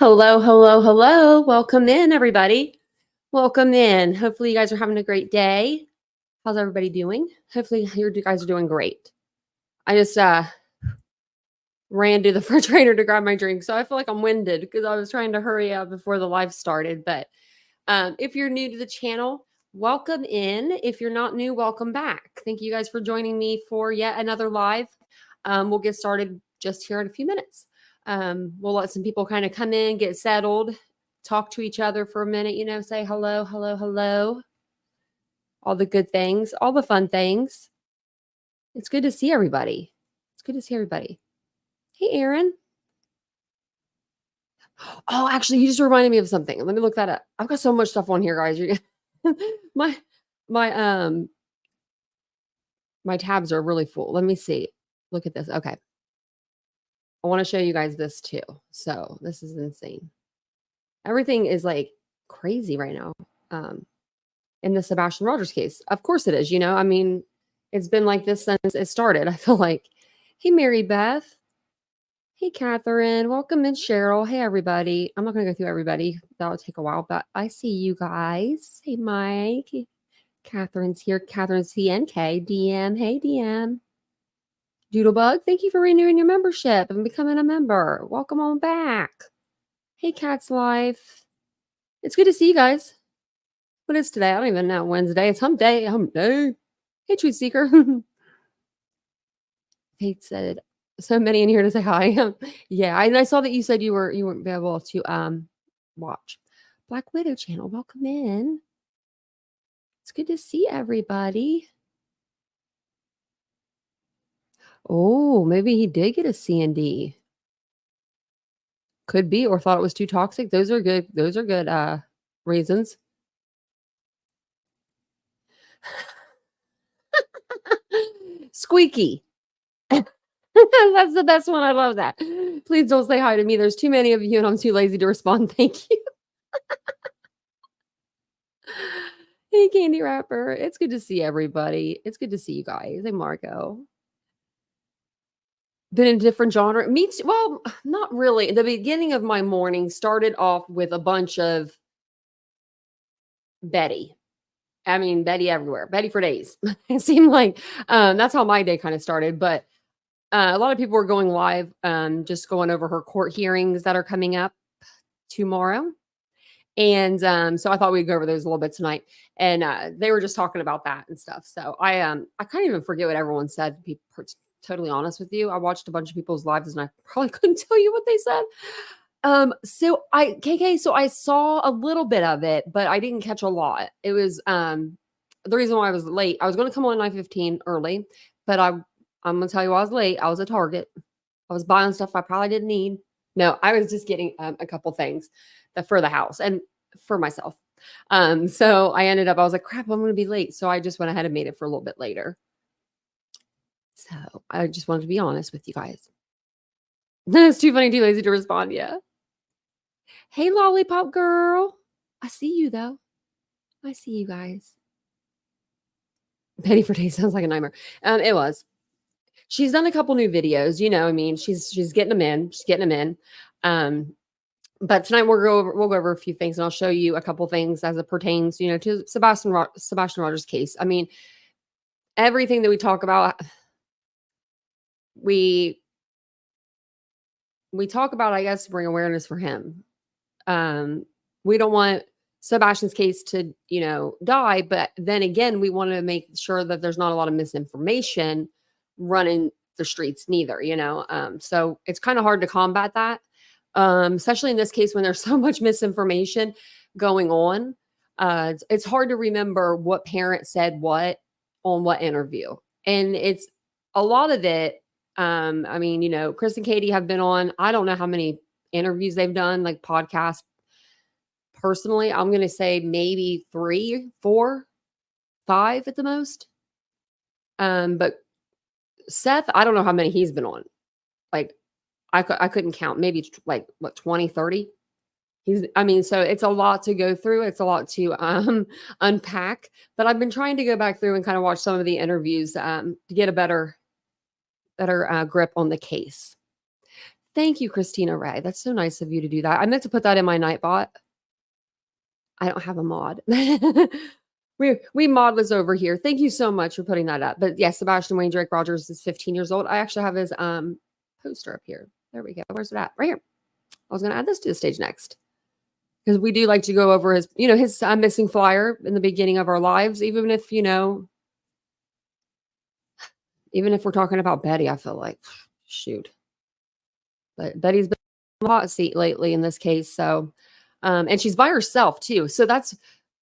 Hello, hello, hello. Welcome in, everybody. Welcome in. Hopefully, you guys are having a great day. How's everybody doing? Hopefully, you guys are doing great. I just ran to the refrigerator to grab my drink, so I feel like I'm winded because I was trying to hurry up before the live started. But if you're new to the channel, welcome in. If you're not new, welcome back. Thank you guys for joining me for yet another live. We'll get started just here in a few minutes. We'll let some people kind of come in, get settled, talk to each other for a minute, say hello, hello, hello. All the good things, all the fun things. It's good to see everybody. It's good to see everybody. Hey, Aaron. Oh, actually, you just reminded me of something. Let me look that up. I've got so much stuff on here, guys. my my tabs are really full. Let me see. Look at this. Okay. I want to show you guys this too. So this is insane. Everything is like crazy right now. In the Sebastian Rogers case. Of course it is, I mean, it's been like this since it started. I feel like, hey, Mary Beth. Hey, Catherine. Welcome in, Cheryl. Hey, everybody. I'm not going to go through everybody. That'll take a while, but I see you guys. Hey, Mike. Catherine's here. Catherine CNK. DM. Hey, DM. Doodlebug, thank you for renewing your membership and becoming a member. Welcome on back. Hey, Cat's Life. It's good to see you guys. What is today? I don't even know. Wednesday. It's hump day. Hump day. Hey, Truth Seeker. Kate said, so many in here to say hi. Yeah, I saw that you said you weren't able to watch. Black Widow channel. Welcome in. It's good to see everybody. Oh, maybe he did get a C&D. Could be, or thought it was too toxic. Those are good reasons. Squeaky. That's the best one. I love that. Please don't say hi to me. There's too many of you and I'm too lazy to respond. Thank you. Hey, Candy Wrapper. It's good to see everybody. It's good to see you guys. Hey, Marco. Been in a different genre. Me too. Well, not really. The beginning of my morning started off with a bunch of Betty. I mean, Betty everywhere. Betty for days. It seemed like that's how my day kind of started. But a lot of people were going live, just going over her court hearings that are coming up tomorrow. And so I thought we'd go over those a little bit tonight. And they were just talking about that and stuff. So I can't even forget what everyone said, to be totally honest with you. I watched a bunch of people's lives and I probably couldn't tell you what they said. So I saw a little bit of it, but I didn't catch a lot. It was the reason why I was late. I was going to come on 9:15 early, but I'm going to tell you why I was late. I was at Target. I was buying stuff I probably didn't need. No, I was just getting a couple things for the house and for myself. So I was like, crap, I'm going to be late. So I just went ahead and made it for a little bit later. So I just wanted to be honest with you guys. It's too funny, too lazy to respond. Yeah. Hey, Lollipop Girl. I see you, though. I see you guys. Penny for Day sounds like a nightmare. It was. She's done a couple new videos. I mean, she's getting them in. She's getting them in. But tonight we'll go over a few things, and I'll show you a couple things as it pertains, to Sebastian Rogers' case. I mean, everything that we talk about, we talk about, I guess, to bring awareness for him. We don't want Sebastian's case to, die, but then again, we want to make sure that there's not a lot of misinformation running the streets neither, so it's kind of hard to combat that. Especially in this case when there's so much misinformation going on. It's hard to remember what parent said what on what interview. And it's a lot of it. I mean, Chris and Katie have been on, I don't know how many interviews they've done, like podcasts. Personally, I'm going to say maybe 3, 4, 5 at the most. But Seth, I don't know how many he's been on. Like, I couldn't count, maybe like 20, 30. So it's a lot to go through. It's a lot to unpack, but I've been trying to go back through and kind of watch some of the interviews to get a better grip on the case. Thank you, Christina Ray. That's so nice of you to do that. I meant to put that in my Nightbot. I don't have a mod. We modless over here. Thank you so much for putting that up. But yes, Sebastian Wayne Drake Rogers is 15 years old. I actually have his poster up here. There we go. Where's it at? Right here. I was going to add this to the stage next because we do like to go over his, his missing flyer in the beginning of our lives, even if, even if we're talking about Betty, I feel like, shoot. But Betty's been on the hot seat lately in this case. So, and she's by herself too. So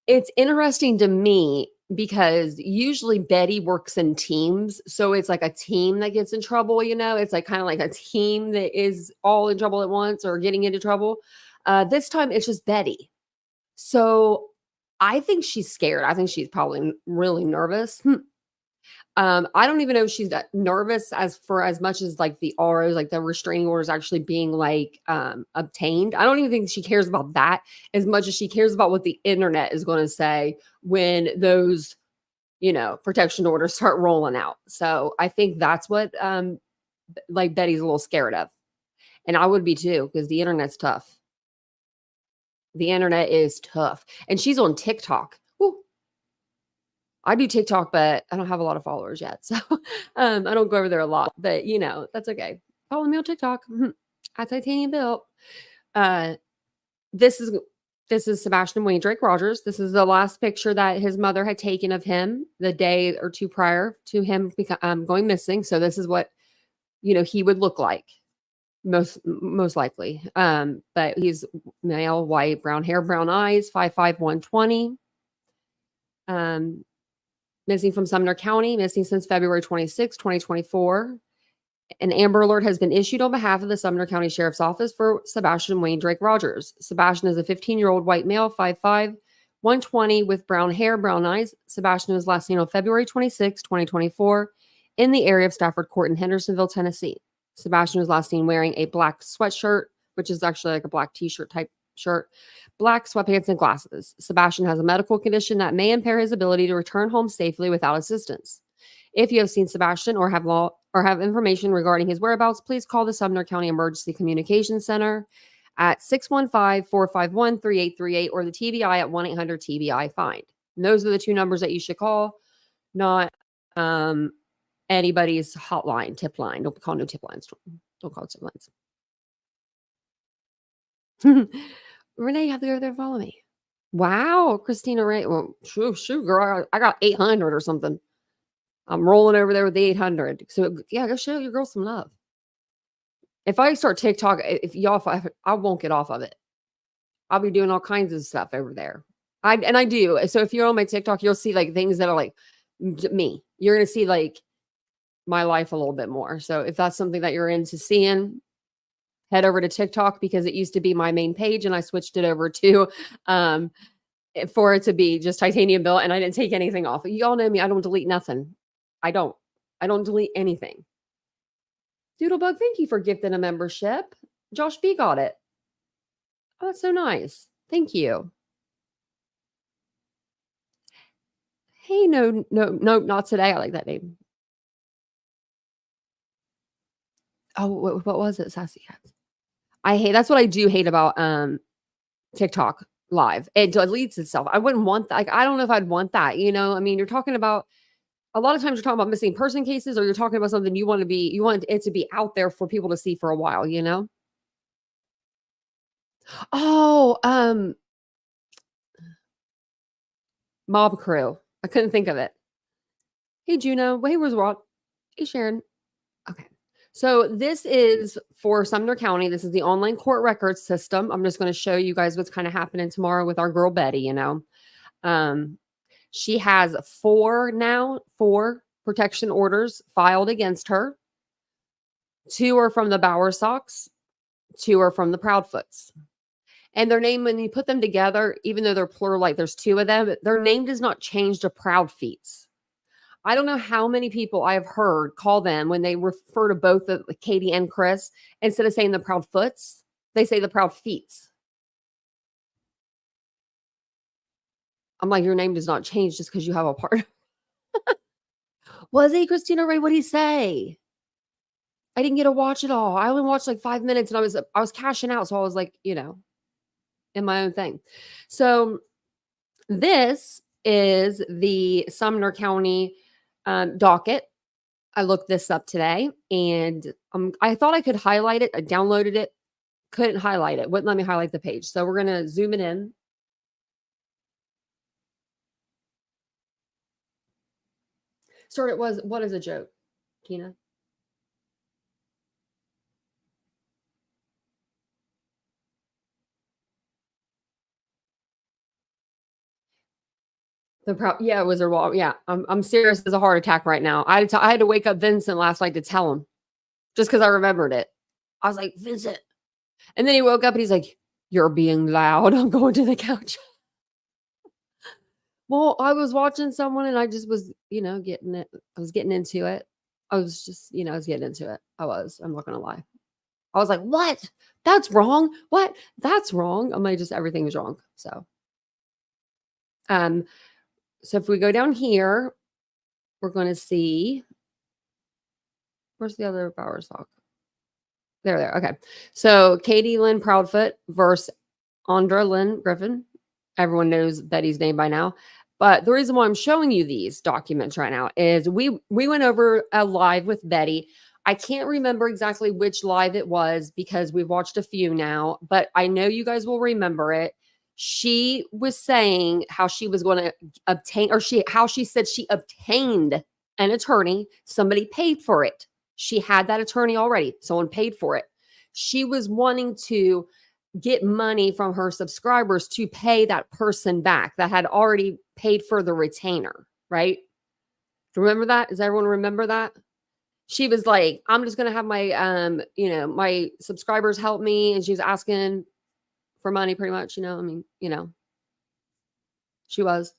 it's interesting to me because usually Betty works in teams. So it's like a team that gets in trouble, it's like kind of like a team that is all in trouble at once or getting into trouble. This time it's just Betty. So I think she's scared. I think she's probably really nervous. I don't even know if she's that nervous as much as like the ROs, like the restraining orders actually being like obtained. I don't even think she cares about that as much as she cares about what the internet is going to say when those, protection orders start rolling out. So I think that's what like Betty's a little scared of. And I would be too, because the internet's tough. The internet is tough. And she's on TikTok. Woo. I do TikTok, but I don't have a lot of followers yet. So I don't go over there a lot, but that's okay. Follow me on TikTok at Titanium Built. This is Sebastian Wayne Drake Rogers. This is the last picture that his mother had taken of him the day or two prior to him going missing. So this is what, he would look like most likely. But he's male, white, brown hair, brown eyes, 5'5", 120. Missing from Sumner County, missing since February 26, 2024. An Amber Alert has been issued on behalf of the Sumner County Sheriff's Office for Sebastian Wayne Drake Rogers. Sebastian is a 15-year-old white male, 5'5", 120, with brown hair, brown eyes. Sebastian was last seen on February 26, 2024, in the area of Stafford Court in Hendersonville, Tennessee. Sebastian was last seen wearing a black sweatshirt, which is actually like a black t-shirt type shirt, black sweatpants, and glasses. Sebastian has a medical condition that may impair his ability to return home safely without assistance. If you have seen Sebastian or have information regarding his whereabouts, please call the Sumner County Emergency Communications Center at 615-451-3838 or the TBI at 1-800-TBI-FIND. And those are the two numbers that you should call, not anybody's hotline, tip line. Don't call no tip lines. Don't call tip lines. Renee, you have to go there and follow me. Wow, Christina Ray. Well, shoot, girl, I got 800 or something. I'm rolling over there with the 800. So yeah, go show your girl some love. If I start TikTok, I won't get off of it. I'll be doing all kinds of stuff over there. I do. So if you're on my TikTok, you'll see like things that are like me. You're gonna see like my life a little bit more. So if that's something that you're into seeing, head over to TikTok because it used to be my main page and I switched it over to for it to be just Titanium Built, and I didn't take anything off. You all know me. I don't delete nothing. I don't delete anything. Doodlebug, thank you for gifting a membership. Josh B got it. Oh, that's so nice. Thank you. Hey, no, not today. I like that name. Oh, what was it? Sassy Cats. That's what I do hate about TikTok live. It deletes itself. I wouldn't want that. Like, I don't know if I'd want that. I mean, you're talking about a lot of times you're talking about missing person cases, or you're talking about something you want it to be out there for people to see for a while, Oh, Mob Crew. I couldn't think of it. Hey, Juno. Hey, where's Rod? Hey, Sharon. Okay. So this is for Sumner County. This is the online court records system. I'm just going to show you guys what's kind of happening tomorrow with our girl Betty, She has four protection orders filed against her. 2 are from the Bowersox, 2 are from the Proudfoots. And their name, when you put them together, even though they're plural, like there's 2 of them, their name does not change to Proudfeets. I don't know how many people I have heard call them when they refer to both Katie and Chris, instead of saying the Proudfoots, they say the Proudfeets. I'm like, your name does not change just because you have a partner. Was he, Christina Ray? What'd he say? I didn't get to watch it all. I only watched like 5 minutes and I was cashing out. So I was like, in my own thing. So this is the Sumner County docket. I looked this up today and I thought I could highlight it. I downloaded it, couldn't highlight it. Wouldn't let me highlight the page. So we're going to zoom it in. Sort it was, what is a joke, Tina? Yeah, Wizard Wall. Yeah, I'm serious as a heart attack right now. I had to wake up Vincent last night to tell him just because I remembered it. I was like, Vincent. And then he woke up and he's like, you're being loud. I'm going to the couch. Well, I was watching someone and I just was, getting it. I was getting into it. I was just, I was getting into it. I'm not going to lie. I was like, what? That's wrong. What? That's wrong. I'm like, just everything was wrong. Um, so if we go down here, we're going to see, where's the other power stock? There. Okay. So Katie Lynn Proudfoot versus Andra Lynn Griffin. Everyone knows Betty's name by now. But the reason why I'm showing you these documents right now is we went over a live with Betty. I can't remember exactly which live it was because we've watched a few now, but I know you guys will remember it. She was saying how she was going to obtain, or how she said she obtained an attorney. Somebody paid for it. She had that attorney already. Someone paid for it. She was wanting to get money from her subscribers to pay that person back that had already paid for the retainer, right? Remember that? Does everyone remember that? She was like, I'm just going to have my, my subscribers help me. And she was asking for money pretty much, she was.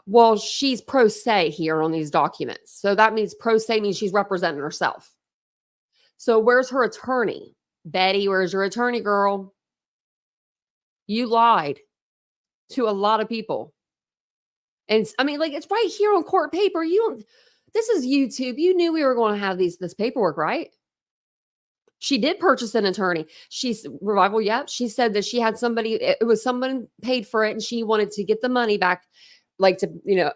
Well, she's pro se here on these documents. So that means pro se means she's representing herself. So where's her attorney? Betty, where's your attorney, girl? You lied to a lot of people. And I mean, like, it's right here on court paper. This is YouTube. You knew we were going to have this paperwork, right? She did purchase an attorney. She's Revival. Yep. She said that she had somebody, it was someone paid for it and she wanted to get the money back, like to, get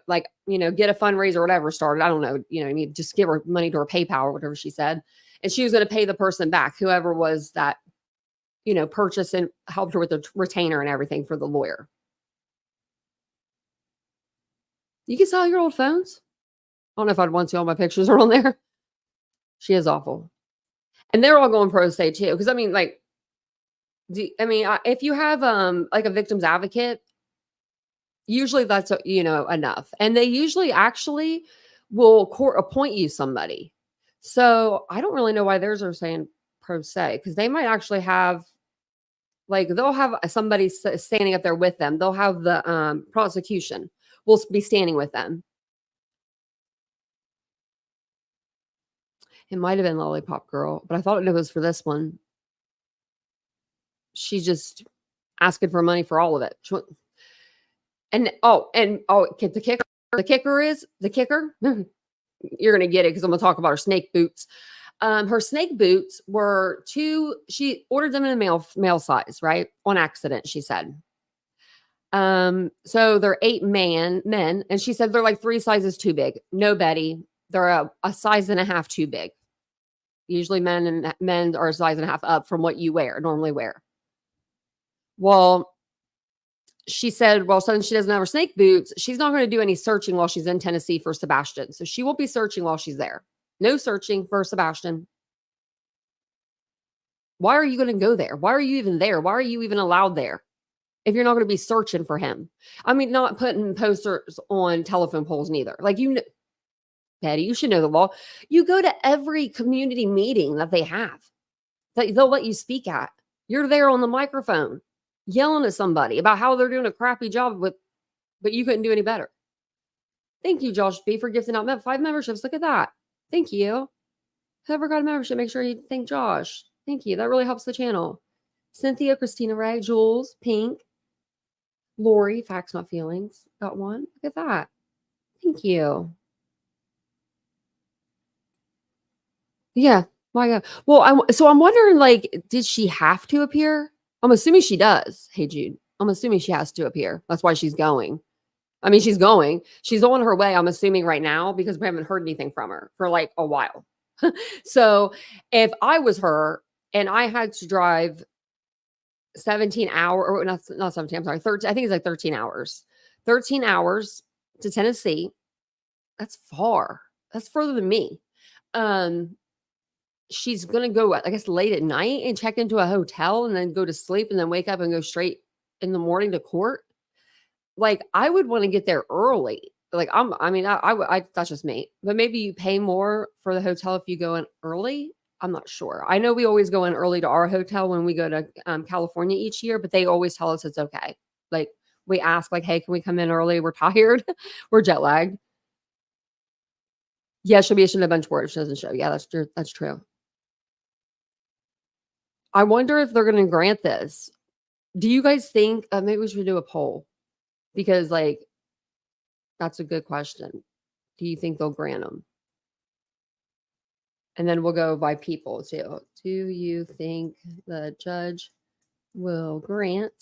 a fundraiser or whatever started. I don't know, I mean, just give her money to her PayPal or whatever she said. And she was going to pay the person back, whoever was that, purchase and helped her with the retainer and everything for the lawyer. You can sell your old phones. I don't know if I'd want to. All my pictures are on there. She is awful. And they're all going pro se too. Because I mean, like, if you have like a victim's advocate, usually that's enough. And they usually actually will court appoint you somebody. So I don't really know why theirs are saying pro se, because they might actually have, like, they'll have somebody standing up there with them. They'll have the prosecution will be standing with them. It might have been Lollipop Girl, but I thought it was for this one. She's just asking for money for all of it. The kicker. You're gonna get it because I'm gonna talk about her snake boots. Her snake boots were she ordered them in a male size, right? On accident, she said. So they're 8 men, and she said they're like 3 sizes too big. No, Betty, they're a size and a half too big. Usually men are a size and a half up from what you normally wear. Well, she said, well, since she doesn't have her snake boots, she's not going to do any searching while she's in Tennessee for Sebastian. So she won't be searching while she's there. No searching for Sebastian. Why are you going to go there? Why are you even there? Why are you even allowed there if you're not going to be searching for him? I mean, not putting posters on telephone poles neither. Like, Betty, you should know the law. You go to every community meeting that they have, that they'll let you speak at. You're there on the microphone yelling at somebody about how they're doing a crappy job but you couldn't do any better. Thank you, Josh B, for gifting out 5 memberships. Look at that. Thank you. Whoever got a membership, make sure you thank Josh. Thank you. That really helps the channel. Cynthia, Christina Ray, Jules, Pink, Lori, Facts Not Feelings. Got one. Look at that. Thank you. Yeah. My God. Well, I'm wondering, like, did she have to appear? I'm assuming she does. Hey, Jude. I'm assuming she has to appear. That's why she's going. I mean, she's going. She's on her way, I'm assuming right now, because we haven't heard anything from her for like a while. So if I was her and I had to drive 17 hour or not 17, I'm sorry, 13, I think it's like 13 hours. 13 hours to Tennessee. That's far. That's further than me. Um, she's gonna go, I guess, late at night and check into a hotel and then go to sleep and then wake up and go straight in the morning to court. Like, I would wanna get there early. Like, I mean, I that's just me, but maybe you pay more for the hotel if you go in early? I'm not sure. I know we always go in early to our hotel when we go to, California each year, but they always tell us it's okay. Like, we ask, like, "Hey, can we come in early? We're tired. We're jet lagged." Yeah, she'll be issued a bench warrant if she doesn't show. Yeah, that's true, that's true. I wonder if they're gonna grant this. Do you guys think maybe we should do a poll? Because, like, that's a good question. Do you think they'll grant them? And then we'll go by people too. Do you think the judge will grant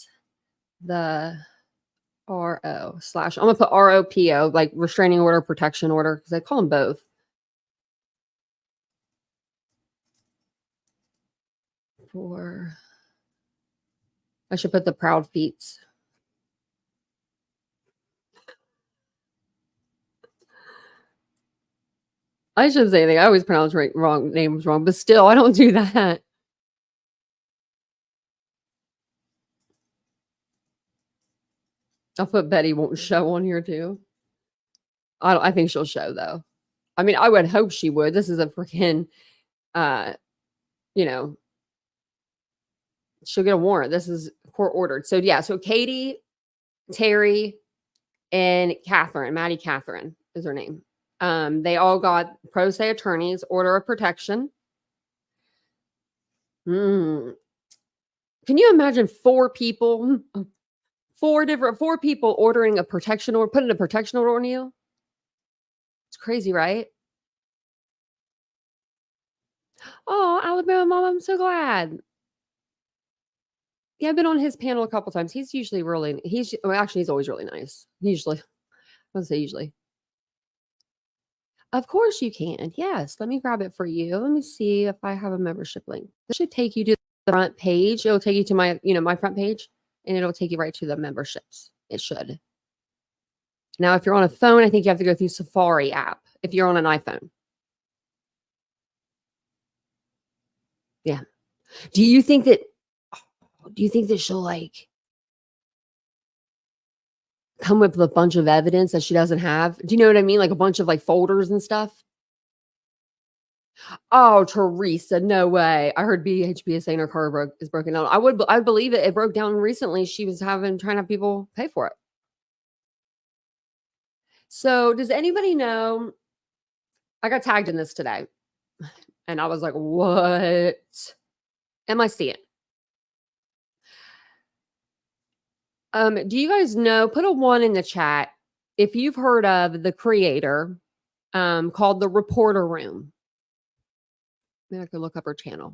the RO slash, I'm gonna put ROPO, like restraining order, protection order, because I call them both. For, I should put the proud feats. I shouldn't say anything. I always pronounce wrong names wrong, but still, I don't do that. I'll put Betty won't show on here too. I think she'll show though. I mean, I would hope she would. This is a freaking, uh, you know, she'll get a warrant. This is court ordered. So yeah, so Katie, Terry, and Catherine, Maddie Catherine is her name. They all got pro se attorneys, order of protection. Mm. Can you imagine four people, four people ordering a protection order, putting a protection order on you? It's crazy, right? Oh, Alabama mom, I'm so glad. Yeah, I've been on his panel a couple times. He's usually really, well, actually, he's always really nice. Usually, I would say usually. Of course you can. Yes, let me grab it for you. Let me see if I have a membership link. This should take you to the front page. It'll take you to my, my front page, and it'll take you right to the memberships. It should. Now, if you're on a phone, I think you have to go through Safari app if you're on an iPhone. Yeah. Do you think that she'll like come with a bunch of evidence that she doesn't have? Do you know what I mean? Like a bunch of like folders and stuff? Oh, Teresa, no way. I heard BHB is saying her car is broken down. I believe it. It broke down recently. She was trying to have people pay for it. So does anybody know? I got tagged in this today and I was like, what am I seeing? Do you guys know, put a 1 in the chat if you've heard of the creator called The Reporter Room. Maybe I could look up her channel.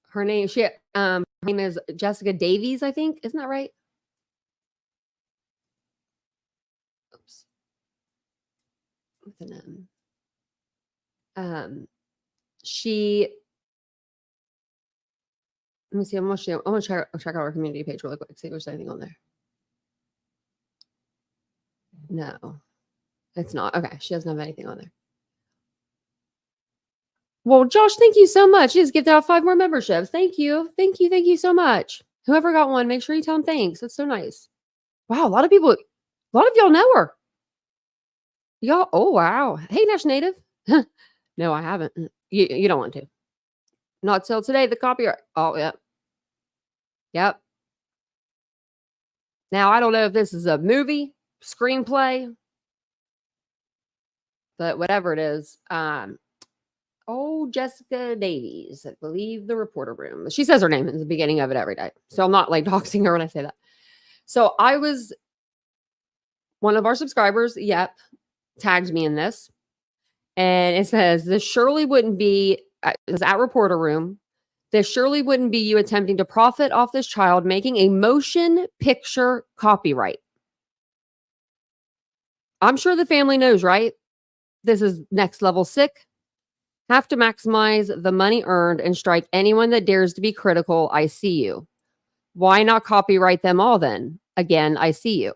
Her name, her name is Jessica Davies, I think. Isn't that right? Oops. With an M. She, let me see. I'm gonna check out our community page really quick. See if there's anything on there. No, it's not. Okay, she doesn't have anything on there. Well, Josh, thank you so much. You just gifted out 5 more memberships. Thank you. Thank you. Thank you so much. Whoever got one, make sure you tell them thanks. That's so nice. Wow, a lot of y'all know her. Y'all, oh wow. Hey, Nash Native. No, I haven't. You don't want to. Not till today, the copyright. Oh, yep. Yep. Now, I don't know if this is a movie, screenplay, but whatever it is. Oh, Jessica Davies, I believe The Reporter Room. She says her name in the beginning of it every day. So I'm not like doxing her when I say that. So I was, one of our subscribers, yep, tagged me in this. And it says, this surely wouldn't be, it's at Reporter Room. This surely wouldn't be you attempting to profit off this child making a motion picture copyright. I'm sure the family knows, right? This is next level sick. Have to maximize the money earned and strike anyone that dares to be critical. I see you. Why not copyright them all then? Again, I see you.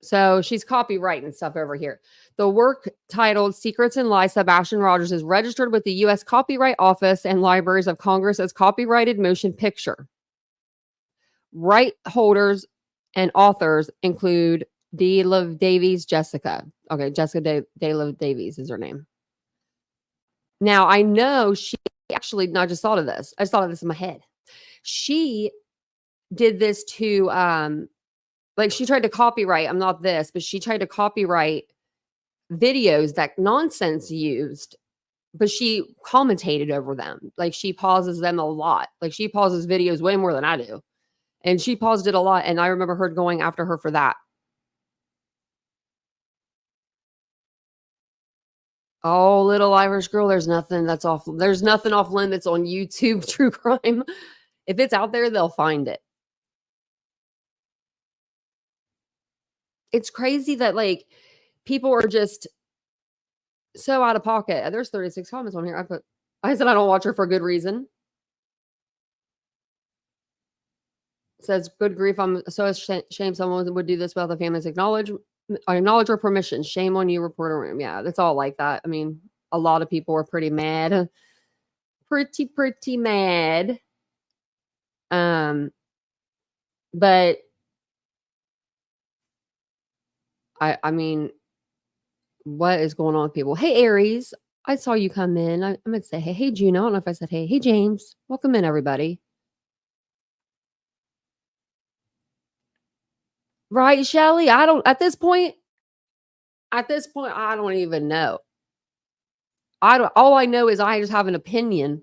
So she's copywriting stuff over here. The work titled Secrets and Lies, Sebastian Rogers is registered with the U.S. Copyright Office and Libraries of Congress as copyrighted motion picture. Right holders and authors include D. Love Davies, Jessica. Okay, Jessica De Love Davies is her name. Now, I know she actually, no, I just thought of this. I just thought of this in my head. She did this to, like she tried to copyright, I'm not this, but she tried to copyright videos that Nonsense used, but she commentated over them. Like she pauses them a lot. Like she pauses videos way more than I do. And she paused it a lot. And I remember her going after her for that. Oh, little Irish girl, there's nothing that's off. There's nothing off limits on YouTube true crime. If it's out there, they'll find it. It's crazy that like people are just so out of pocket. There's 36 comments on here. I said I don't watch her for good reason. It says, good grief, I'm so ashamed someone would do this without the family's acknowledge or permission. Shame on you, Reporter Room. Yeah, it's all like that. I mean, a lot of people are pretty mad. Pretty mad. But I mean, what is going on with people? Hey, Aries, I saw you come in. I'm going to say, hey, Juno. I don't know if I said, hey, James. Welcome in, everybody. Right, Shelly? At this point, I don't even know. All I know is I just have an opinion.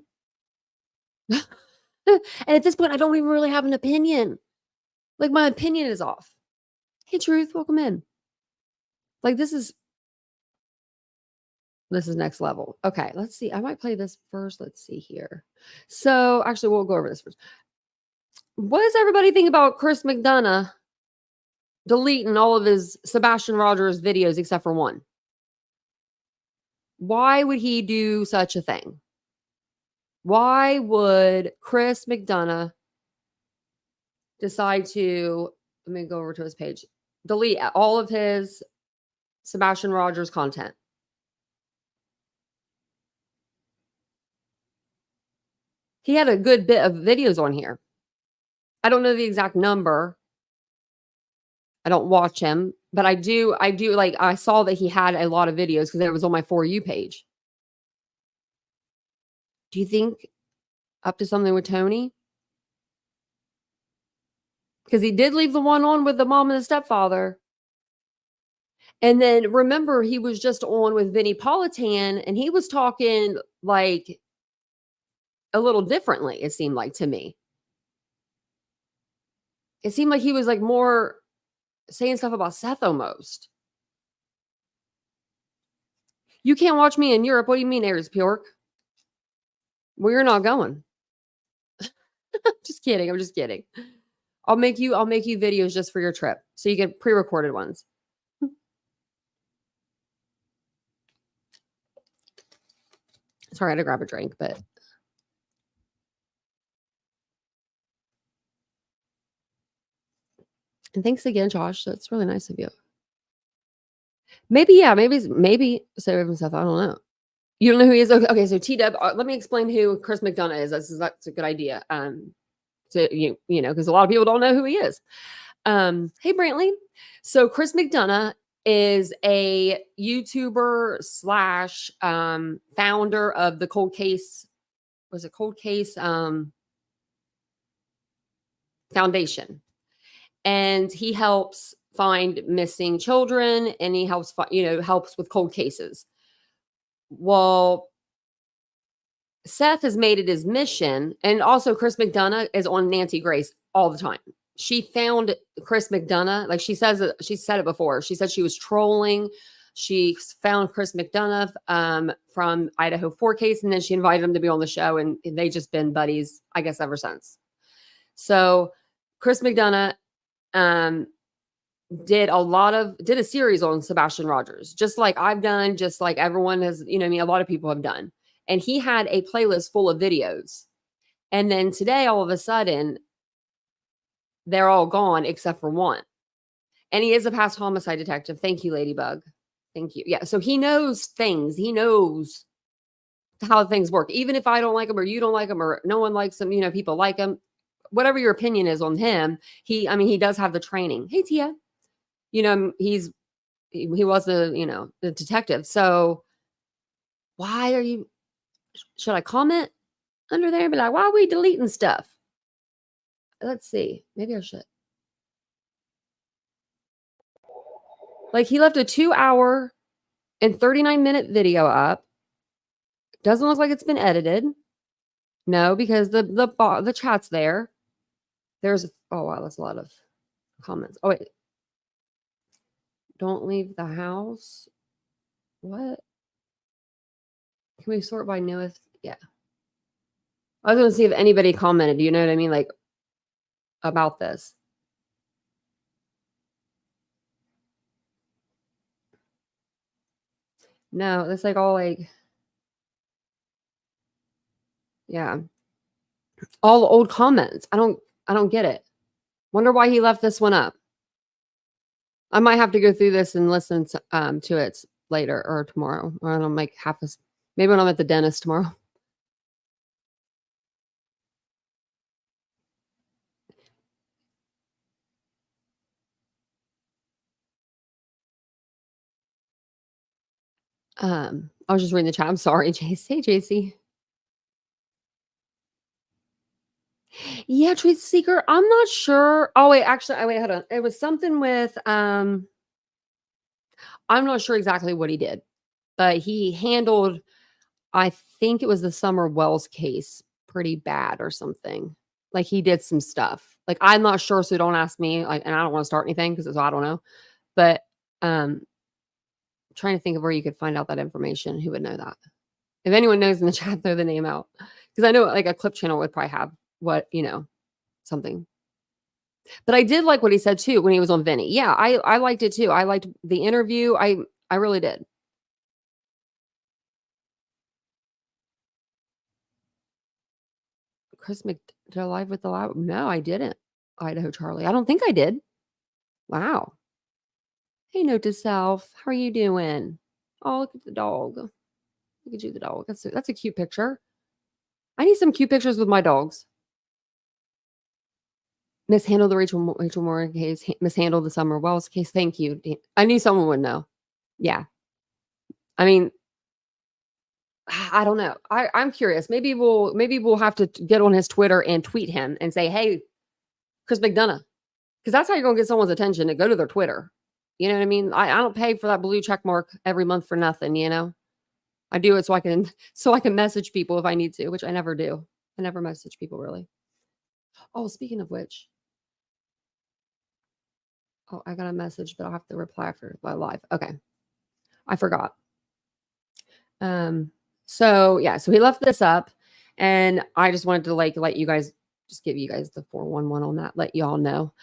And at this point, I don't even really have an opinion. Like my opinion is off. Hey, Truth, welcome in. Like this is next level. Okay, let's see. I might play this first. Let's see here. So actually, we'll go over this first. What does everybody think about Chris McDonough deleting all of his Sebastian Rogers videos except for one? Why would he do such a thing? Why would Chris McDonough decide to, let me go over to his page, delete all of his Sebastian Rogers content? He had a good bit of videos on here. I don't know the exact number. I don't watch him, but I do like, I saw that he had a lot of videos because it was on my For You page. Do you think up to something with Tony? Because he did leave the one on with the mom and the stepfather. And then remember, he was just on with Vinnie Politan and he was talking like a little differently, it seemed like to me. It seemed like he was like more saying stuff about Seth almost. You can't watch me in Europe. What do you mean, Aries Bjork? Well, you're not going. Just kidding. I'm just kidding. I'll make you videos just for your trip. So you get pre-recorded ones. Sorry, I had to grab a drink, but and thanks again, Josh. That's really nice of you. Maybe, yeah, maybe save himself. I don't know. You don't know who he is? Okay, so T-Dub, let me explain who Chris McDonough is. That's a good idea. So you know, because a lot of people don't know who he is. Hey, Brantley. So Chris McDonough is a YouTuber slash founder of the Cold Case. Was it Cold Case Foundation? And he helps find missing children, and he helps helps with cold cases. Well, Seth has made it his mission, and also Chris McDonough is on Nancy Grace all the time. she found Chris McDonough. Like she says, she said it before. She said she was trolling. She found Chris McDonough from Idaho 4 case, and then she invited him to be on the show, and they just been buddies, I guess, ever since. So Chris McDonough did a series on Sebastian Rogers, just like I've done, just like everyone has, I mean, a lot of people have done. And he had a playlist full of videos. And then today, all of a sudden, they're all gone except for one. And he is a past homicide detective. Thank you, Ladybug. Thank you. Yeah. So he knows things. He knows how things work. Even if I don't like him or you don't like him or no one likes him, people like him, whatever your opinion is on him, he does have the training. Hey, Tia. He was the detective. So why should I comment under there and be like, why are we deleting stuff? Let's see. Maybe I should. Like he left a 2-hour and 39-minute video up. Doesn't look like it's been edited. No, because the chat's there. Oh wow, that's a lot of comments. Oh wait. Don't leave the house. What? Can we sort by newest? Yeah. I was going to see if anybody commented. Do you know what I mean? Like about this. No, it's like all like, yeah. All the old comments. I don't get it. Wonder why he left this one up. I might have to go through this and listen to it later or tomorrow. Or I'll make maybe when I'm at the dentist tomorrow. I was just reading the chat. I'm sorry, JC. Hey, JC. Yeah, Truth Seeker. I'm not sure. Oh, wait, actually, wait, hold on. It was something with, I'm not sure exactly what he did, but he handled, I think it was the Summer Wells case pretty bad or something. Like he did some stuff. Like I'm not sure, so don't ask me. Like, and I don't want to start anything because I don't know. But trying to think of where you could find out that information. Who would know that? If anyone knows in the chat, throw the name out. Because I know like a clip channel would probably have something. But I did like what he said too when he was on Vinny. Yeah, I liked it too. I liked the interview. I really did. Chris McDonough live with the lab? No, I didn't. Idaho Charlie. I don't think I did. Wow. Hey, note to self. How are you doing? Oh, look at the dog. Look at you, the dog. That's a cute picture. I need some cute pictures with my dogs. Mishandled the Rachel Moore case. Mishandled the Summer Wells case. Thank you. I knew someone would know. Yeah. I mean, I don't know. I'm curious. Maybe we'll have to get on his Twitter and tweet him and say, hey, Chris McDonough. Because that's how you're going to get someone's attention, to go to their Twitter. You know what I mean? I don't pay for that blue check mark every month for nothing, I do it so I can message people if I need to, which I never do. I never message people really. Oh, speaking of which. Oh, I got a message, but I'll have to reply for my live. Okay. I forgot. So he left this up and I just wanted to let you guys, just give you guys the 411 on that, let y'all know.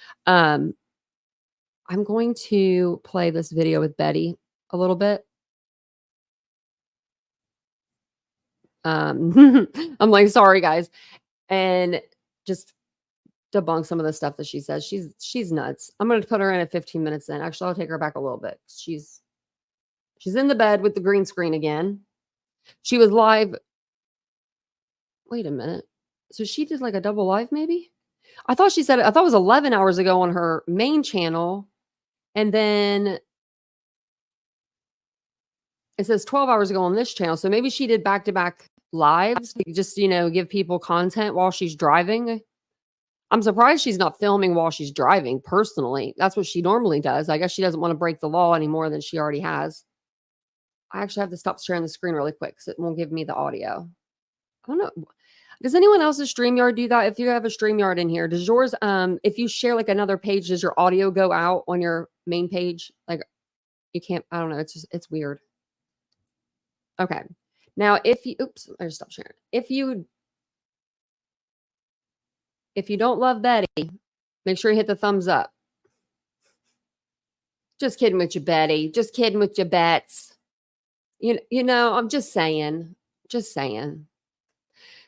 I'm going to play this video with Betty a little bit. I'm like, sorry guys. And just debunk some of the stuff that she says. She's nuts. I'm going to put her in at 15 minutes in. Actually, I'll take her back a little bit. She's in the bed with the green screen again. She was live. Wait a minute. So she did like a double live maybe? I thought it was 11 hours ago on her main channel. And then it says 12 hours ago on this channel. So maybe she did back-to-back lives to just, give people content while she's driving. I'm surprised she's not filming while she's driving personally. That's what she normally does. I guess she doesn't want to break the law any more than she already has. I actually have to stop sharing the screen really quick because it won't give me the audio. I don't know. Does anyone else's StreamYard do that? If you have a StreamYard in here, does yours, if you share like another page, does your audio go out on your main page? Like you can't, I don't know. It's just, it's weird. Okay. Now, if you, oops, I just stopped sharing. If you don't love Betty, make sure you hit the thumbs up. Just kidding with you, Betty. Just kidding with your bets. You know, I'm just saying. Just saying.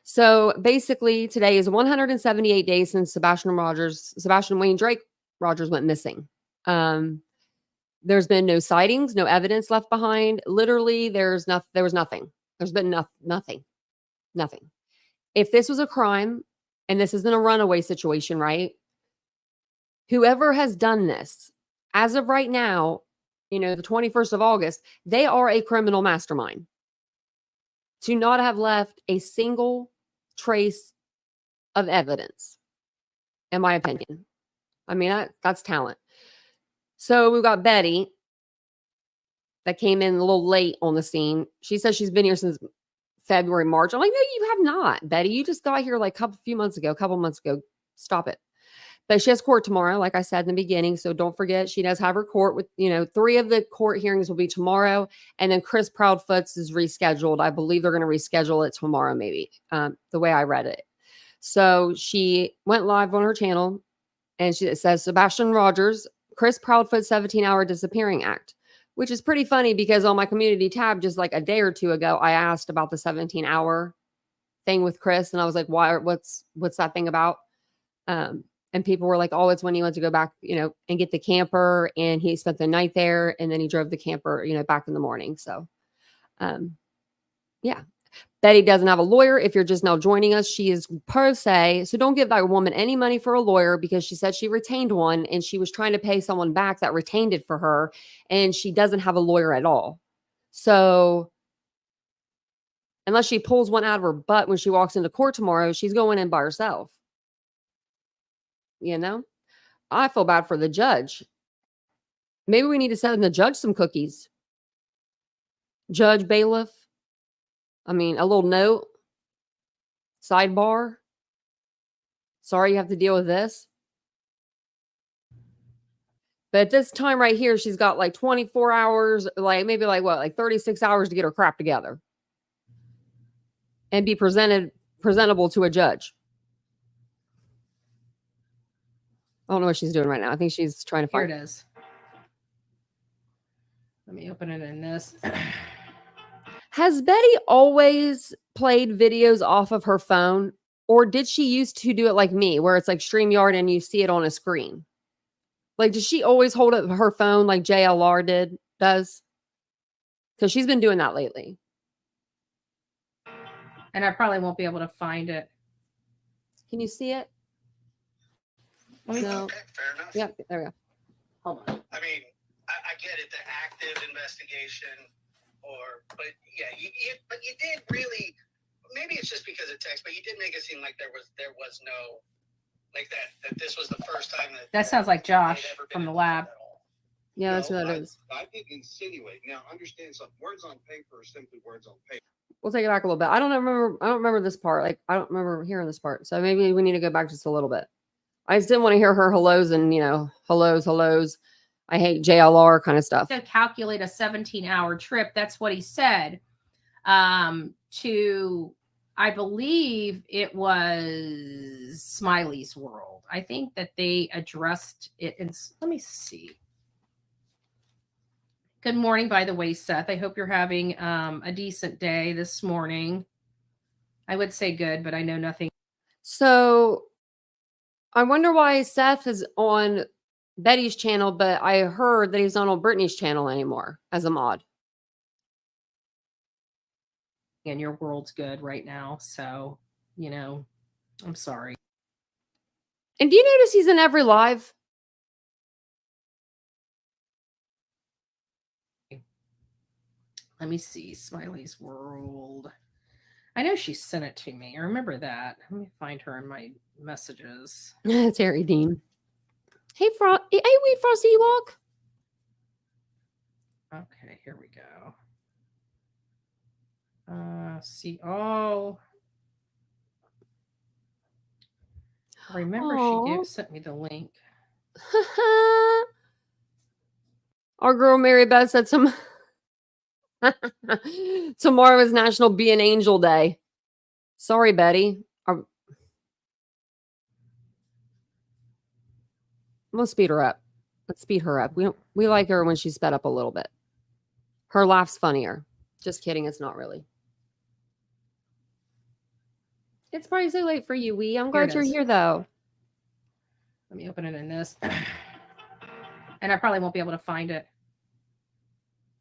So basically, today is 178 days since Sebastian Wayne Drake Rogers went missing. There's been no sightings, no evidence left behind. Literally, there was nothing. There's been nothing. If this was a crime and this isn't a runaway situation, right? Whoever has done this, as of right now, you know, the 21st of August, they are a criminal mastermind. To not have left a single trace of evidence, in my opinion. I mean, that's talent. So we've got Betty that came in a little late on the scene. She says she's been here since February, March. I'm like, no, you have not, Betty. You just got here like a couple months ago. Stop it. But she has court tomorrow, like I said in the beginning. So don't forget, she does have her court with, 3 of the court hearings will be tomorrow. And then Chris Proudfoot's is rescheduled. I believe they're going to reschedule it tomorrow, maybe, the way I read it. So she went live on her channel and it says Sebastian Rogers, Chris Proudfoot 17-hour disappearing act, which is pretty funny because on my community tab, just like a day or two ago, I asked about the 17-hour thing with Chris. And I was like, what's that thing about? And people were like, oh, it's when he went to go back, and get the camper and he spent the night there. And then he drove the camper, back in the morning. So, yeah. Betty doesn't have a lawyer. If you're just now joining us, she is pro se. So don't give that woman any money for a lawyer because she said she retained one and she was trying to pay someone back that retained it for her. And she doesn't have a lawyer at all. So unless she pulls one out of her butt when she walks into court tomorrow, she's going in by herself. I feel bad for the judge. Maybe we need to send the judge some cookies. Judge, bailiff. I mean, a little note. Sidebar. Sorry you have to deal with this. But at this time right here, she's got like 24 hours, like 36 hours to get her crap together. And be presentable to a judge. I don't know what she's doing right now. I think she's trying to find. Here it is. Let me open it in this. Has Betty always played videos off of her phone? Or did she used to do it like me, where it's like StreamYard and you see it on a screen? Like, does she always hold up her phone like JLR does? Because she's been doing that lately. And I probably won't be able to find it. Can you see it? No. Okay, fair enough. Yep, there we go. Hold on. I mean, I get it, the active investigation, but you did really, maybe it's just because of text, but you did make it seem like there was no, like that this was the first time that sounds like Josh from the lab. Yeah, that's what it is. I didn't insinuate. Now, understand something. Words on paper are simply words on paper. We'll take it back a little bit. I don't remember this part. Like, I don't remember hearing this part. So maybe we need to go back just a little bit. I just didn't want to hear her hellos and, hellos. I hate JLR kind of stuff. To calculate a 17-hour trip, that's what he said. To, I believe it was Smiley's World. I think that they addressed it in, let me see. Good morning, by the way, Seth. I hope you're having a decent day this morning. I would say good, but I know nothing. So I wonder why Seth is on Betty's channel, but I heard that he's not on Brittany's channel anymore as a mod. And your world's good right now. So, I'm sorry. And do you notice he's in every live? Let me see. Smiley's World. I know she sent it to me. I remember that. Let me find her in my messages. Terry Dean. Hey, wait, Frosty Walk. Okay, here we go. See, oh. I remember Aw. sent me the link. Our girl Mary Beth said tomorrow is National Be an Angel Day. Sorry, Betty. I'm gonna speed her up. Let's speed her up. We like her when she's sped up a little bit. Her laugh's funnier. Just kidding, it's not really. It's probably so late for you, Wee. I'm glad you're here though. Let me open it in this. And I probably won't be able to find it.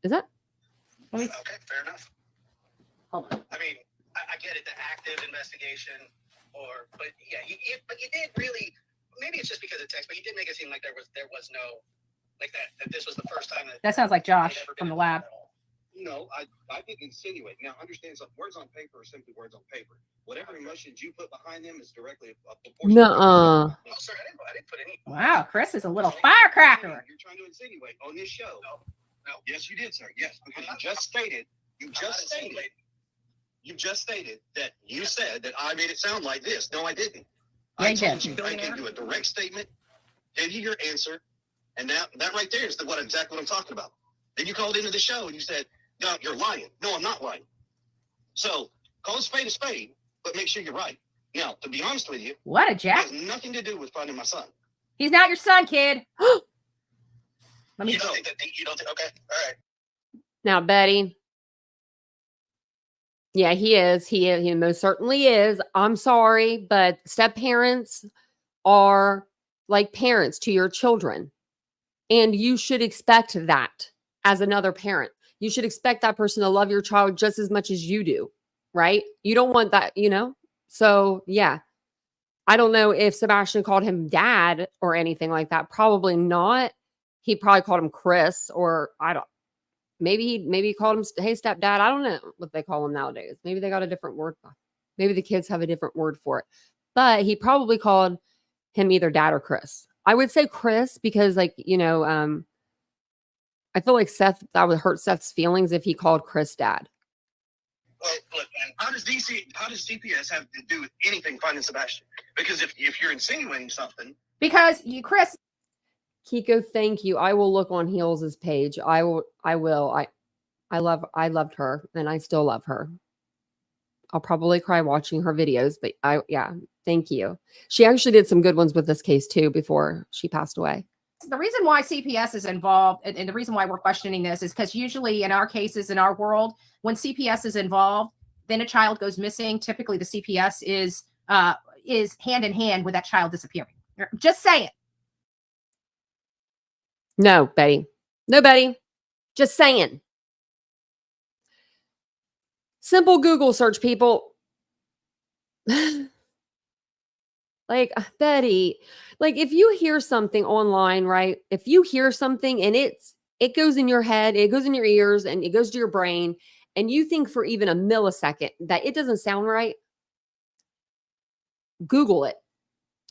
Is that? Okay, fair enough. Hold on. I mean, I get it, the active investigation, but yeah, but you did really. Maybe it's just because of text, but you did make it seem like there was no, like that this was the first time that sounds like Josh from the lab. No, I didn't insinuate. Now, understand something. Words on paper are simply words on paper. Whatever emotions you put behind them is directly a proportion. Nuh-uh. Oh, sir, I didn't put any. Wow, Chris is a little firecracker. You're trying to insinuate on this show. No. Yes, you did, sir. Yes, because you just stated that you said that I made it sound like this. No, I didn't. Yeah, I told you I gave you a direct statement, gave you your answer, and that right there is exactly what I'm talking about. Then you called into the show and you said, "No, you're lying." No, I'm not lying. So call a spade, but make sure you're right. Now, to be honest with you, what a it jack! has nothing to do with finding my son. He's not your son, kid. Let me. You don't think? Okay, all right. Now, Betty. Yeah, he is. He most certainly is. I'm sorry, but step parents are like parents to your children. And you should expect that as another parent. You should expect that person to love your child just as much as you do, right? You don't want that, So, yeah. I don't know if Sebastian called him dad or anything like that. Probably not. He probably called him Chris, or maybe he called him, hey, stepdad. I don't know what they call him nowadays. Maybe they got a different word. Maybe the kids have a different word for it. But he probably called him either dad or Chris. I would say Chris because, I feel like that would hurt Seth's feelings if he called Chris dad. Well, look, man, how does CPS have to do with anything finding Sebastian? Because if you're insinuating something. Because you, Chris. Kiko, thank you. I will look on Heels' page. I will. I loved her and I still love her. I'll probably cry watching her videos, but thank you. She actually did some good ones with this case too before she passed away. The reason why CPS is involved and the reason why we're questioning this is because usually in our cases, in our world, when CPS is involved, then a child goes missing. Typically the CPS is hand in hand with that child disappearing. Just saying. No, Betty. No, Betty. Just saying. Simple Google search, people. Like, Betty, like if you hear something online, right? If you hear something and it goes in your head, it goes in your ears and it goes to your brain, and you think for even a millisecond that it doesn't sound right, Google it.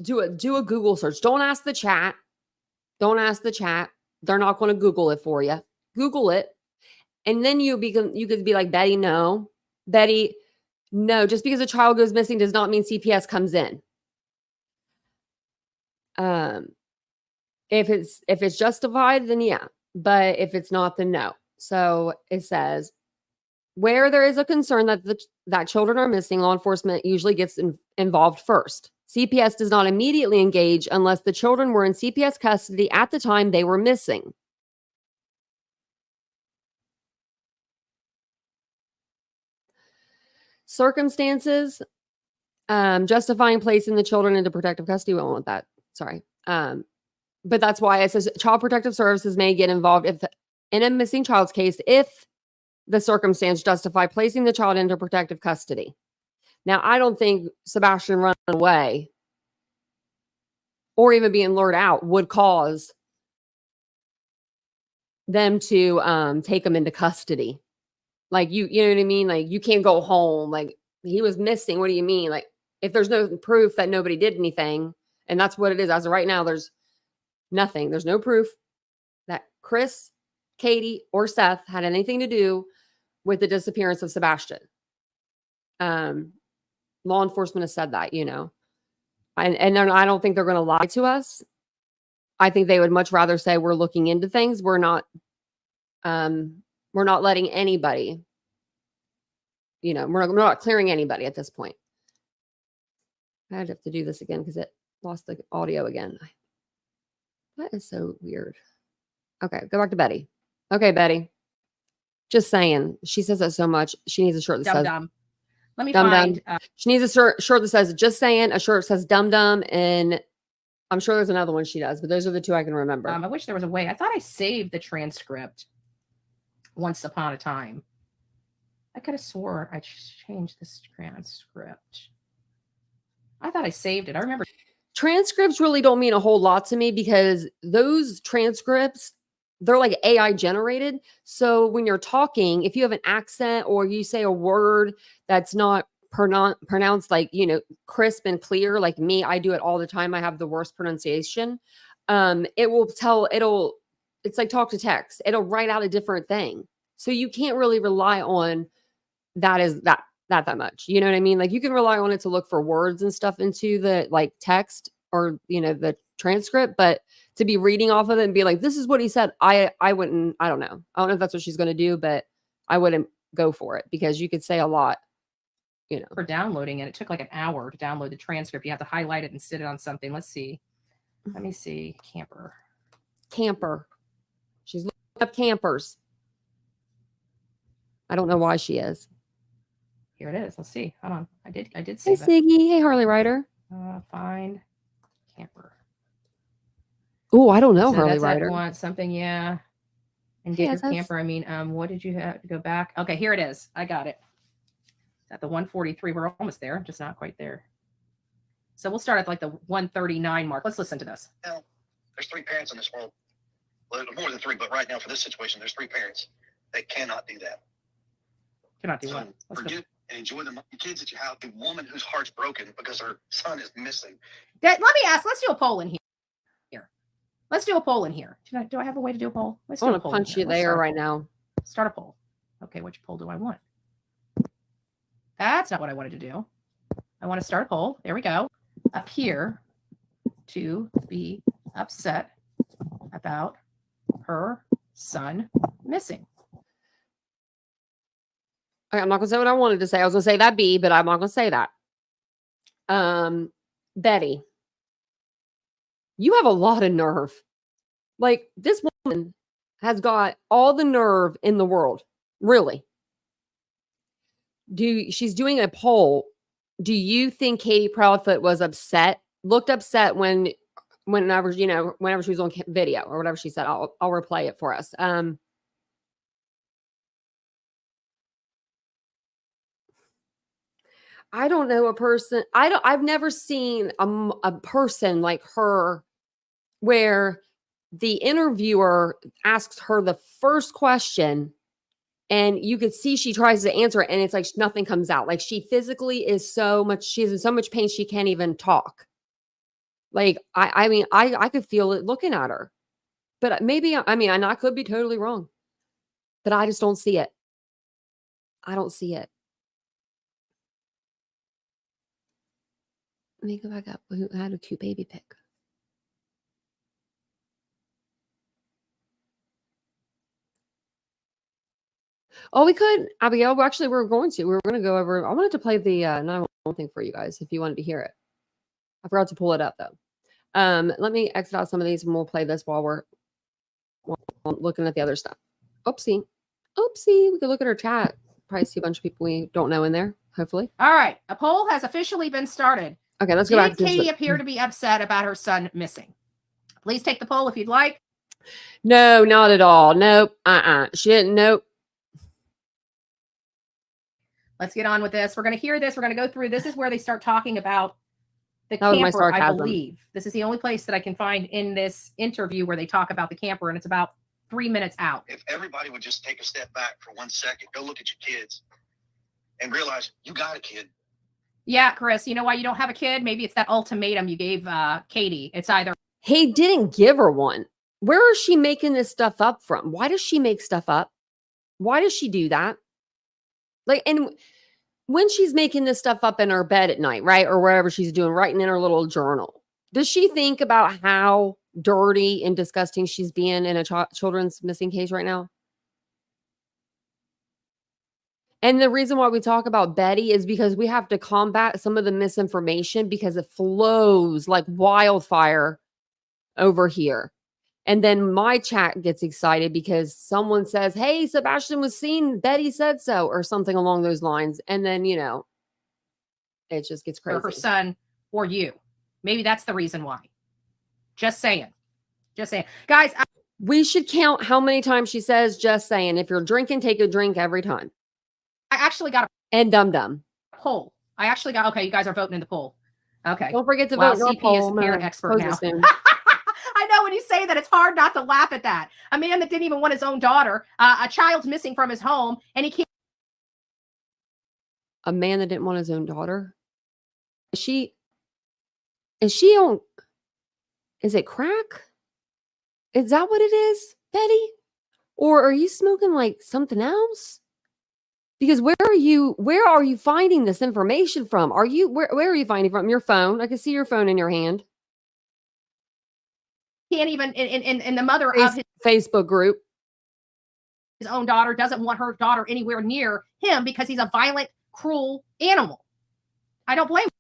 Do a Google search. Don't ask the chat. Don't ask the chat. They're not going to Google it for you. Google it. And then you could be like, Betty, no. Betty, no. Just because a child goes missing does not mean CPS comes in. If it's justified, then yeah. But if it's not, then no. So it says, where there is a concern that children are missing, law enforcement usually gets involved first. CPS does not immediately engage unless the children were in CPS custody at the time they were missing. Circumstances justifying placing the children into protective custody. We don't want that. Sorry. But that's why it says Child Protective Services may get involved in a missing child's case if the circumstance justify placing the child into protective custody. Now, I don't think Sebastian running away or even being lured out would cause them to take him into custody. Like, you know what I mean? Like, you can't go home. Like, he was missing. What do you mean? Like, if there's no proof that nobody did anything, and that's what it is. As of right now, there's nothing. There's no proof that Chris, Katie, or Seth had anything to do with the disappearance of Sebastian. Law enforcement has said that, And I don't think they're going to lie to us. I think they would much rather say we're looking into things. We're not letting anybody, we're not clearing anybody at this point. I'd have to do this again because it lost the audio again. That is so weird. Okay, go back to Betty. Okay, Betty. Just saying. She says that so much. She needs a shirt that says Dum. Let me dum find. dum. She needs a shirt that says just saying, a shirt that says dum dum, and I'm sure there's another one she does, but those are the two I can remember. I wish there was a way. I thought I saved the transcript once upon a time. I could have swore I changed this transcript. I thought I saved it. I remember. Transcripts really don't mean a whole lot to me because those transcripts, they're like AI generated. So when you're talking, if you have an accent or you say a word that's not pronounced like, crisp and clear, like me, I do it all the time. I have the worst pronunciation. It's like talk to text. It'll write out a different thing. So you can't really rely on that much. You know what I mean? Like you can rely on it to look for words and stuff into the like text or, the transcript, but to be reading off of it and be like, this is what he said. I wouldn't, I don't know. I don't know if that's what she's going to do, but I wouldn't go for it because you could say a lot, For downloading it, it took like an hour to download the transcript. You have to highlight it and sit it on something. Let's see. Let me see. Camper. She's looking up campers. I don't know why she is. Here it is. Let's see. Hold on. I did Hey, save it. Siggy. Hey, Harley Rider. Find camper. Oh, I don't know, So Harley that's Rider. Want something, yeah. And get Yes, your camper. I mean, what did you have to go back? Okay, here it is. I got it. At the 143. We're almost there, just not quite there. So we'll start at like the 139 mark. Let's listen to this. Now, there's 3 parents in this world. Well, more than 3, but right now for this situation, there's 3 parents that cannot do that. Cannot do So what? Let's go. forget and enjoy the kids that you have. The woman whose heart's broken because her son is missing. Let me ask. Let's do a poll in here. Let's do a poll in here. Do I have a way to do a poll? Let's I do want a to poll. punch you there right now. Start a poll. Okay, which poll do I want? That's not what I wanted to do. I want to start a poll. There we go. Appear to be upset about her son missing. Okay, I'm not going to say what I wanted to say. I was going to say that B, but I'm not going to say that. Betty, you have a lot of nerve. Like, this woman has got all the nerve in the world. Really. She's doing a poll. Do you think Katie Proudfoot was upset? Looked upset whenever she was on video or whatever she said. I'll replay it for us. I don't know a person. I've never seen a person like her where the interviewer asks her the first question and you could see she tries to answer it and it's like nothing comes out. Like she physically she's in so much pain she can't even talk. Like I could feel it looking at her. But maybe I could be totally wrong. But I just don't see it. I don't see it. Let me go back up. Who had a cute baby pic? Oh, we could. Abigail, actually, we were going to go over. I wanted to play the 911 thing for you guys if you wanted to hear it. I forgot to pull it up, though. Let me exit out some of these and we'll play this while we're looking at the other stuff. Oopsie. We could look at our chat. Probably see a bunch of people we don't know in there, hopefully. All right. A poll has officially been started. Okay, let's go back to Did Katie appear to be upset about her son missing? Please take the poll if you'd like. No, not at all. Nope. She didn't. Nope. Let's get on with this. We're going to hear this. We're going to go through. This is where they start talking about the camper, I believe. This is the only place that I can find in this interview where they talk about the camper, and it's about 3 minutes out. If everybody would just take a step back for 1 second, go look at your kids and realize you got a kid. Yeah, Chris, you know why you don't have a kid? Maybe it's that ultimatum you gave Katie. It's either he didn't give her one. Where is she making this stuff up from? Why does she make stuff up? Why does she do that? Like, and when she's making this stuff up in her bed at night, right? Or wherever she's doing, writing in her little journal, does she think about how dirty and disgusting she's being in a children's missing case right now? And the reason why we talk about Betty is because we have to combat some of the misinformation because it flows like wildfire over here. And then my chat gets excited because someone says, hey, Sebastian was seen. Betty said so, or something along those lines. And then, you know, it just gets crazy. Or her son or you. Maybe that's the reason why. Just saying. Just saying. Guys, we should count how many times she says, just saying. If you're drinking, take a drink every time. I actually got and dum-dum. Poll. I actually got, okay, you guys are voting in the poll. Okay. Don't forget to vote in our CP poll. is a parent expert now. Soon. I know when you say that, it's hard not to laugh at that. A man that didn't even want his own daughter, a child's missing from his home, and he can't. A man that didn't want his own daughter? Is she on, is it crack? Is that what it is, Betty? Or are you smoking like something else? Because where are you finding this information from? Where are you finding from? Your phone? I can see your phone in your hand. Can't even in the mother of his Facebook group. His own daughter doesn't want her daughter anywhere near him because he's a violent, cruel animal. I don't blame him.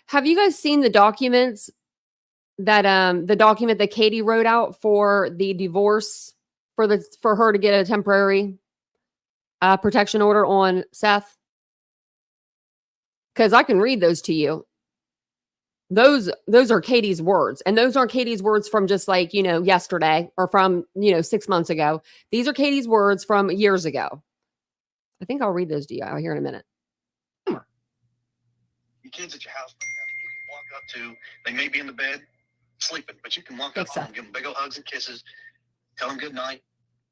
Have you guys seen the documents that the document that Katie wrote out for the divorce for her to get a temporary protection order on Seth? Because I can read those to you. Those are Katie's words, and those aren't Katie's words from just like, you know, yesterday or from, you know, 6 months ago. These are Katie's words from years ago. I think I'll read those to you out here in a minute. Your kids at your house right now, you can walk up to, they may be in the bed sleeping, but you can walk up to them, give them big old hugs and kisses, tell them good night.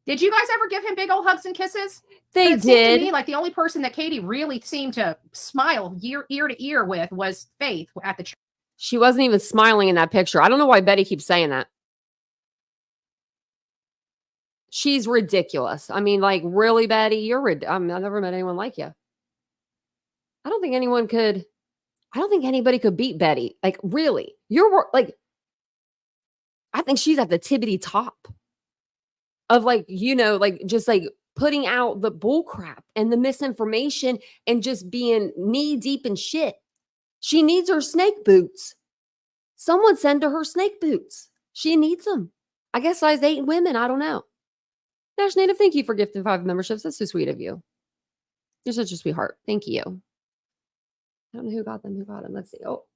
Did you guys ever give him big old hugs and kisses? They did. Seemed to me like the only person that Katie really seemed to smile ear to ear with was Faith at the church. She wasn't even smiling in that picture. I don't know why Betty keeps saying that. She's ridiculous. I mean, like, really, Betty? You're I've never met anyone like you. I don't think anybody could beat Betty. Like, really? You're like, I think she's at the tippity top of, like, you know, like, just like putting out the bull crap and the misinformation and just being knee deep in shit. She needs her snake boots. Someone send her snake boots. She needs them. I guess size 8 women. I don't know. Nash Native, thank you for gifting 5 memberships. That's so sweet of you. You're such a sweetheart. Thank you. I don't know who got them. Who got them? Let's see. Oh,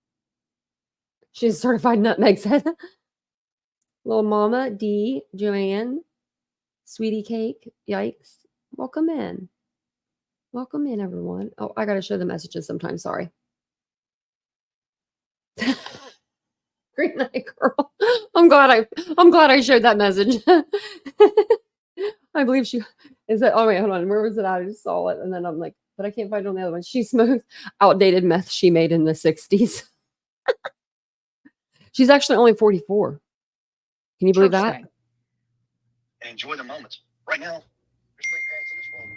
she's a certified nutmeg said. Little Mama D, Joanne, Sweetie Cake. Yikes. Welcome in. Welcome in, everyone. Oh, I got to show the messages sometimes. Sorry. Green night girl. I'm glad I showed that message. I believe she is it. Oh wait, hold on. Where was it at? I just saw it, and then I'm like, but I can't find it on the other one. She smoked outdated meth she made in the 60s. She's actually only 44. Can you believe that? And enjoy the moments. Right now, there's 3 parents in this room.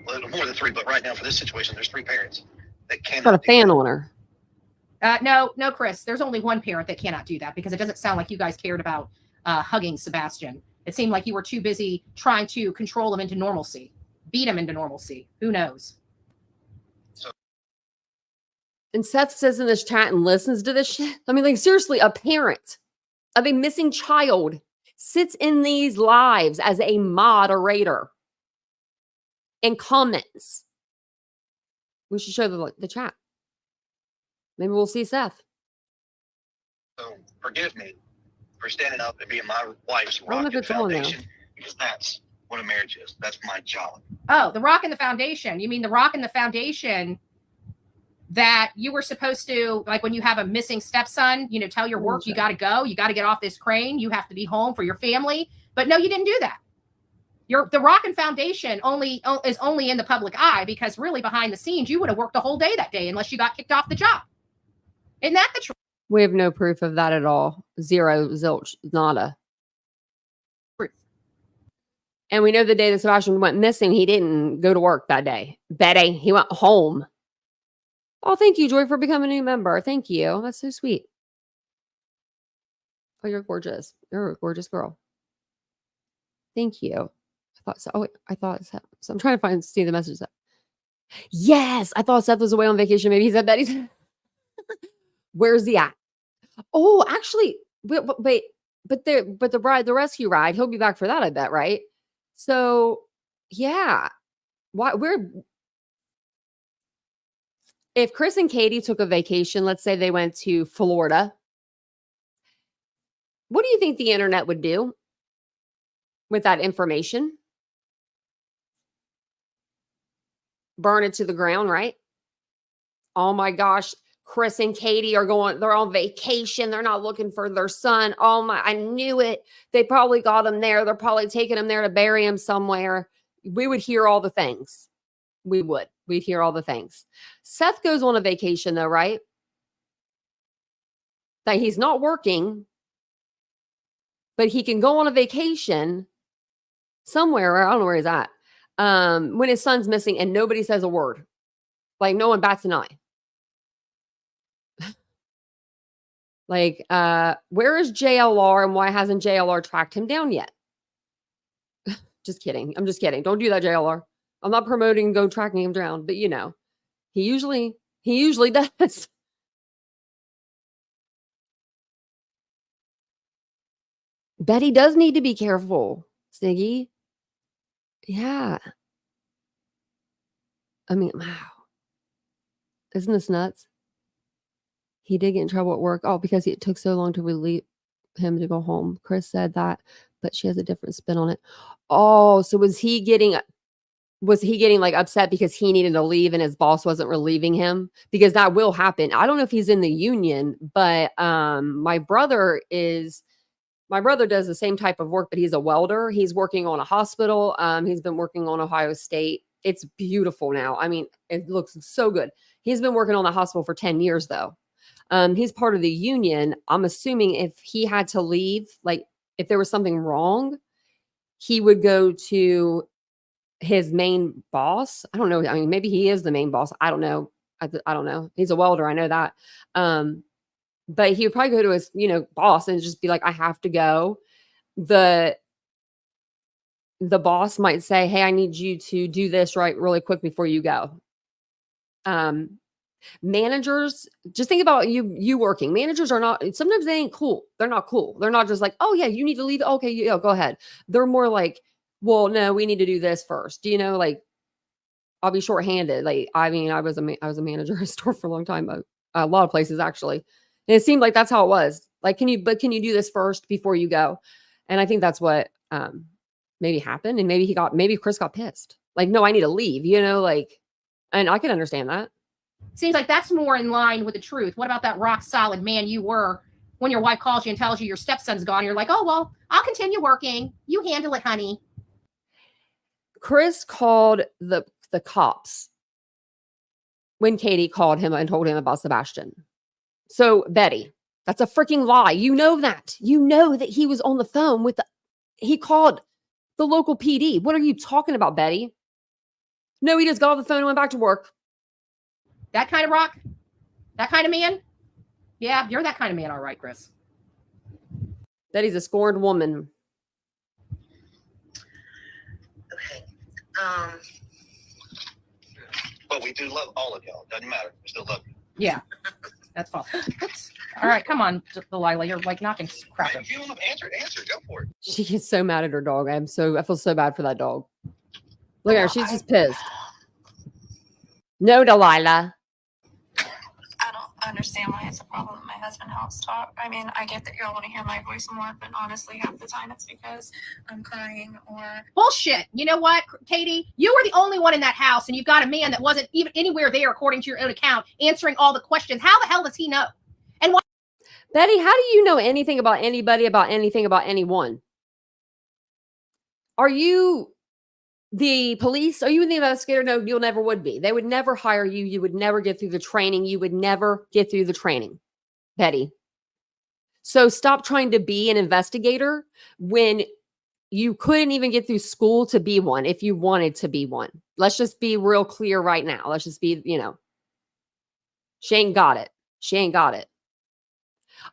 Well, more than 3, but right now for this situation, there's 3 parents that cannot. Got a fan on her. No, Chris. There's only one parent that cannot do that because it doesn't sound like you guys cared about hugging Sebastian. It seemed like you were too busy trying to control him into normalcy, beat him into normalcy. Who knows? And Seth says in this chat and listens to this shit. I mean, like, seriously, a parent of a missing child sits in these lives as a moderator and comments. We should show the chat. Maybe we'll see Seth. So forgive me for standing up and being my wife's rock and foundation, because that's what a marriage is. That's my job. Oh, the rock and the foundation. You mean the rock and the foundation that you were supposed to, like when you have a missing stepson, you know, tell your work, you got to go, you got to get off this crane, you have to be home for your family. But no, you didn't do that. The rock and foundation is only in the public eye because really behind the scenes, you would have worked the whole day that day unless you got kicked off the job. Isn't that the truth? We have no proof of that at all. Zero, zilch, nada. Proof. And we know the day that Sebastian went missing, he didn't go to work that day. Betty, he went home. Oh, thank you, Joy, for becoming a new member. Thank you. That's so sweet. Oh, you're gorgeous. You're a gorgeous girl. Thank you. I thought so. Oh, wait, I thought so. So I'm trying to see the message. Yes, I thought Seth was away on vacation. Maybe he said that. He's where's he at? Oh, actually, wait, but the rescue ride, he'll be back for that, I bet, right? So, yeah. Why if Chris and Katie took a vacation, let's say they went to Florida, what do you think the internet would do with that information? Burn it to the ground, right? Oh my gosh, Chris and Katie are they're on vacation. They're not looking for their son. Oh my, I knew it. They probably got him there. They're probably taking him there to bury him somewhere. We would hear all the things. We'd hear all the things. Seth goes on a vacation though, right? That he's not working, but he can go on a vacation somewhere. I don't know where he's at. When his son's missing and nobody says a word. Like no one bats an eye. Like, where is JLR and why hasn't JLR tracked him down yet? Just kidding. I'm just kidding. Don't do that, JLR. I'm not promoting go tracking him down, but you know, he usually does. Betty does need to be careful, Siggy. Yeah. I mean, wow. Isn't this nuts? He did get in trouble at work. Oh, because it took so long to relieve him to go home. Chris said that, but she has a different spin on it. Oh, so was he getting like upset because he needed to leave and his boss wasn't relieving him? Because that will happen. I don't know if he's in the union, but my brother does the same type of work, but he's a welder. He's working on a hospital. He's been working on Ohio State. It's beautiful now. I mean, it looks so good. He's been working on the hospital for 10 years though. He's part of the union. I'm assuming if he had to leave, like if there was something wrong, he would go to his main boss. I don't know. I mean, maybe he is the main boss. I don't know. I don't know. He's a welder. I know that. But he would probably go to his, boss and just be like, I have to go. The boss might say, hey, I need you to do this really quick before you go. Managers, just think about you working. Managers are not, sometimes they ain't cool. They're not cool. They're not just like, oh yeah, you need to leave. Okay, yeah, go ahead. They're more like, well, no, we need to do this first. Like I'll be shorthanded. Like, I mean, I was a manager at a store for a long time, a lot of places actually. And it seemed like that's how it was. Like, can you do this first before you go? And I think that's what maybe happened. And maybe Chris got pissed. Like, no, I need to leave, and I can understand that. Seems like that's more in line with the truth. What about that rock solid man you were when your wife calls you and tells you your stepson's gone? You're like, oh, well, I'll continue working. You handle it, honey. Chris called the cops when Katie called him and told him about Sebastian. So Betty, that's a freaking lie. You know that. You know that he was on the phone he called the local PD. What are you talking about, Betty? No, he just got off the phone and went back to work. That kind of rock? That kind of man? Yeah, you're that kind of man, all right, Chris. Betty's a scorned woman. Okay. But we do love all of y'all. Doesn't matter. We still love you. Yeah, that's fine. All right, come on, Delilah. You're like knocking crap. If you want to answer, go for it. She gets so mad at her dog. I feel so bad for that dog. Look at her. She's just pissed. No, Delilah. I don't understand why it's a problem that my husband helps talk. I mean, I get that y'all want to hear my voice more, but honestly, half the time it's because I'm crying or... Bullshit. You know what, Katie? You were the only one in that house, and you've got a man that wasn't even anywhere there, according to your own account, answering all the questions. How the hell does he know? And why? Betty, how do you know anything about anybody, about anything, about anyone? Are you the police? Are you the investigator? No, you'll never would be. They would never hire you. You would never get through the training. You would never get through the training, Betty. So stop trying to be an investigator when you couldn't even get through school to be one if you wanted to be one. Let's just be real clear right now. Let's just be, She ain't got it. She ain't got it.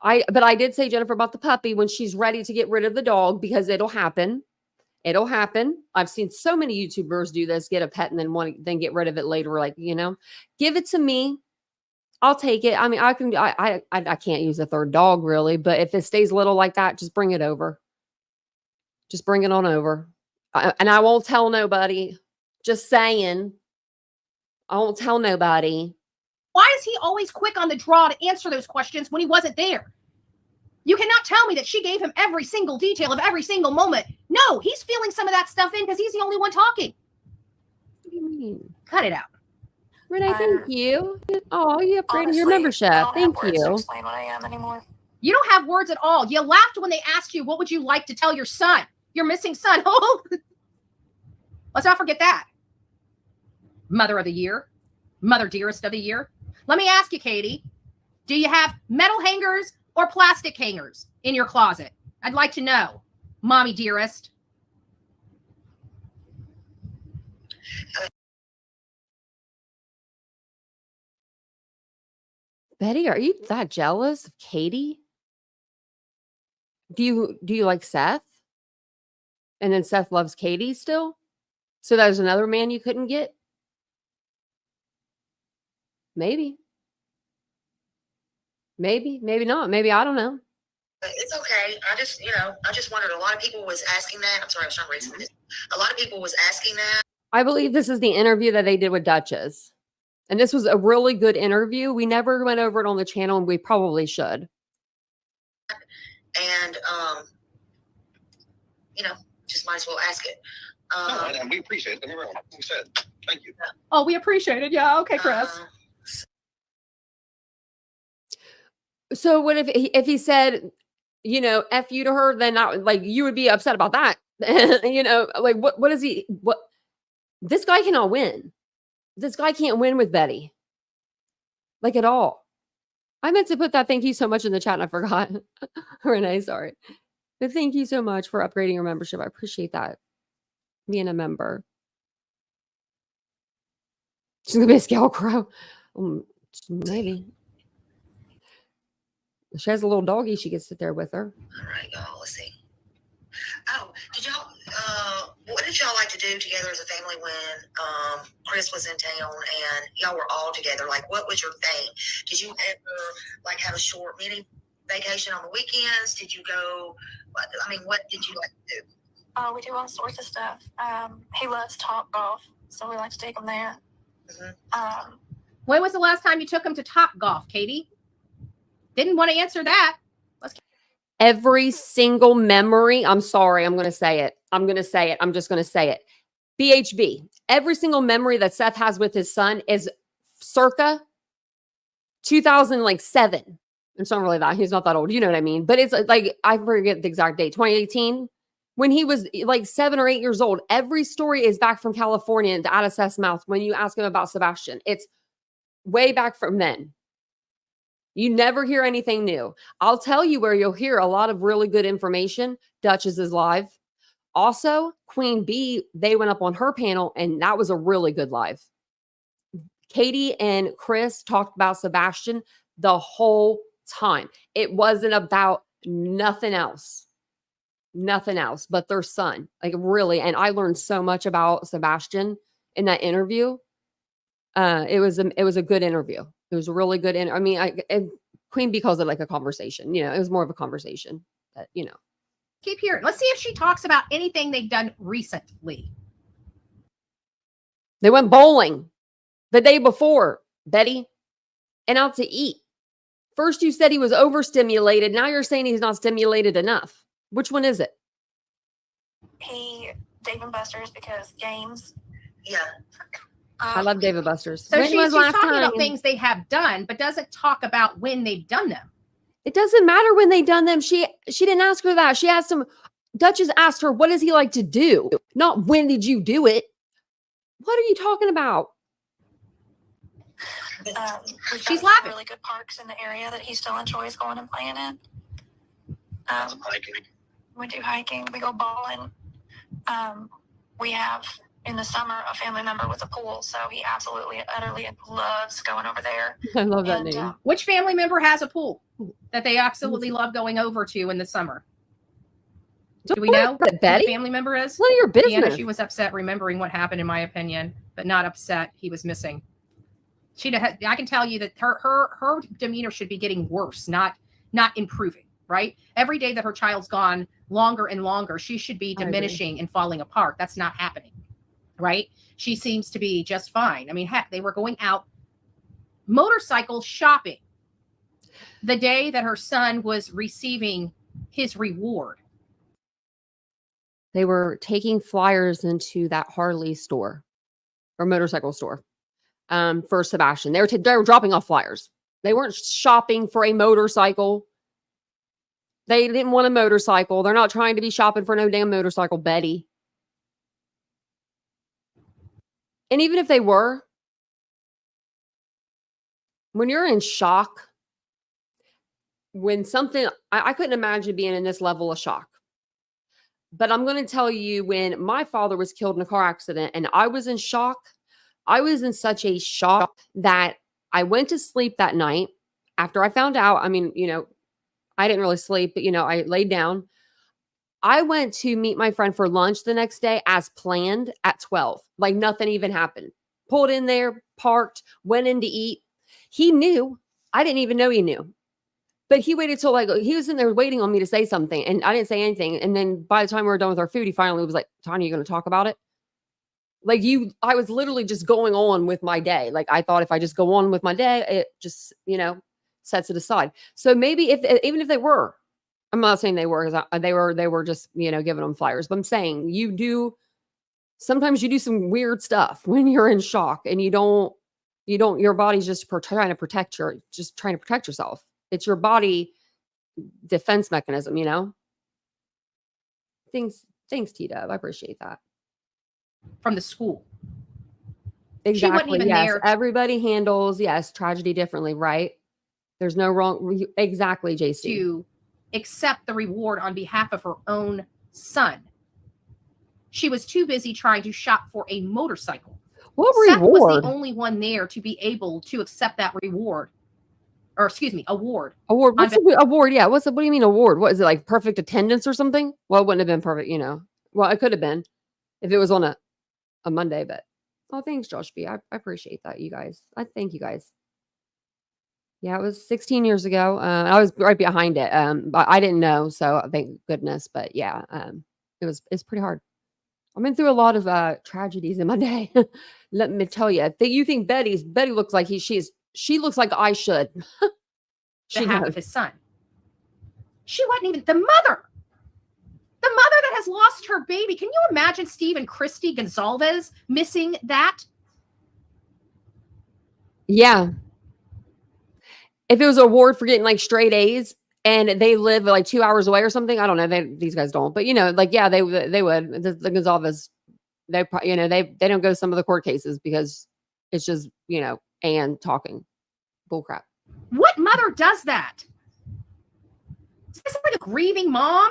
But I did say, Jennifer, about the puppy when she's ready to get rid of the dog, because it'll happen. It'll happen. I've seen so many YouTubers do this, get a pet and then get rid of it later. Like, give it to me. I'll take it. I mean, I can't use a third dog really, but if it stays little like that, just bring it over. Just bring it on over. And I won't tell nobody. Just saying. I won't tell nobody. Why is he always quick on the draw to answer those questions when he wasn't there? You cannot tell me that she gave him every single detail of every single moment. No, he's feeling some of that stuff in because he's the only one talking. What do you mean? Cut it out. Renee, thank you. Oh, you upgraded your Honestly, membership. I don't Thank have words to you. explain what I am anymore. You don't have words at all. You laughed when they asked you, what would you like to tell your son? Your missing son. Oh, let's not forget that. Mother of the year. Mother dearest of the year. Let me ask you, Katie. Do you have metal hangers or plastic hangers in your closet? I'd like to know. Mommy dearest. Betty, are you that jealous of Katie? Do you like Seth? And then Seth loves Katie still? So there's another man you couldn't get? Maybe. Maybe not. Maybe, I don't know. It's okay. I just wondered. A lot of people was asking that. I'm sorry, I was trying to read some of this. A lot of people was asking that. I believe this is the interview that they did with Duchess. And this was a really good interview. We never went over it on the channel, and we probably should. And, just might as well ask it. No, and we appreciate it. Don't get me wrong. We said, thank you. Oh, we appreciate it. Yeah. Okay, Chris. So what if he said, F you to her, then you would be upset about that. What is he, this guy cannot win. This guy can't win with Betty. Like at all. I meant to put that thank you so much in the chat and I forgot. Renee, sorry. But thank you so much for upgrading your membership. I appreciate that. Being a member. She's going to be a scarecrow. Maybe. She has a little doggy she can sit there with her. All right, y'all. Let's see. Oh, what did y'all like to do together as a family when Chris was in town and y'all were all together? Like, what was your thing? Did you ever have a short mini vacation on the weekends? Did you go? What did you like to do? We do all sorts of stuff. He loves Top Golf, so we like to take him there. Mm-hmm. When was the last time you took him to Top Golf, Katie? Didn't want to answer that. Every single memory. I'm sorry. I'm going to say it. I'm just going to say it. BHB. Every single memory that Seth has with his son is circa 2007. It's not really that. He's not that old. You know what I mean? But it's I forget the exact date. 2018. When he was 7 or 8 years old. Every story is back from California and out of Seth's mouth when you ask him about Sebastian. It's way back from then. You never hear anything new. I'll tell you where you'll hear a lot of really good information. Duchess is live. Also, Queen Bee, they went up on her panel, and that was a really good live. Katie and Chris talked about Sebastian the whole time. It wasn't about nothing else. Nothing else but their son. Really. And I learned so much about Sebastian in that interview. It was a good interview. It was a really good. Queen Bee calls it a conversation. It was more of a conversation. But Keep hearing. Let's see if she talks about anything they've done recently. They went bowling the day before, Betty, and out to eat. First, you said he was overstimulated. Now you're saying he's not stimulated enough. Which one is it? Dave and Buster's because games. Yeah. I love David Buster's. So she's talking about things they have done, but doesn't talk about when they've done them. It doesn't matter when they've done them. She didn't ask her that. She asked him, Duchess asked her, what does he like to do? Not when did you do it? What are you talking about? She's laughing. Really good parks in the area that he still enjoys going and playing in. Hiking. We do hiking. We go bowling. We have in the summer a family member with a pool, so he absolutely, utterly loves going over there. I love that And, name. Which family member has a pool that they absolutely love going over to in the summer? Do we know who the Betty? family member is? None of your Deanna, business. she was upset remembering what happened, in my opinion, but not upset he was missing. I can tell you that her demeanor should be getting worse, not improving, right? Every day that her child's gone longer and longer, she should be diminishing and falling apart. That's not happening, right? She seems to be just fine. I mean, heck, they were going out motorcycle shopping the day that her son was receiving his reward. They were taking flyers into that Harley store or motorcycle store for Sebastian. They were dropping off flyers. They weren't shopping for a motorcycle. They didn't want a motorcycle. They're not trying to be shopping for no damn motorcycle, Betty. And even if they were, when you're in shock, when something, I couldn't imagine being in this level of shock. But I'm going to tell you, when my father was killed in a car accident and I was in shock, I was in such a shock that I went to sleep that night after I found out. I mean, I didn't really sleep, but, I laid down. I went to meet my friend for lunch the next day as planned at 12. Like nothing even happened. Pulled in there, parked, went in to eat. He knew. I didn't even know he knew. But he waited till he was in there waiting on me to say something. And I didn't say anything. And then by the time we were done with our food, he finally was like, Tanya, you going to talk about it? I was literally just going on with my day. Like I thought if I just go on with my day, it just, sets it aside. So maybe even if they were, I'm not saying they were, because they were just, giving them flyers. But I'm saying sometimes you do some weird stuff when you're in shock and your body's just trying to protect yourself. It's your body defense mechanism, Thanks, T-Dub. I appreciate that. From the school. Exactly. She wasn't even there. Everybody handles, tragedy differently, right? There's no wrong. Exactly, JC. To accept the reward on behalf of her own son. She was too busy trying to shop for a motorcycle. What Seth reward? was the only one there to be able to accept that reward. Or excuse me, award. Award. What's the award? Yeah. What do you mean award? What is it, like perfect attendance or something? Well, it wouldn't have been perfect, Well, it could have been if it was on a Monday, but thanks, Josh B. I appreciate that, you guys. I thank you guys. Yeah, it was 16 years ago. I was right behind it. But I didn't know, so thank goodness. But yeah, it's pretty hard. I've been through a lot of tragedies in my day. Let me tell you. You think Betty looks like she looks like I should. She half of his son. She wasn't even the mother. The mother that has lost her baby. Can you imagine Steve and Christy Gonzalez missing that? Yeah. If it was an award for getting like straight A's and they live like 2 hours away or something, I don't know. These guys don't, but they would. The Gonzalez, they don't go to some of the court cases because it's just Anne talking bullcrap. What mother does that? Is this like a grieving mom?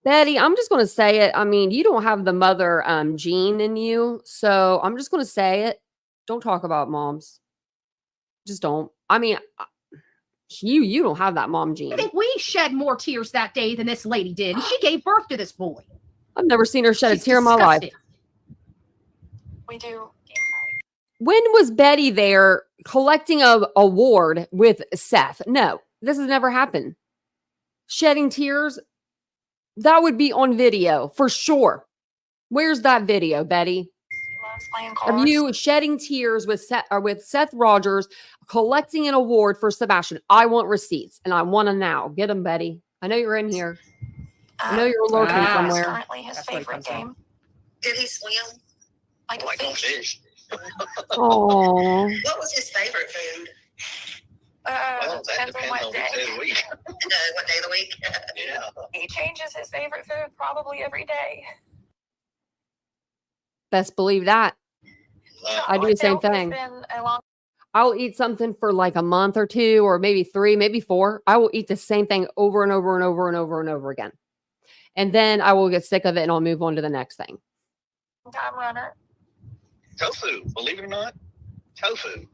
Betty, I'm just going to say it. I mean, you don't have the mother gene in you. So I'm just going to say it. Don't talk about moms. Just don't. I mean, you don't have that mom gene. I think we shed more tears that day than this lady did. And she gave birth to this boy. I've never seen her shed a tear in my life. We do. When was Betty there collecting a award with Seth? No, this has never happened. Shedding tears. That would be on video for sure. Where's that video, Betty? Of you shedding tears with Seth Rogers collecting an award for Sebastian? I want receipts and I want them now. Get them, Betty. I know you're in here. I know you're lurking somewhere. Currently his favorite game. Did he swim? Like a fish. Oh. What was his favorite food? Well, that Depends on what day. of the week. What day of the week? Yeah. He changes his favorite food probably every day. Best believe that. I do the same thing. I'll eat something for like a month or two, or maybe 3, maybe 4. I will eat the same thing over and over and over and over and over again. And then I will get sick of it and I'll move on to the next thing. Time runner. Tofu, believe it or not, tofu.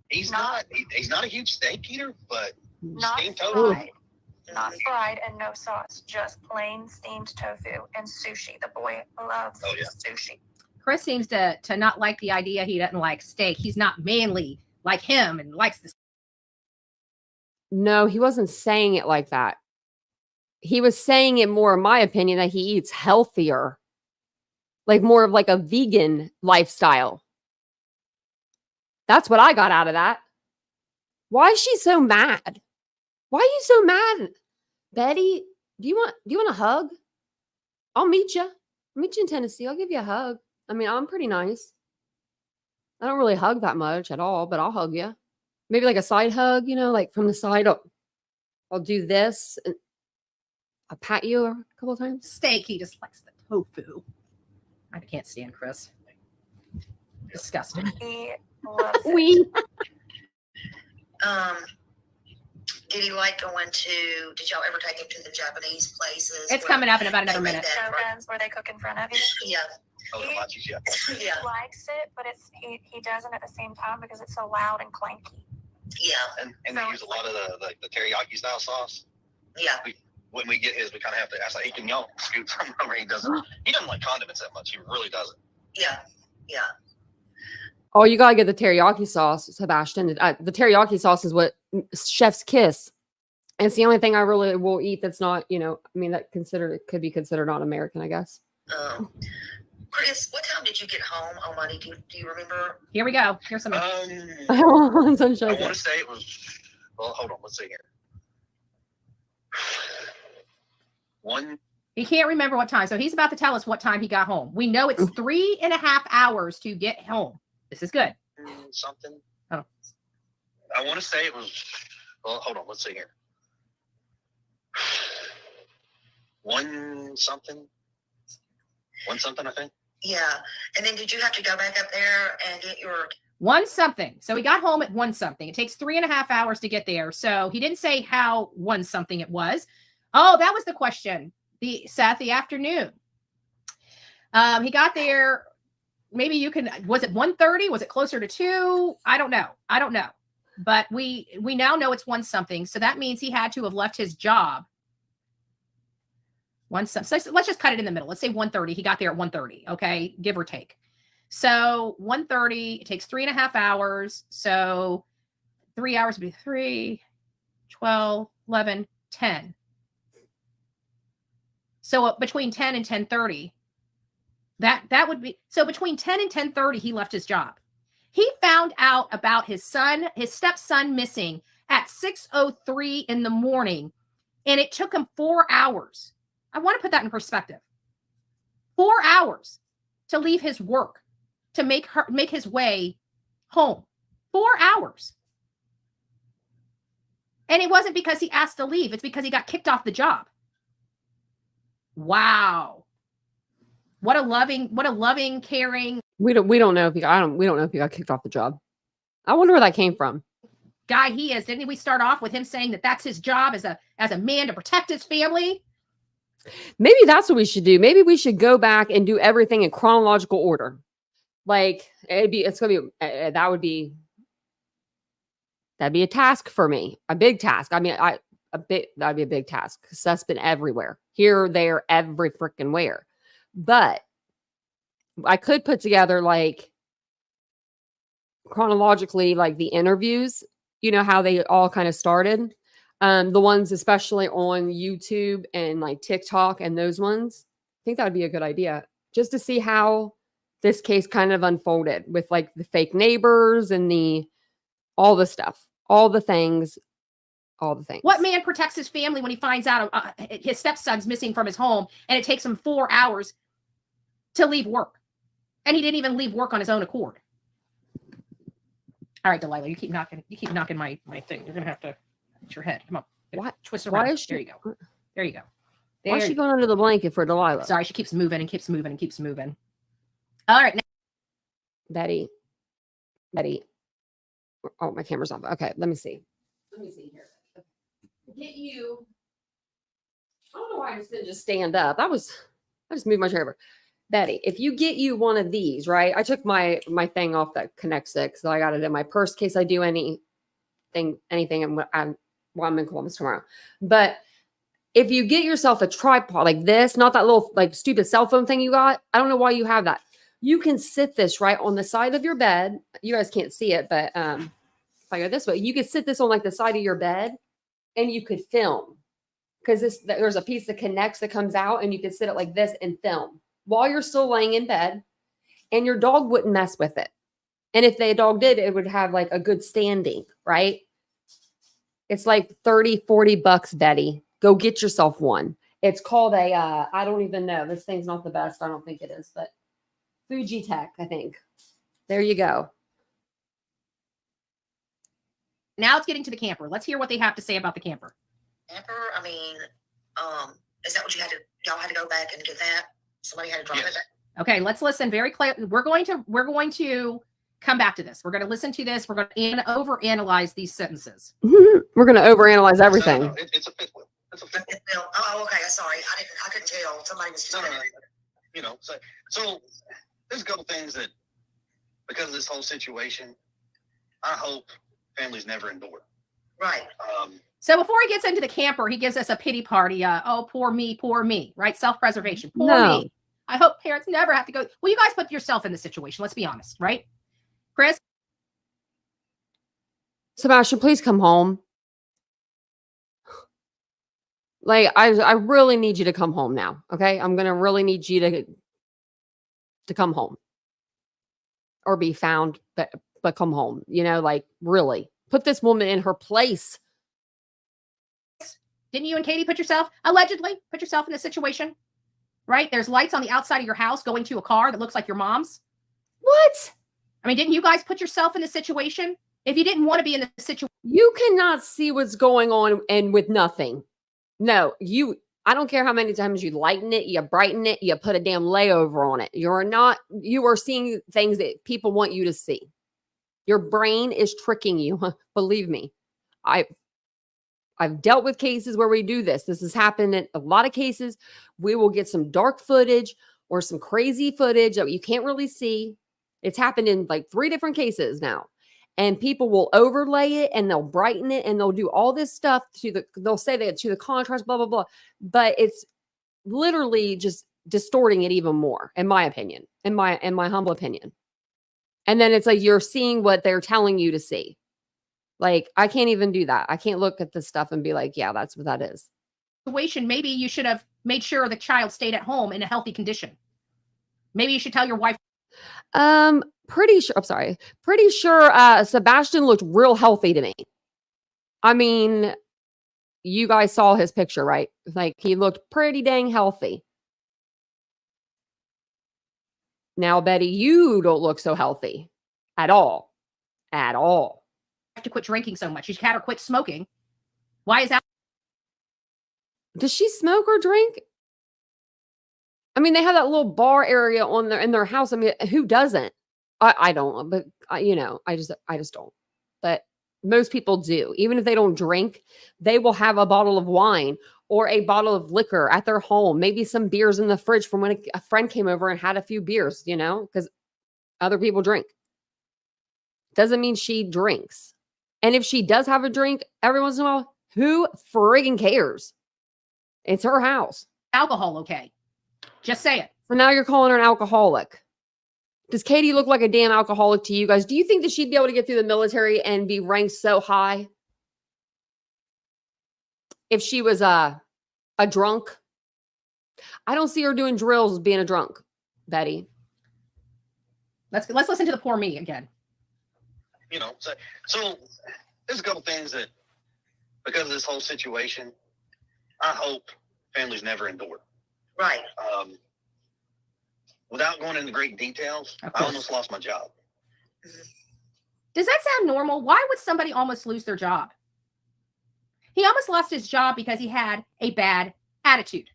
He's not a huge steak eater, but Not steamed tofu. fried. Not fried and no sauce. Just plain steamed tofu and sushi. The boy loves sushi. Chris seems to not like the idea. He doesn't like steak. He's not manly like him and likes the. No, he wasn't saying it like that. He was saying it more, in my opinion, that he eats healthier, like more of like a vegan lifestyle. That's what I got out of that. Why is she so mad? Why are you so mad? Betty, do you want a hug? I'll meet you. I'll meet you in Tennessee. I'll give you a hug. I mean, I'm pretty nice. I don't really hug that much at all, but I'll hug you. Maybe like a side hug, like from the side. I'll do this and I'll pat you a couple of times. Steak, he just likes the tofu. I can't stand Chris. Disgusting. He loves it. We Did he like going to? Did y'all ever take him to the Japanese places? It's where coming up in about another they make minute. that Shoguns where they cook in front of you. Yeah, Oh, the machis, yeah. He yeah, likes it, but he doesn't at the same time because it's so loud and clanky. yeah, And they use a lot of the teriyaki style sauce. yeah. When we get his, we kind of have to ask, like, hey, can y'all scoop from where he doesn't like condiments that much. He really doesn't. Yeah, yeah. Oh, you gotta get the teriyaki sauce, Sebastian. The teriyaki sauce is what chef's kiss. And it's the only thing I really will eat that's not, that could be considered not American, I guess. Chris, what time did you get home on Monday? Do you remember? Here we go. Here's some. Sunshine. I want to say it was. Well, hold on. Let's see here. He can't remember what time. So he's about to tell us what time he got home. We know it's 3.5 hours to get home. This is good. Something. Oh. I want to say it was. Well, hold on. Let's see here. 1 something, I think. Yeah. And then did you have to go back up there and get your 1 something. So he got home at 1 something. It takes 3.5 hours to get there. So he didn't say how 1 something it was. Oh, that was the question. The afternoon. He got there. Maybe you can. Was it 1:30? Was it closer to 2? I don't know. But we now know it's 1 something. So that means he had to have left his job. 1 something. So let's just cut it in the middle. Let's say 1:30. He got there at 1:30. Okay, give or take. So 1:30. It takes 3.5 hours. So 3 hours would be 3, 12, 11, 10. So between 10 and 10:30, that would be, so between 10 and 10:30, he left his job. He found out about his stepson missing at 6:03 in the morning, and it took him 4 hours. I want to put that in perspective. 4 hours to leave his work, to make his way home. 4 hours. And it wasn't because he asked to leave. It's because he got kicked off the job. Wow. What a loving, caring. We don't know if he got kicked off the job. I wonder where that came from. Guy he is. Didn't we start off with him saying that that's his job as a man to protect his family? Maybe that's what we should do. Maybe we should go back and do everything in chronological order. Like that'd be a task for me, a big task. I mean, that'd be a big task because that's been everywhere, here, there, every freaking where. But I could put together like chronologically, like the interviews, how they all kind of started. The ones especially on YouTube and like TikTok and those ones. I think that would be a good idea just to see how this case kind of unfolded with like the fake neighbors and all the stuff, all the things. What man protects his family when he finds out his stepson's missing from his home and it takes him 4 hours to leave work? And he didn't even leave work on his own accord. All right, Delilah, you keep knocking my thing. You're going to have to hit your head. Come on. What? Twist around. Why is she, there you go. There you go. Why is she going under the blanket for Delilah? Sorry, she keeps moving and keeps moving and keeps moving. All right. Now, Betty. Oh, my camera's off. Okay, let me see here. Get you. I don't know why I just didn't just stand up. I just moved my chair over. Betty, if you get you one of these, right? I took my thing off that connects it, so I got it in my purse in case I do anything while I'm in Columbus tomorrow. But if you get yourself a tripod like this, not that little like stupid cell phone thing you got, I don't know why you have that. You can sit this right on the side of your bed. You guys can't see it, but if I go this way, you could sit this on like the side of your bed and you could film. Because there's a piece that connects that comes out, and you could sit it like this and film while you're still laying in bed, and your dog wouldn't mess with it. And if the dog did, it would have like a good standing, right? It's like 30, 40 bucks, Betty. Go get yourself one. It's called a, I don't even know. This thing's not the best. I don't think it is, but Fuji Tech, I think. There you go. Now it's getting to the camper. Let's hear what they have to say about the camper. Camper, I mean, is that what y'all had to go back and get that? Somebody had to drop it back? Okay, let's listen very clearly. We're going to come back to this. We're going to listen to this. We're going to overanalyze these sentences. We're going to overanalyze everything. No, it's a fifth wheel. It's a fifth wheel. Oh, okay. Sorry. I couldn't tell. Somebody was just So there's a couple things that, because of this whole situation, I hope families never endure. Right. So before he gets into the camper, he gives us a pity party. Oh, poor me, right? Self-preservation. Poor me. I hope parents never have to go. Well, you guys put yourself in the situation. Let's be honest, right? Chris? Sebastian, please come home. Like, I really need you to come home now, okay? I'm going to really need you to come home. Or be found, but come home. You know, like, really. Put this woman in her place. Didn't you and Katie allegedly put yourself in this situation? Right? There's lights on the outside of your house going to a car that looks like your mom's. What? I mean, didn't you guys put yourself in this situation? If you didn't want to be in the situation. You cannot see what's going on and with nothing. No, I don't care how many times you lighten it, you brighten it, you put a damn layover on it. You are seeing things that people want you to see. Your brain is tricking you. Believe me. I've dealt with cases where we do this. This has happened in a lot of cases. We will get some dark footage or some crazy footage that you can't really see. It's happened in like 3 different cases now. And people will overlay it and they'll brighten it and they'll do all this stuff they'll say that to the contrast, blah, blah, blah. But it's literally just distorting it even more, in my opinion, in my humble opinion. And then it's like you're seeing what they're telling you to see. Like, I can't even do that. I can't look at this stuff and be like, yeah, that's what that is. Maybe you should have made sure the child stayed at home in a healthy condition. Maybe you should tell your wife. Pretty sure Sebastian looked real healthy to me. I mean, you guys saw his picture, right? Like, he looked pretty dang healthy. Now, Betty, you don't look so healthy at all. At all. To quit drinking so much. You had her quit smoking. Why is that? Does she smoke or drink? I mean, they have that little bar area in their house. I mean, who doesn't? I don't, but I just don't. But most people do. Even if they don't drink, they will have a bottle of wine or a bottle of liquor at their home. Maybe some beers in the fridge from when a friend came over and had a few beers, because other people drink. Doesn't mean she drinks. And if she does have a drink every once in a while, who friggin' cares? It's her house. Alcohol, okay. Just say it. So now you're calling her an alcoholic. Does Katie look like a damn alcoholic to you guys? Do you think that she'd be able to get through the military and be ranked so high? If she was a drunk? I don't see her doing drills as being a drunk, Betty. Let's listen to the poor me again. So there's a couple things that, because of this whole situation, I hope families never endure. Right. Without going into great details, I almost lost my job. Does that sound normal? Why would somebody almost lose their job? He almost lost his job because he had a bad attitude.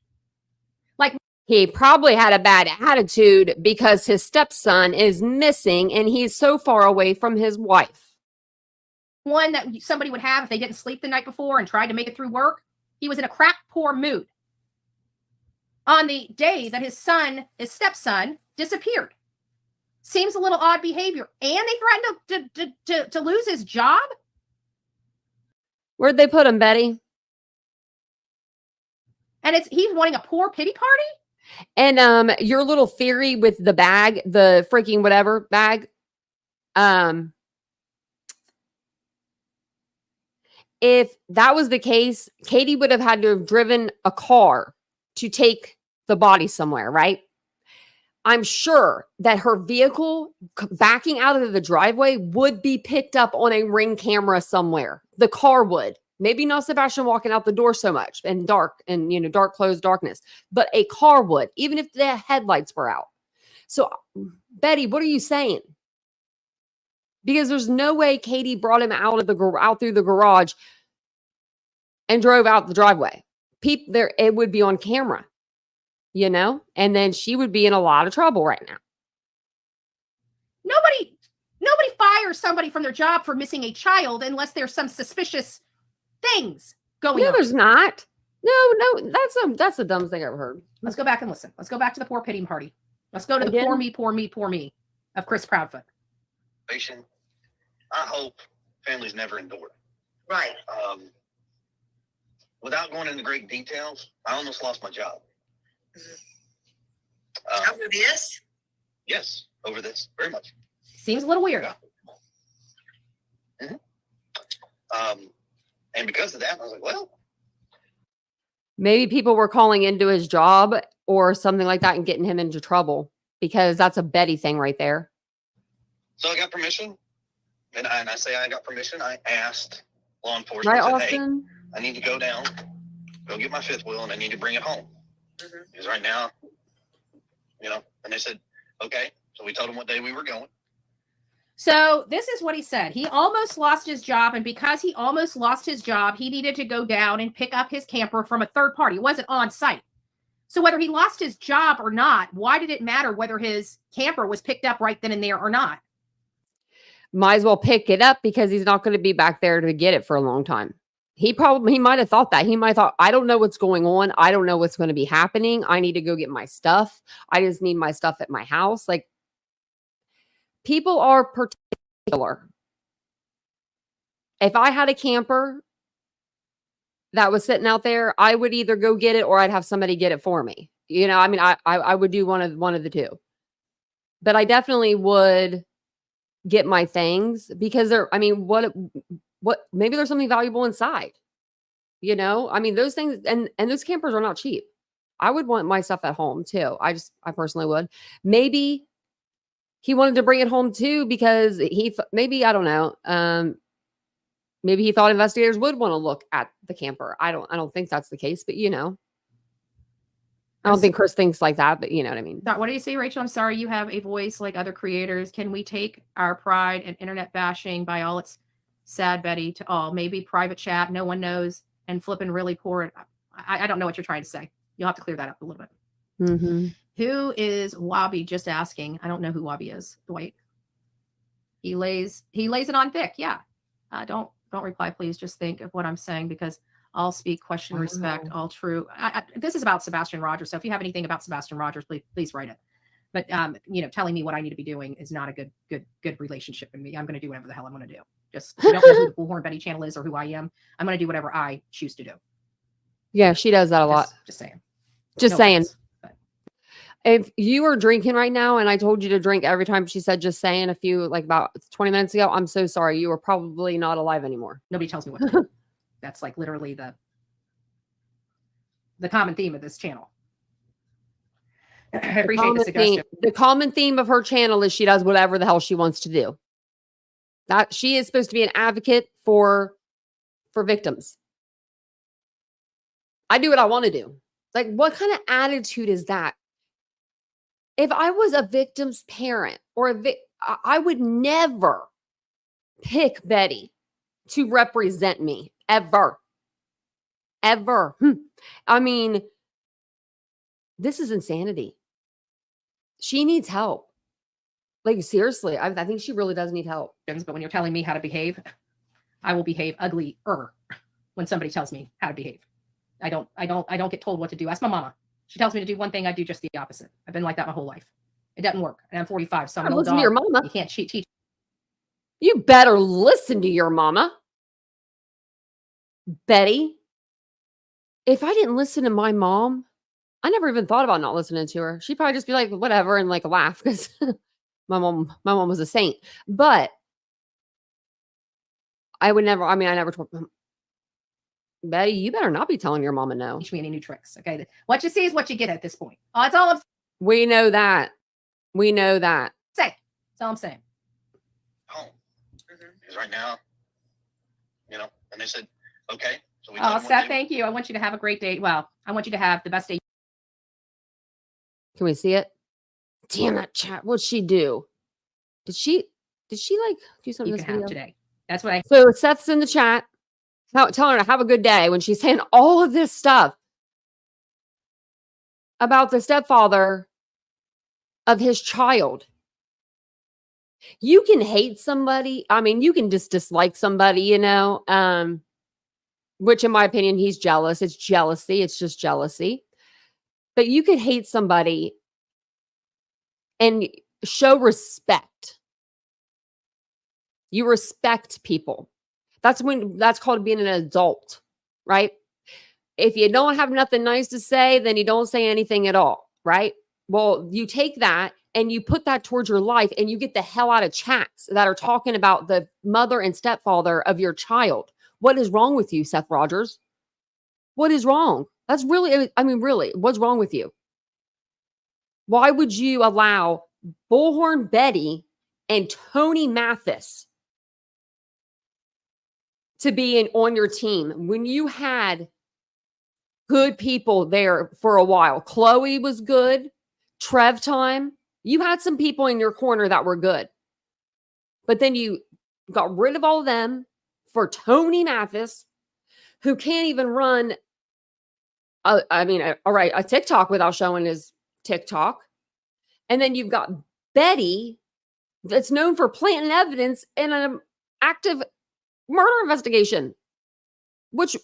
Like, he probably had a bad attitude because his stepson is missing and he's so far away from his wife. One that somebody would have if they didn't sleep the night before and tried to make it through work. He was in a crap, poor mood. on the day that his stepson, disappeared. Seems a little odd behavior. And they threatened to lose his job. Where'd they put him, Betty? And he's wanting a poor pity party? And your little theory with the bag, the freaking whatever bag, if that was the case, Katie would have had to have driven a car to take the body somewhere, right? I'm sure that her vehicle backing out of the driveway would be picked up on a Ring camera somewhere. The car would. Maybe not Sebastian walking out the door so much and dark and, dark clothes, darkness, but a car would, even if the headlights were out. So, Betty, what are you saying? Because there's no way Katie brought him out through the garage and drove out the driveway. It would be on camera, and then she would be in a lot of trouble right now. Nobody fires somebody from their job for missing a child unless there's some suspicious things going on. No, there's not. No, that's the dumbest thing I've ever heard. Let's go back and listen. Let's go back to the poor pity party. Let's go to the poor me of Chris Proudfoot. I hope families never endure. Right. Without going into great details, I almost lost my job. Over this? Yes, over this, very much. Seems a little weird. Mm-hmm. And because of that, I was like, well. Maybe people were calling into his job or something like that and getting him into trouble, because that's a Betty thing right there. So I got permission. And I say I got permission. I asked law enforcement, Right, said, Austin? hey, I need to go down, go get my fifth wheel, and I need to bring it home. Mm-hmm. Because right now, and they said, okay. So we told them what day we were going. So this is what he said. He almost lost his job. And because he almost lost his job, he needed to go down and pick up his camper from a third party. It wasn't on site. So whether he lost his job or not, why did it matter whether his camper was picked up right then and there or not? Might as well pick it up, because he's not going to be back there to get it for a long time. He might have thought that. He might have thought, I don't know what's going on. I don't know what's going to be happening. I need to go get my stuff. I just need my stuff at my house. Like, people are particular. If I had a camper that was sitting out there, I would either go get it or I'd have somebody get it for me. I would do one of the two. But I definitely would get my things, because what maybe there's something valuable inside. Those things and those campers are not cheap. I would want my stuff at home too. I personally would. Maybe he wanted to bring it home too, because maybe, I don't know. Maybe he thought investigators would want to look at the camper. I don't think that's the case, but I don't think Chris thinks like that, but you know what I mean. What do you say, Rachel? I'm sorry, you have a voice like other creators. Can we take our pride and internet bashing by all its sad Betty to all? Maybe private chat, no one knows, and flipping really poor. I don't know what you're trying to say. You'll have to clear that up a little bit. Mm-hmm. Who is Wabi? Just asking. I don't know who Wabi is. Dwight. He lays it on thick. Yeah. Don't reply, please. Just think of what I'm saying, because all speak, question, respect, all true. This is about Sebastian Rogers. So if you have anything about Sebastian Rogers, please write it. But telling me what I need to be doing is not a good relationship in me. I'm going to do whatever the hell I'm going to do. Just, if you don't know who the Bullhorn Betty channel is or who I am, I'm going to do whatever I choose to do. Yeah, she does that a lot. Just saying. Just saying. Offense, but. If you were drinking right now and I told you to drink every time she said just saying about 20 minutes ago, I'm so sorry. You were probably not alive anymore. Nobody tells me what to do. That's like literally the common theme of this channel. I appreciate the suggestion. The common theme of her channel is she does whatever the hell she wants to do. That she is supposed to be an advocate for victims. I do what I want to do. Like, what kind of attitude is that? If I was a victim's parent I would never pick Betty to represent me ever. I mean, this is insanity. She needs help. Like, seriously, I think she really does need help. But when you're telling me how to behave, I will behave uglier when somebody tells me how to behave. I don't get told what to do. Ask my mama. She tells me to do one thing, I do just the opposite. I've been like that my whole life. It doesn't work. And I'm 45, so I'm an old Listen to your dog. mama. You can't teach. You better listen to your mama. Betty, if I didn't listen to my mom, I never even thought about not listening to her. She'd probably just be like, whatever, and like laugh because my mom was a saint. But I never told Betty, you better not be telling your mama no. Teach me any new tricks. Okay. What you see is what you get at this point. Oh, that's all I'm We know that. We know that. saying. That's all I'm saying. home. Because right now, and they said, okay. So we Oh, Seth, thank you. I want you to have a great day. Well, I want you to have the best day. Can we see it? Damn that chat. What'd she do? Did she like do something You in this can have video? today. That's what I So Seth's in the chat. Telling her to have a good day when she's saying all of this stuff about the stepfather of his child. You can hate somebody. I mean, you can just dislike somebody, which in my opinion, he's jealous. It's jealousy. It's just jealousy. But you could hate somebody and show respect. You respect people. That's called being an adult, right? If you don't have nothing nice to say, then you don't say anything at all, right? Well, you take that and you put that towards your life and you get the hell out of chats that are talking about the mother and stepfather of your child. What is wrong with you, Seth Rogers? What is wrong? That's really, really, what's wrong with you? Why would you allow Bullhorn Betty and Tony Mathis to be on your team when you had good people there for a while? Chloe was good. Trev time. You had some people in your corner that were good. But then you got rid of all of them for Tony Mathis, who can't even run a TikTok without showing his TikTok. And then you've got Betty that's known for planting evidence in an active murder investigation, which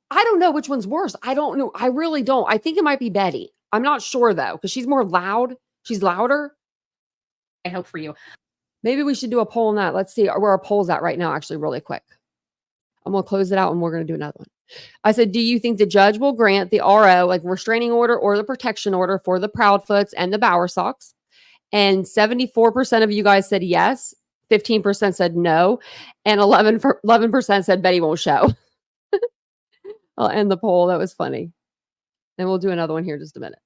I don't know which one's worse. I don't know. I really don't. I think it might be Betty. I'm not sure though, because she's more loud. She's louder. I hope for you. Maybe we should do a poll on that. Let's see where our poll's at right now, actually, really quick. I'm going to close it out and we're going to do another one. I said, do you think the judge will grant the RO, like restraining order or the protection order for the Proudfoots and the Bowersox? And 74% of you guys said yes. 15% said no. And 11% said Betty won't show. I'll end the poll. That was funny. And we'll do another one here in just a minute.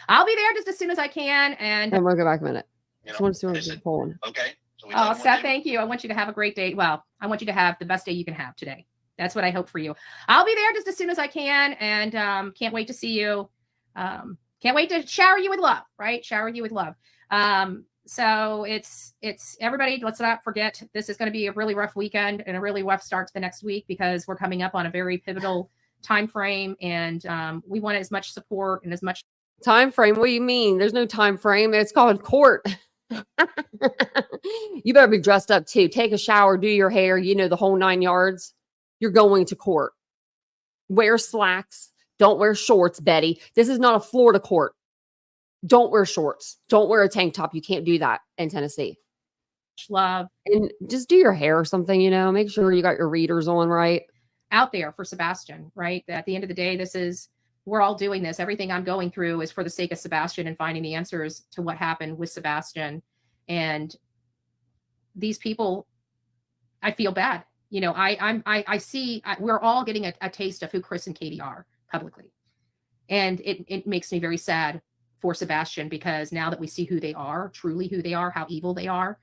I'll be there just as soon as I can. And we'll go back a minute. They said, poll one. okay. So we oh, Seth, thank you. I want you to have a great day. Well, I want you to have the best day you can have today. That's what I hope for you. I'll be there just as soon as I can. And can't wait to see you. Can't wait to shower you with love, right? Shower you with love. So it's everybody, let's not forget, this is going to be a really rough weekend and a really rough start to the next week because we're coming up on a very pivotal time frame. And we want as much support and as much time frame. What do you mean? There's no time frame. It's called court. You better be dressed up too. Take a shower, do your hair, the whole 9 yards. You're going to court. Wear slacks. Don't wear shorts, Betty. This is not a Florida court. Don't wear shorts. Don't wear a tank top. You can't do that in Tennessee. love. And just do your hair or something, make sure you got your readers on right. Out there for Sebastian, right? At the end of the day, we're all doing this. Everything I'm going through is for the sake of Sebastian and finding the answers to what happened with Sebastian. And these people, I feel bad. I see we're all getting a taste of who Chris and Katie are publicly. And it makes me very sad for Sebastian because now that we see who they are, truly who they are, how evil they are,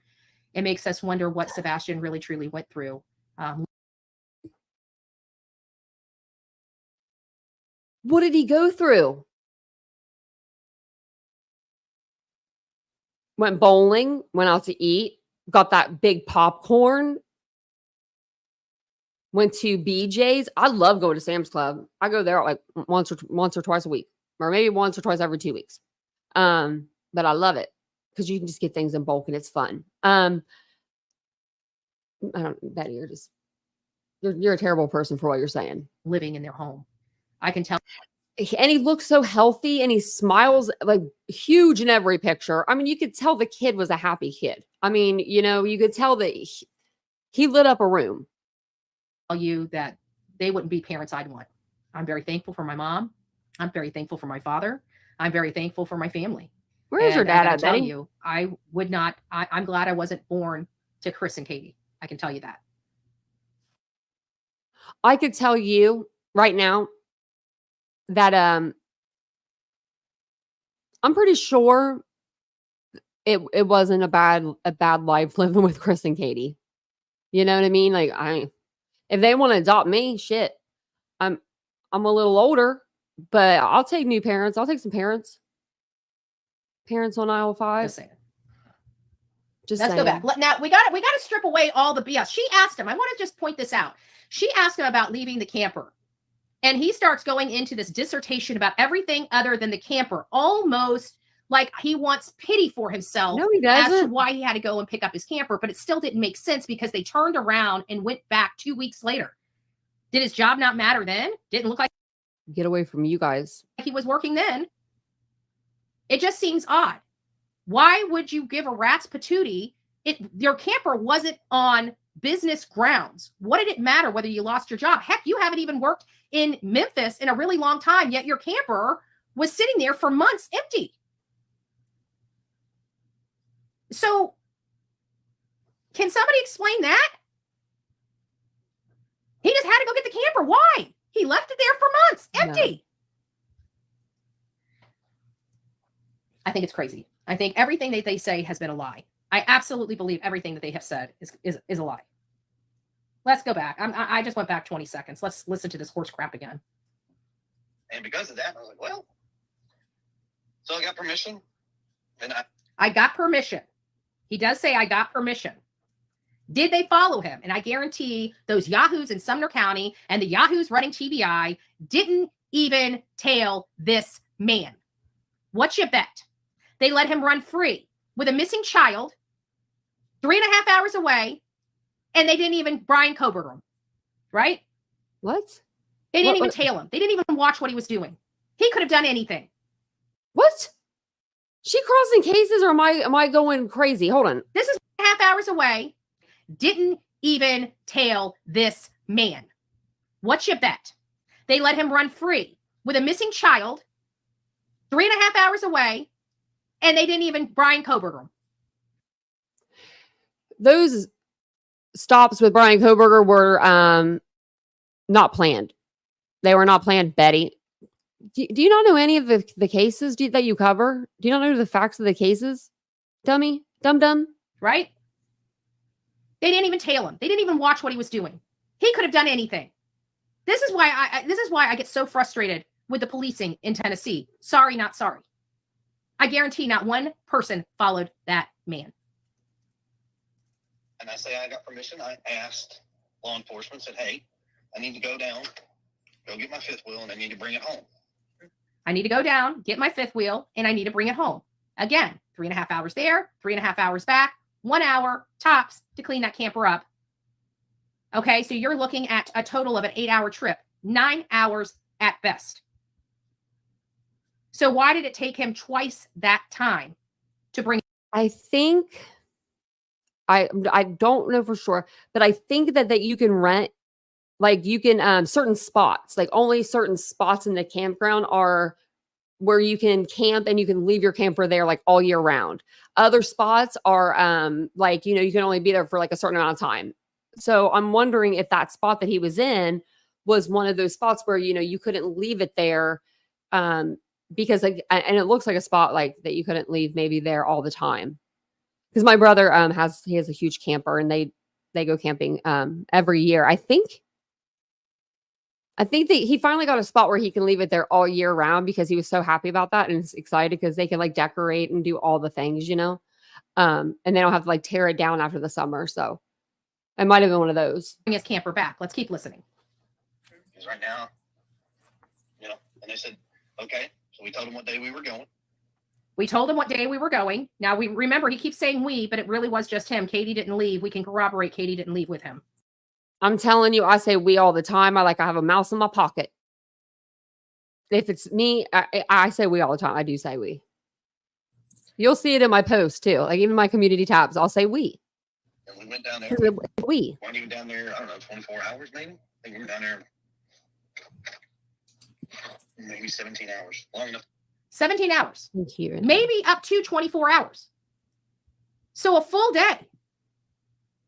it makes us wonder what Sebastian really, truly went through. What did he go through? Went bowling, went out to eat, got that big popcorn, went to BJ's. I love going to Sam's Club. I go there like once or twice a week, or maybe once or twice every 2 weeks. But I love it because you can just get things in bulk and it's fun. Betty, you're a terrible person for what you're saying. Living in their home. I can tell. and he looks so healthy and he smiles like huge in every picture. I mean, you could tell the kid was a happy kid. I mean, you know, you could tell that he lit up a room. Tell you that they wouldn't be parents I'd want. I'm very thankful for my mom. I'm very thankful for my father. I'm very thankful for my family. Where's your And I dad gotta at, tell Betty? you, I would not, I'm glad I wasn't born to Chris and Katie. I can tell you that. I could tell you right now that I'm pretty sure it wasn't a bad life living with Chris and Katie. You know what I mean? Like if they want to adopt me, shit. I'm a little older, but I'll take new parents. I'll take some parents. Parents on aisle 5. Just saying. Just Let's saying. go back. Now we got to strip away all the BS. She asked him. I want to just point this out. She asked him about leaving the camper. And he starts going into this dissertation about everything other than the camper, almost like he wants pity for himself No, he as to doesn't. why he had to go and pick up his camper. But it still didn't make sense because they turned around and went back 2 weeks later. Did his job not matter then? Didn't look like Get away from you guys. he was working then. It just seems odd. Why would you give a rat's patootie? Your camper wasn't on business grounds. What did it matter whether you lost your job? Heck, you haven't even worked in Memphis in a really long time, yet your camper was sitting there for months empty. So can somebody explain that? He just had to go get the camper. Why? He left it there for months empty. No. I think it's crazy. I think everything that they say has been a lie. I absolutely believe everything that they have said is a lie. Let's go back. I just went back 20 seconds. Let's listen to this horse crap again. And because of that, I was like, well, so I got permission. And I got permission. He does say I got permission. Did they follow him? And I guarantee those yahoos in Sumner County and the yahoos running TBI didn't even tail this man. What you bet? They let him run free with a missing child 3.5 hours away, and they didn't even Brian Koberger him, right? What? They didn't even tail him. They didn't even watch what he was doing. He could have done anything. What? She crossing cases, or am I going crazy? Hold on. This is 3.5 hours away. Didn't even tail this man. What you bet? They let him run free with a missing child 3.5 hours away, and they didn't even Brian Koberger him. Those stops with Brian Koberger were not planned. They were not planned, Betty. Do you not know any of the cases that you cover? Do you not know the facts of the cases? Dummy? Dum-dum? Right? They didn't even tail him. They didn't even watch what he was doing. He could have done anything. This is why I get so frustrated with the policing in Tennessee. Sorry, not sorry. I guarantee not one person followed that man. And I say I got permission. I asked law enforcement, said, hey, I need to go down, go get my fifth wheel, and I need to bring it home. I need to go down, get my fifth wheel, and I need to bring it home. Again, 3.5 hours there, 3.5 hours back, 1 hour tops to clean that camper up. Okay, so you're looking at a total of an 8-hour trip, 9 hours at best. So why did it take him twice that time to bring? I think, I don't know for sure, but I think that you can rent, like you can, certain spots, like only certain spots in the campground are where you can camp and you can leave your camper there like all year round. Other spots are like, you can only be there for like a certain amount of time. So I'm wondering if that spot that he was in was one of those spots where, you couldn't leave it there. Because like, and it looks like a spot like that you couldn't leave maybe there all the time. Because my brother has a huge camper and they go camping every year. I think that he finally got a spot where he can leave it there all year round because he was so happy about that and is excited because they can like decorate and do all the things, and they don't have to like tear it down after the summer. So it might have been one of those. Bring his camper back. Let's keep listening. Because right now, and they said, okay. So we told him what day we were going. We told him what day we were going. Now we remember he keeps saying we, but it really was just him. Katie didn't leave. We can corroborate Katie didn't leave with him. I'm telling you, I say we all the time. I have a mouse in my pocket. If it's me, I say we all the time. I do say we. You'll see it in my posts too. Like even my community tabs, I'll say we. And we went down there. 'Cause we. Weren't even down there, I don't know, 24 hours maybe? I think we were down there maybe 17 hours. Long enough. 17 hours. Thank you. Maybe up to 24 hours. So a full day.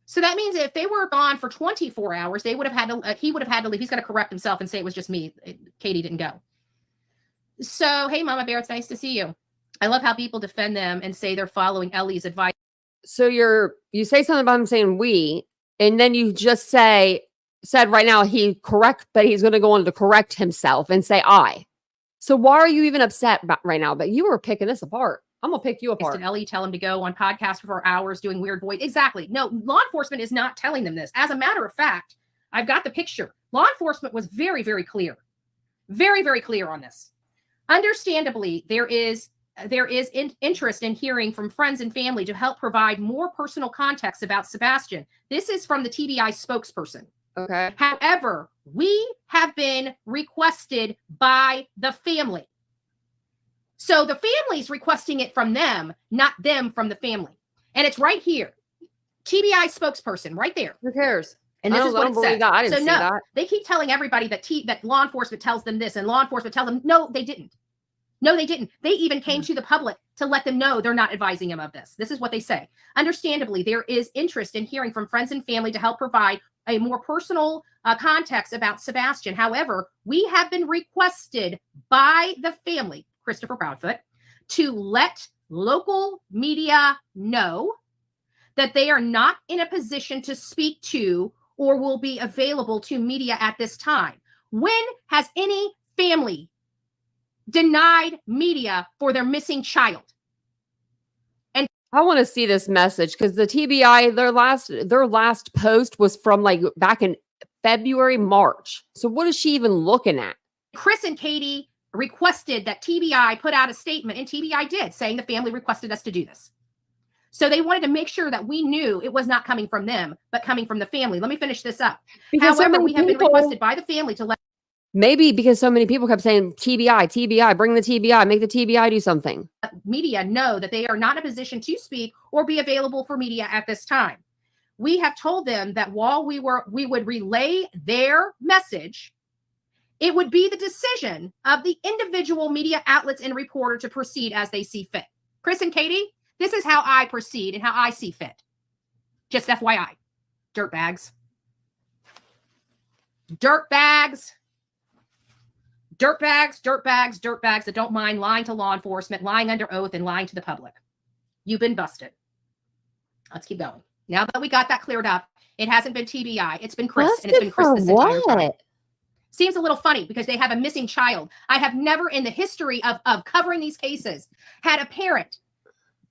So that means if they were gone for 24 hours, they would have had to, he would have had to leave. He's going to correct himself and say it was just me. Katie didn't go. So, hey, Mama Bear, it's nice to see you. I love how people defend them and say they're following Ellie's advice. So you say something about him saying we, and then you just said right now but he's going to go on to correct himself and say I. So why are you even upset about right now? But you were picking this apart. I'm going to pick you apart. Did Ellie tell him to go on podcast for hours doing weird voice? Exactly. No, law enforcement is not telling them this. As a matter of fact, I've got the picture. Law enforcement was very, very clear. Very, very clear on this. Understandably, there is interest in hearing from friends and family to help provide more personal context about Sebastian. This is from the TBI spokesperson. Okay. However, we have been requested by the family. So the family's requesting it from them, not them from the family. And it's right here. TBI spokesperson right there. Who cares? And this is what it says. I didn't see that. They keep telling everybody that law enforcement tells them this and law enforcement tells them, no, they didn't. No, they didn't. They even came to the public to let them know they're not advising him of this. This is what they say. Understandably, there is interest in hearing from friends and family to help provide a more personal context about Sebastian. However, we have been requested by the family, Christopher Proudfoot, to let local media know that they are not in a position to speak to or will be available to media at this time. When has any family denied media for their missing child? And I want to see this message because the TBI, their last post was from like back in February, March. So what is she even looking at? Chris and Katie requested that TBI put out a statement, and TBI did, saying the family requested us to do this. So they wanted to make sure that we knew it was not coming from them, but coming from the family. Let me finish this up. Because however, we have been requested by the family to let. Maybe because so many people kept saying TBI, bring the TBI, make the TBI do something. Media know that they are not in a position to speak or be available for media at this time. We have told them that while we would relay their message, it would be the decision of the individual media outlets and reporter to proceed as they see fit. Chris and Katie, this is how I proceed and how I see fit. Just FYI. Dirtbags. Dirtbags. Dirtbags, dirtbags, dirtbags that don't mind lying to law enforcement, lying under oath, and lying to the public. You've been busted. Let's keep going. Now that we got that cleared up, it hasn't been TBI. It's been Chris, and it's been Chris this entire time. Seems a little funny because they have a missing child. I have never in the history of covering these cases had a parent,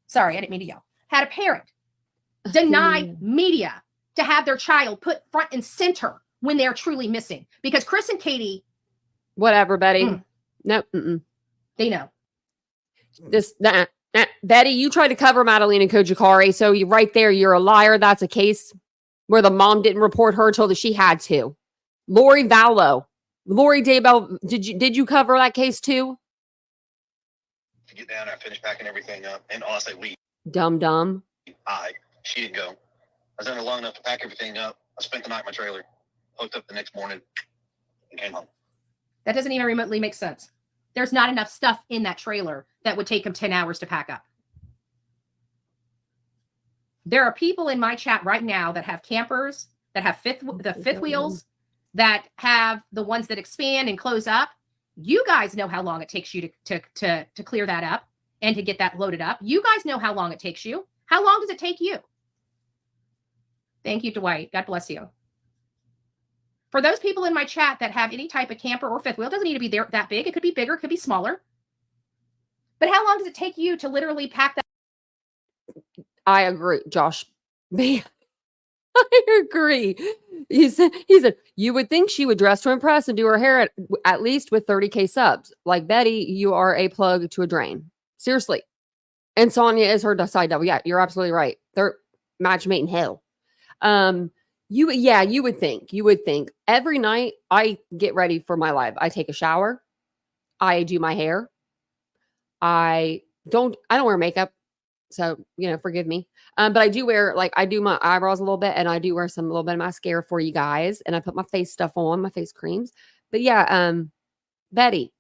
sorry, I didn't mean to yell, had a parent deny media to have their child put front and center when they're truly missing. Because Chris and Katie, whatever, Betty. No, they know. Betty, you tried to cover Madeline and Kojikari, so you right there, you're a liar. That's a case where the mom didn't report her till she had to. Lori Vallow, Lori Daybell, did you cover that case too? To get down, I finished packing everything up, and honestly, Dumb. She didn't go. I was in there long enough to pack everything up. I spent the night in my trailer, hooked up the next morning, and came home. That doesn't even remotely make sense. There's not enough stuff in that trailer that would take him 10 hours to pack up. There are people in my chat right now that have campers, that have the fifth wheels, that have the ones that expand and close up. You guys know how long it takes you to clear that up and to get that loaded up. You guys know how long it takes you. How long does it take you? Thank you, Dwight. God bless you. For those people in my chat that have any type of camper or fifth wheel, it doesn't need to be that big. It could be bigger, it could be smaller. But how long does it take you to literally pack that? I agree, Josh. I agree. He said, you would think she would dress to impress and do her hair at least with 30K subs. Like Betty, you are a plug to a drain. Seriously. And Sonia is her side double. Yeah, you're absolutely right. They're match made in hell. You would think every night I get ready for my live. I take a shower. I do my hair. I don't wear makeup. So, forgive me. But I do wear, I do my eyebrows a little bit, and I do wear some little bit of mascara for you guys. And I put my face stuff on, my face creams. But yeah, Betty,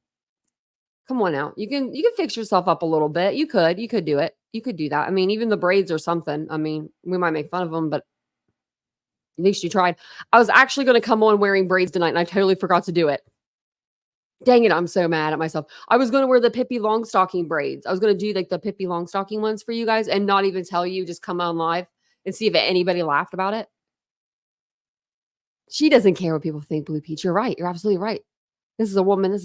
come on now. You can fix yourself up a little bit. You could do it. You could do that. I mean, even the braids or something. I mean, we might make fun of them, but at least you tried. I was actually going to come on wearing braids tonight, and I totally forgot to do it. Dang it, I'm so mad at myself. I was going to wear the Pippi Longstocking braids. I was going to do the Pippi Longstocking ones for you guys and not even tell you, just come on live and see if anybody laughed about it. She doesn't care what people think, Blue Peach. You're right. You're absolutely right. This is a woman.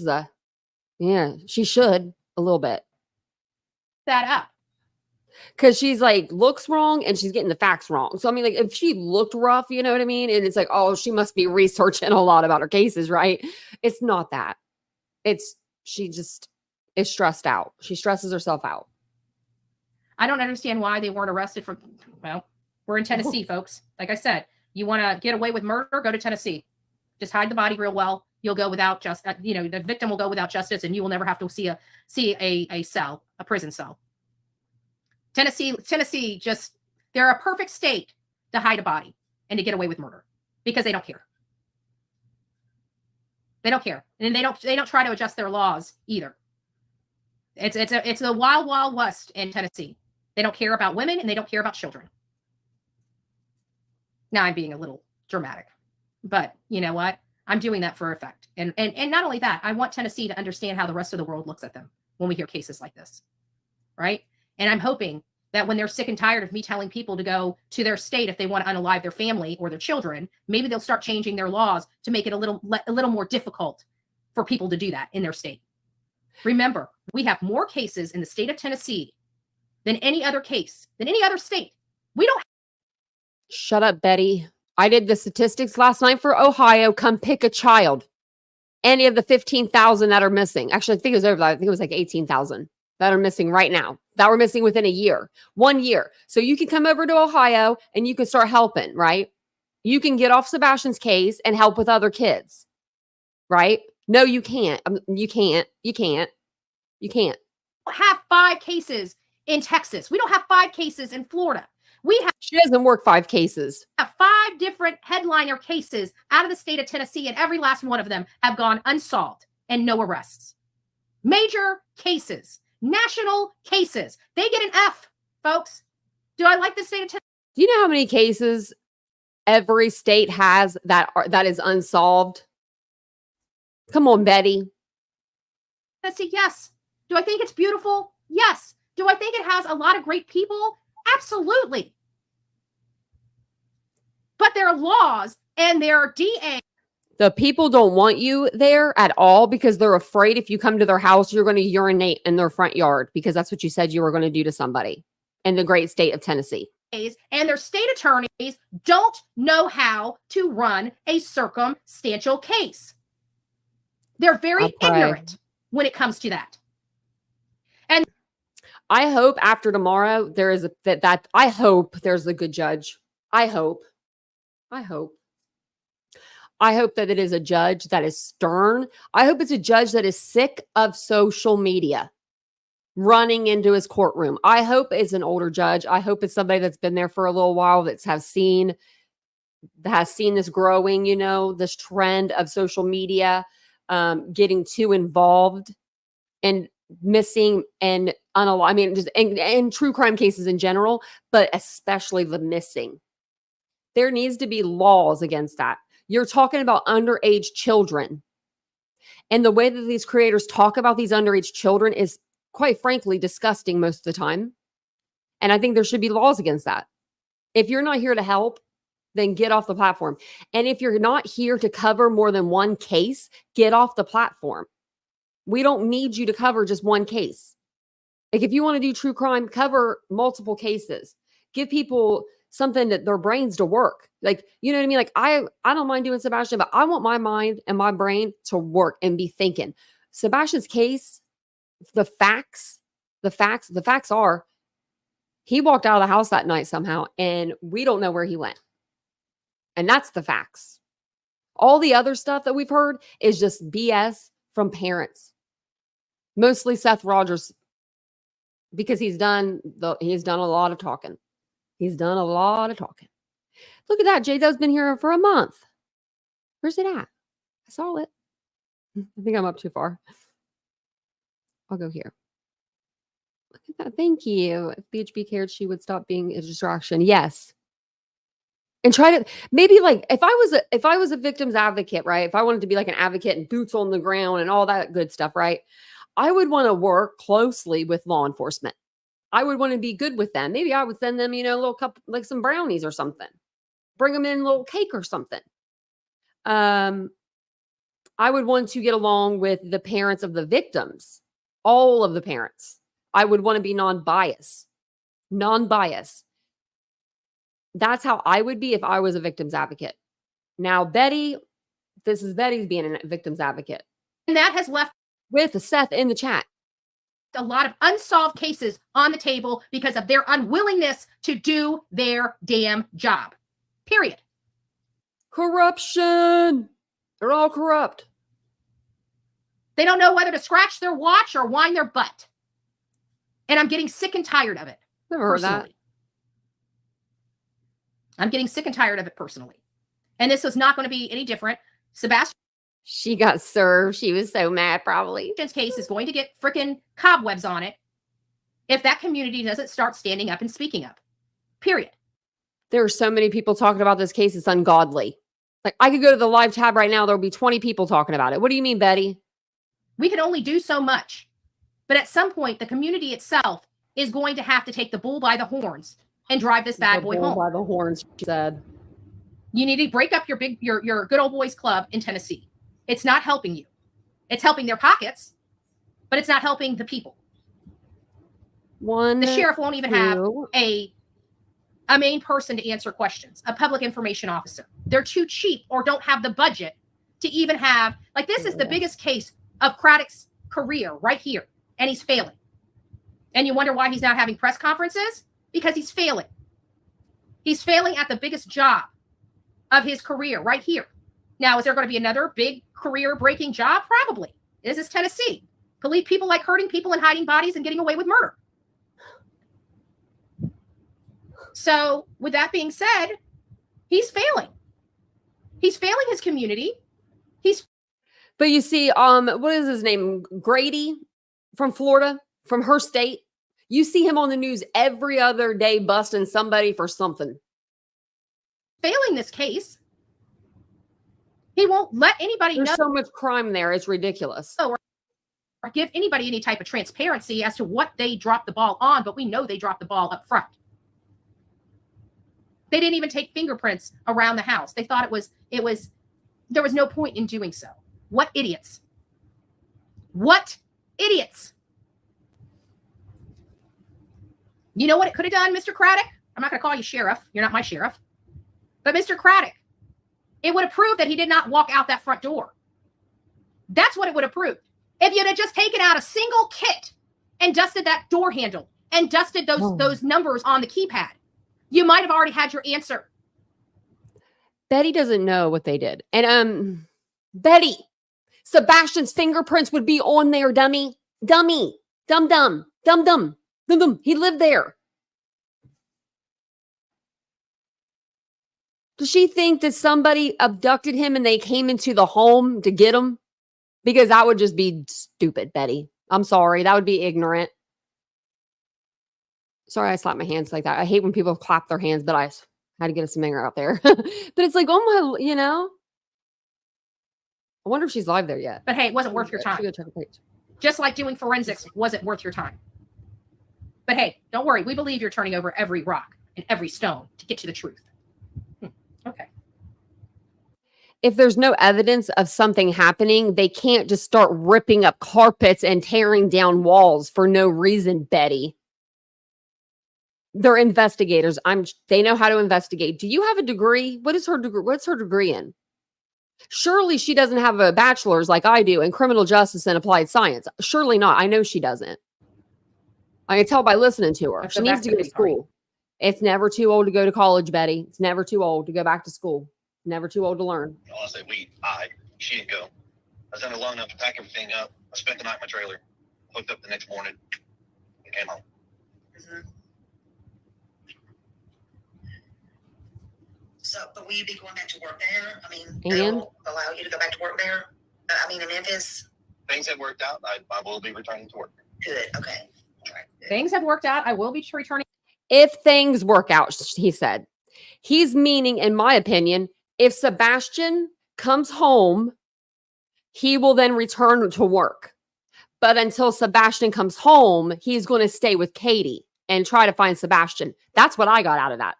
She should a little bit. That up. Because she's looks wrong and she's getting the facts wrong. So, I mean, if she looked rough, you know what I mean? And it's oh, she must be researching a lot about her cases, right? It's not that. She just is stressed out. She stresses herself out. I don't understand why they weren't arrested for, we're in Tennessee, folks. Like I said, you want to get away with murder, go to Tennessee. Just hide the body real well. You'll go without the victim will go without justice, and you will never have to see a cell, a prison cell. Tennessee just, they're a perfect state to hide a body and to get away with murder because they don't care. They don't care. And they don't try to adjust their laws either. It's a wild, wild west in Tennessee. They don't care about women and they don't care about children. Now I'm being a little dramatic, but you know what? I'm doing that for effect. And not only that, I want Tennessee to understand how the rest of the world looks at them when we hear cases like this. Right? And I'm hoping that when they're sick and tired of me telling people to go to their state if they want to unalive their family or their children, maybe they'll start changing their laws to make it a little more difficult for people to do that in their state. Remember, we have more cases in the state of Tennessee than any other case, than any other state. We don't. Shut up, Betty. I did the statistics last night for Ohio. Come pick a child. Any of the 15,000 that are missing. Actually, I think it was over that. I think it was 18,000 that are missing right now. That were missing within a year. 1 year. So you can come over to Ohio and you can start helping, right? You can get off Sebastian's case and help with other kids, right? No, you can't. You can't. You can't. You can't. We don't have 5 cases in Texas. We don't have 5 cases in Florida. She doesn't work 5 cases. Have 5 different headliner cases out of the state of Tennessee, and every last one of them have gone unsolved and no arrests. Major cases, national cases. They get an F, folks. Do I like the state of Tennessee? Do you know how many cases every state has that is unsolved? Come on, Betty. Tennessee, yes. Do I think it's beautiful? Yes. Do I think it has a lot of great people? Absolutely. But there are laws and there are DA. The people don't want you there at all because they're afraid if you come to their house, you're going to urinate in their front yard because that's what you said you were going to do to somebody in the great state of Tennessee. And their state attorneys don't know how to run a circumstantial case. They're very ignorant when it comes to that. And I hope after tomorrow there is I hope there's a good judge. I hope that it is a judge that is stern. I hope it's a judge that is sick of social media running into his courtroom. I hope it's an older judge. I hope it's somebody that's been there for a little while that has seen this growing, this trend of social media getting too involved and missing and just and true crime cases in general, but especially the missing. There needs to be laws against that. You're talking about underage children. And the way that these creators talk about these underage children is, quite frankly, disgusting most of the time. And I think there should be laws against that. If you're not here to help, then get off the platform. And if you're not here to cover more than one case, get off the platform. We don't need you to cover just one case. If you want to do true crime, cover multiple cases. Give people something that their brains to work. You know what I mean? I don't mind doing Sebastian, but I want my mind and my brain to work and be thinking. Sebastian's case, the facts are he walked out of the house that night somehow, and we don't know where he went. And that's the facts. All the other stuff that we've heard is just BS from parents. Mostly Seth Rogers, because he's done a lot of talking. He's done a lot of talking. Look at that. J-Do's been here for a month. Where's it at? I saw it. I think I'm up too far. I'll go here. Look at that. Thank you. If BHB cared, she would stop being a distraction. Yes. And try to maybe like if I was a victim's advocate, right? If I wanted to be like an advocate and boots on the ground and all that good stuff, right? I would want to work closely with law enforcement. I would want to be good with them. Maybe I would send them, a little cup, like some brownies or something. Bring them in a little cake or something. I would want to get along with the parents of the victims, all of the parents. I would want to be non-biased. That's how I would be if I was a victim's advocate. Now, Betty, this is Betty's being a victim's advocate. And that has left with Seth in the chat a lot of unsolved cases on the table because of their unwillingness to do their damn job. Period. Corruption. They're all corrupt. They don't know whether to scratch their watch or whine their butt. And I'm getting sick and tired of it. Never heard that. I'm getting sick and tired of it personally. And this is not going to be any different. Sebastian. She got served. She was so mad, probably. Case is going to get freaking cobwebs on it if that community doesn't start standing up and speaking up. Period. There are so many people talking about this case. It's ungodly. Like, I could go to the live tab right now. There'll be 20 people talking about it. What do you mean, Betty? We can only do so much. But at some point, the community itself is going to have to take the bull by the horns and drive this bad boy home. By the horns, she said. You need to break up your good old boys club in Tennessee. It's not helping you. It's helping their pockets, but it's not helping the people. The sheriff won't even have a main person to answer questions, a public information officer. They're too cheap or don't have the budget to even have, like, this is the biggest case of Craddock's career right here, and he's failing. And you wonder why he's not having press conferences? Because he's failing. He's failing at the biggest job of his career right here. Now, is there going to be another big career-breaking job? Probably. This is Tennessee. Police people like hurting people and hiding bodies and getting away with murder. So, with that being said, he's failing. He's failing his community. But you see, what is his name? Grady from Florida, from her state. You see him on the news every other day busting somebody for something. Failing this case. He won't let anybody know. There's so much crime there. It's ridiculous. Or give anybody any type of transparency as to what they dropped the ball on, but we know they dropped the ball up front. They didn't even take fingerprints around the house. They thought there was no point in doing so. What idiots. What idiots. You know what it could have done, Mr. Craddock? I'm not going to call you sheriff. You're not my sheriff. But Mr. Craddock, it would have proved that he did not walk out that front door. That's what it would have proved. If you'd have just taken out a single kit and dusted that door handle and dusted those numbers on the keypad, you might have already had your answer. Betty doesn't know what they did. And Betty, Sebastian's fingerprints would be on there, dummy. Dummy. Dum-dum. Dum-dum. Dum-dum. He lived there. Does she think that somebody abducted him and they came into the home to get him? Because that would just be stupid, Betty. I'm sorry. That would be ignorant. Sorry, I slapped my hands like that. I hate when people clap their hands, but I had to get some anger out there. But it's like, oh my, I wonder if she's live there yet. But hey, it wasn't worth your time. Check the page. Just like doing forensics wasn't worth your time. But hey, don't worry. We believe you're turning over every rock and every stone to get to the truth. Okay. If there's no evidence of something happening, they can't just start ripping up carpets and tearing down walls for no reason, Betty. They're investigators. They know how to investigate. Do you have a degree? What is her degree? What's her degree in? Surely she doesn't have a bachelor's like I do in criminal justice and applied science. Surely not. I know she doesn't. I can tell by listening to her. She needs to go to school. It's never too old to go to college, Betty. It's never too old to go back to school. Never too old to learn. Honestly, she didn't go. I was under long enough to pack everything up. I spent the night in my trailer. hooked up the next morning, and came home. Mhm. So, but will you be going back to work there? I mean, And? they'll allow you to go back to work there? I mean, in Memphis? Things have worked out. I will be returning to work. Good. Okay. All right. Good. Things have worked out. I will be returning. If things work out, he said. He's meaning, in my opinion, if Sebastian comes home, he will then return to work. But until Sebastian comes home, he's going to stay with Katie and try to find Sebastian. That's what I got out of that.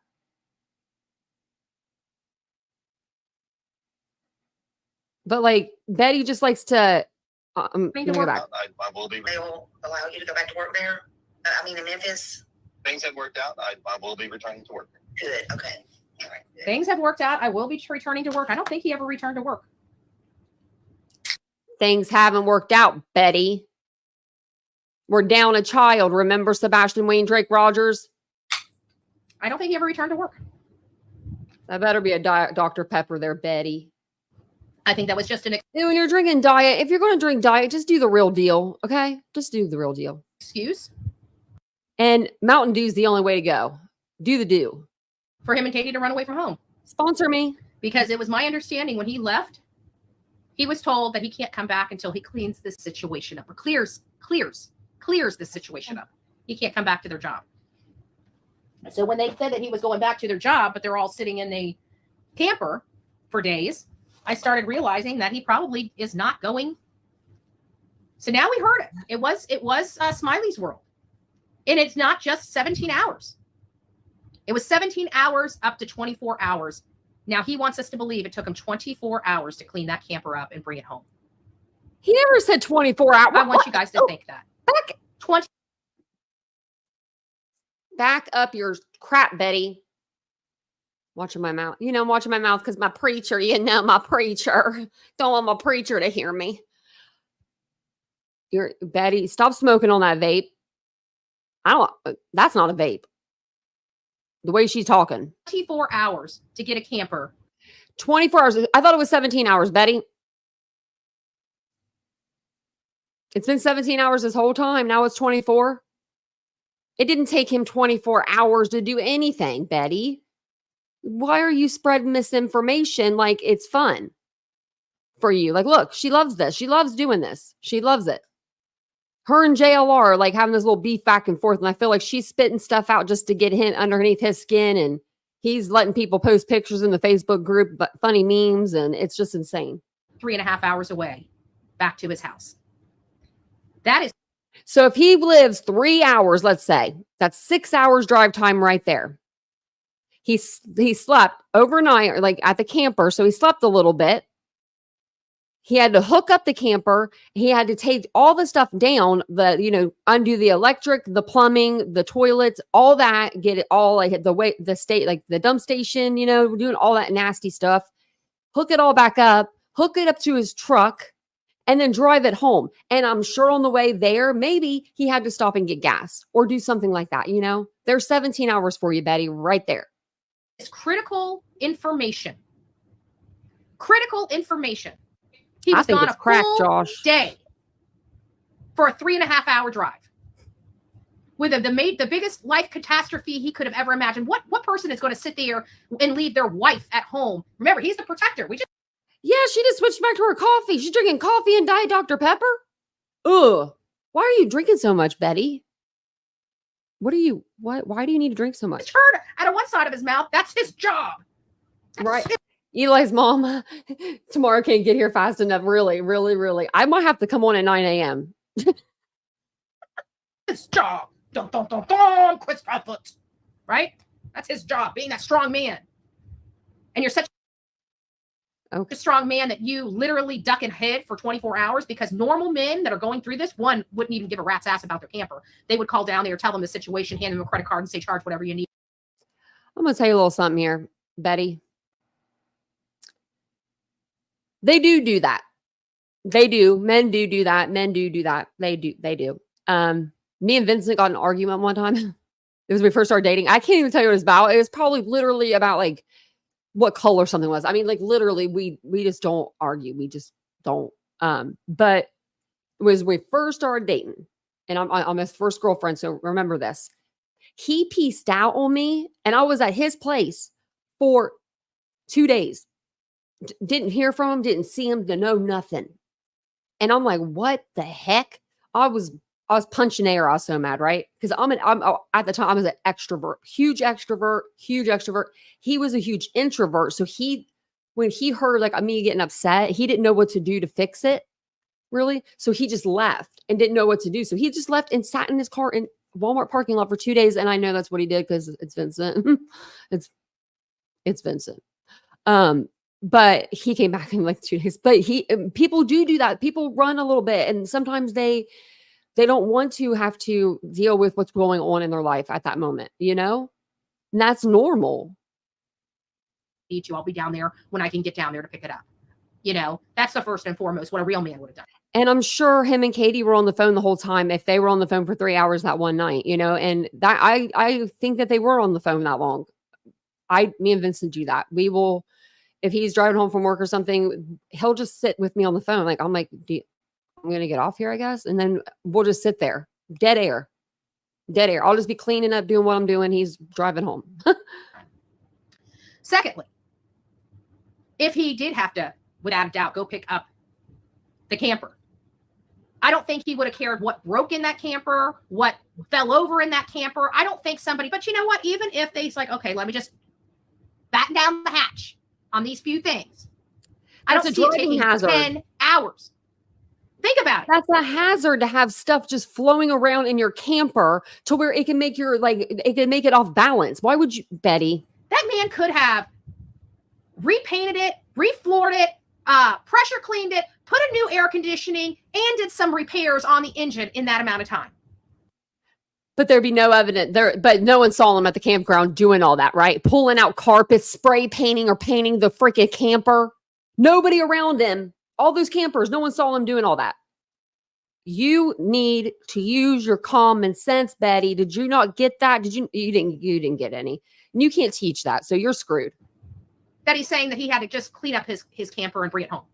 But like Betty just likes to let me go back. I will be. They will allow you to go back to work there? I mean, in Memphis? Things have worked out. I will be returning to work. Good. Okay. All right. Good. Things have worked out. I will be returning to work. I don't think he ever returned to work. Things haven't worked out, Betty. We're down a child. Remember Sebastian Wayne Drake Rogers? I don't think he ever returned to work. That better be a Dr. Pepper there, Betty. I think that was just an When you're drinking diet, if you're going to drink diet, just do the real deal, okay? Just do the real deal. excuse And Mountain Dew's the only way to go. Do the do. for him and Katie to run away from home. Sponsor me. Because it was my understanding when he left, he was told that he can't come back until he cleans this situation up or clears this situation up. He can't come back to their job. So when they said that he was going back to their job, but they're all sitting in a camper for days, I started realizing that he probably is not going. So now we heard it. It was Smiley's World. And it's not just 17 hours. It was 17 hours up to 24 hours. Now he wants us to believe it took him 24 hours to clean that camper up and bring it home. He never said 24 hours. I want you guys to think that. Back up your crap, Betty. Watching my mouth. You know, I'm watching my mouth because my preacher, my preacher. Don't want my preacher to hear me. Betty, stop smoking on that vape. That's not a vape. The way she's talking. 24 hours to get a camper. 24 hours. I thought it was 17 hours, Betty. It's been 17 hours this whole time. Now it's 24. It didn't take him 24 hours to do anything, Betty. Why are you spreading misinformation like it's fun for you? Like, look, she loves this. She loves doing this. She loves it. Her and JLR are like having this little beef back and forth. And I feel like she's spitting stuff out just to get him underneath his skin. And he's letting people post pictures in the Facebook group, but funny memes. And it's just insane. 3.5 hours away back to his house. That is. So if he lives 3 hours, let's say, that's 6 hours drive time right there. He slept overnight, or like at the camper. So he slept a little bit. He had to hook up the camper. He had to take all the stuff down, undo the electric, the plumbing, the toilets, all that, get it all like the dump station, doing all that nasty stuff, hook it all back up, hook it up to his truck, and then drive it home. And I'm sure on the way there, maybe he had to stop and get gas or do something like that. There's 17 hours for you, Betty, right there. It's critical information. Critical information. He was gone a full day for a 3.5 hour drive with the biggest life catastrophe he could have ever imagined. What person is going to sit there and leave their wife at home? Remember, he's the protector. Yeah, she just switched back to her coffee. She's drinking coffee and Diet Dr. Pepper. Ugh. Why are you drinking so much, Betty? Why do you need to drink so much? Turd out of one side of his mouth. That's his job. Right. Eli's mom tomorrow can't get here fast enough. Really, really, really. I might have to come on at 9 a.m. His job. Dun, Chris Proudfoot. Right? That's his job, being that strong man. And you're such a strong man that you literally duck and hid for 24 hours because normal men that are going through this, one, wouldn't even give a rat's ass about their camper. They would call down there, tell them the situation, hand them a credit card and say, charge whatever you need. I'm going to tell you a little something here, Betty. They do that. They do. Men do that. Men do that. They do. Me and Vincent got in an argument one time. It was when we first started dating. I can't even tell you what it was about. It was probably literally about like what color something was. I mean, like literally we just don't argue. We just don't. But it was when we first started dating. and I'm his first girlfriend, so remember this. He pieced out on me, and I was at his place for 2 days. Didn't hear from him, didn't see him, to know nothing. And I'm like, what the heck? I was punching air. I was so mad, right? Because I'm at the time I was an extrovert, huge extrovert. He was a huge introvert. So when he heard like me getting upset, he didn't know what to do to fix it, really. So he just left and didn't know what to do. So he just left and sat in his car in Walmart parking lot for 2 days. And I know that's what he did because it's Vincent. it's Vincent. But he came back in like 2 days. But people do that. People run a little bit, and sometimes they don't want to have to deal with what's going on in their life at that moment, and that's normal. Need you. I'll be down there when I can get down there to pick it up. That's the first and foremost what a real man would have done. And I'm sure him and Katie were on the phone the whole time. If they were on the phone for 3 hours that one night, and that I think that they were on the phone that long. Me and Vincent do that. We will. If he's driving home from work or something, he'll just sit with me on the phone. I'm like, I'm going to get off here, I guess. And then we'll just sit there. Dead air. I'll just be cleaning up, doing what I'm doing. He's driving home. Secondly, if he did have to, without a doubt, go pick up the camper, I don't think he would have cared what broke in that camper, what fell over in that camper. I don't think somebody, but you know what? Even if they's like, okay, let me just batten down the hatch on these few things. I don't see it taking 10 hours. Think about it. That's a hazard to have stuff just flowing around in your camper to where it can make it can make it off balance. Why would you, Betty? That man could have repainted it, refloored it, pressure cleaned it, put a new air conditioning, and did some repairs on the engine in that amount of time. But there'd be no evidence there, but no one saw him at the campground doing all that, right? Pulling out carpets, spray painting or painting the freaking camper. Nobody around him. All those campers, no one saw him doing all that. You need to use your common sense, Betty. Did you not get that? You didn't get any. And you can't teach that, so you're screwed. Betty's saying that he had to just clean up his camper and bring it home.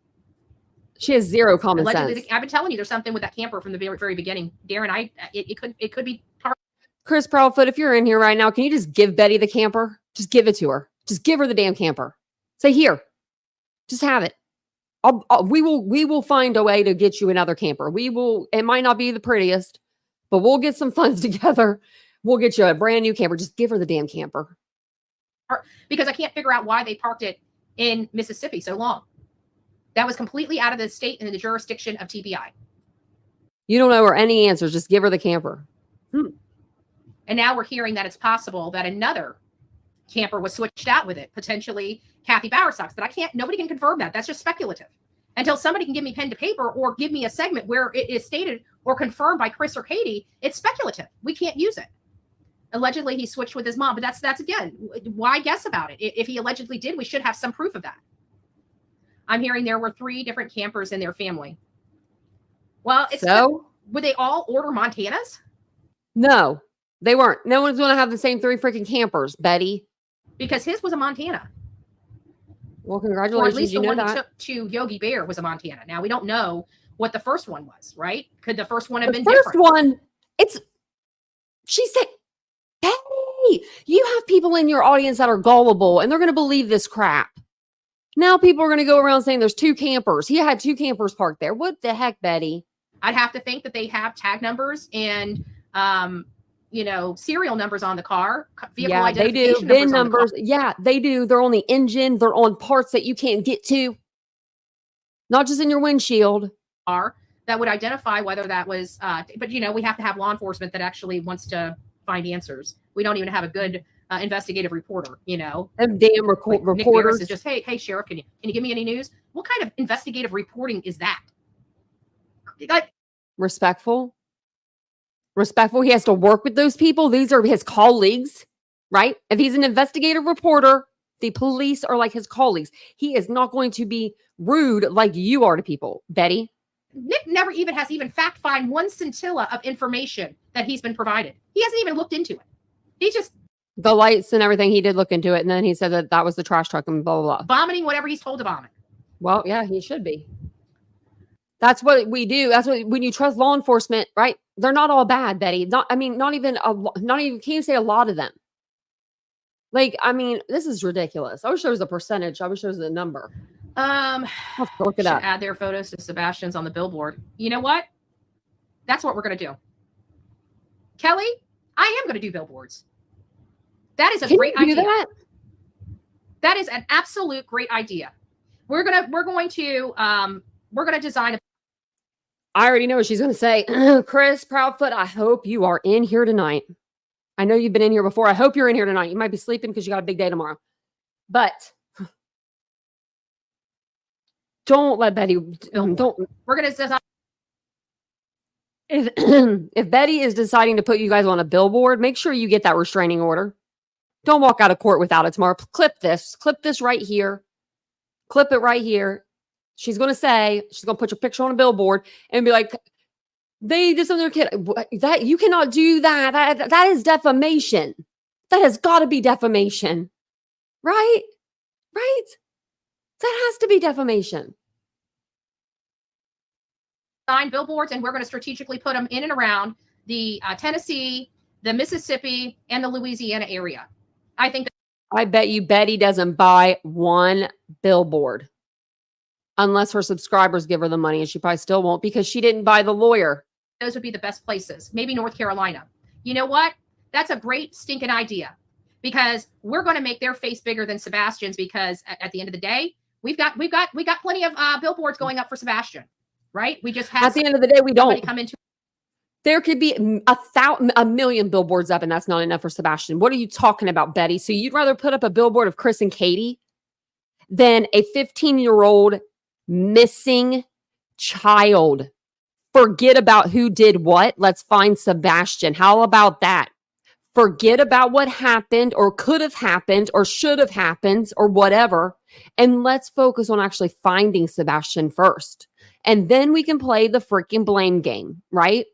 She has zero common Allegedly, sense. I've been telling you, there's something with that camper from the very, very beginning, Darren. It could be part. Chris Proudfoot, if you're in here right now, can you just give Betty the camper? Just give it to her. Just give her the damn camper. Say, here, just have it. We will find a way to get you another camper. It might not be the prettiest, but we'll get some funds together. We'll get you a brand new camper. Just give her the damn camper. Because I can't figure out why they parked it in Mississippi so long. That was completely out of the state and the jurisdiction of TBI. You don't owe her any answers. Just give her the camper. And now we're hearing that it's possible that another camper was switched out with it, potentially Kathy Bowersox. But nobody can confirm that. That's just speculative. Until somebody can give me pen to paper or give me a segment where it is stated or confirmed by Chris or Katie, it's speculative. We can't use it. Allegedly, he switched with his mom. But that's again, why guess about it? If he allegedly did, we should have some proof of that. I'm hearing there were 3 different campers in their family. Well, would they all order Montanas? No, they weren't. No one's going to have the same 3 freaking campers, Betty. Because his was a Montana. Well, congratulations. Or at least the one he took to Yogi Bear was a Montana. Now, we don't know what the first one was, right? Could the first one have been different? The first one, she said, Betty, you have people in your audience that are gullible, and they're going to believe this crap. Now people are going to go around saying there's 2 campers. He had 2 campers parked there. What the heck, Betty? I'd have to think that they have tag numbers and, serial numbers on the car. Vehicle identification they do. VIN numbers. Yeah, they do. They're on the engine. They're on parts that you can't get to. Not just in your windshield. That would identify whether that was, but we have to have law enforcement that actually wants to find answers. We don't even have a good investigative reporter, Them damn reporters is just, hey, sheriff, can you give me any news? What kind of investigative reporting is that? Respectful. He has to work with those people. These are his colleagues, right? If he's an investigative reporter, the police are like his colleagues. He is not going to be rude like you are to people, Betty. Nick never even has fact find one scintilla of information that he's been provided. He hasn't even looked into it. He just the lights and everything. He did look into it, and then he said that was the trash truck and blah blah blah. Vomiting whatever he's told to vomit. Well, yeah, he should be. That's what we do. That's what, when you trust law enforcement, right? They're not all bad, Betty. Not even can't even say a lot of them. Like, I mean, this is ridiculous. I wish there was a percentage. I wish there was a number. I'll have to look it should up. add their photos to Sebastian's on the billboard. You know what? That's what we're going to do. Kelly, I am going to do billboards. That is a Can great you do idea. that? That is an absolute great idea. We're going to design a I already know what she's going to say. Chris Proudfoot, I hope you are in here tonight. I know you've been in here before. I hope you're in here tonight. You might be sleeping because you got a big day tomorrow. But don't let Betty, don't. We're going to design. If Betty is deciding to put you guys on a billboard, make sure you get that restraining order. Don't walk out of court without it tomorrow. Clip this right here. Clip it right here. She's going to put your picture on a billboard and be like, they did something to their kid. That you cannot do that. That is defamation. That has got to be defamation. Right? Right? That has to be defamation. Billboards, and we're going to strategically put them in and around the Tennessee, the Mississippi, and the Louisiana area. I bet you Betty doesn't buy one billboard unless her subscribers give her the money, and she probably still won't because she didn't buy the lawyer. Those would be the best places. Maybe North Carolina. You know what? That's a great stinking idea because we're going to make their face bigger than Sebastian's because at the end of the day, we got plenty of billboards going up for Sebastian, right? We just have at the end of the day, we don't come into. There could be a million billboards up, and that's not enough for Sebastian. What are you talking about, Betty? So you'd rather put up a billboard of Chris and Katie than a 15-year-old missing child? Forget about who did what. Let's find Sebastian. How about that? Forget about what happened or could have happened or should have happened or whatever. And let's focus on actually finding Sebastian first. And then we can play the freaking blame game, right?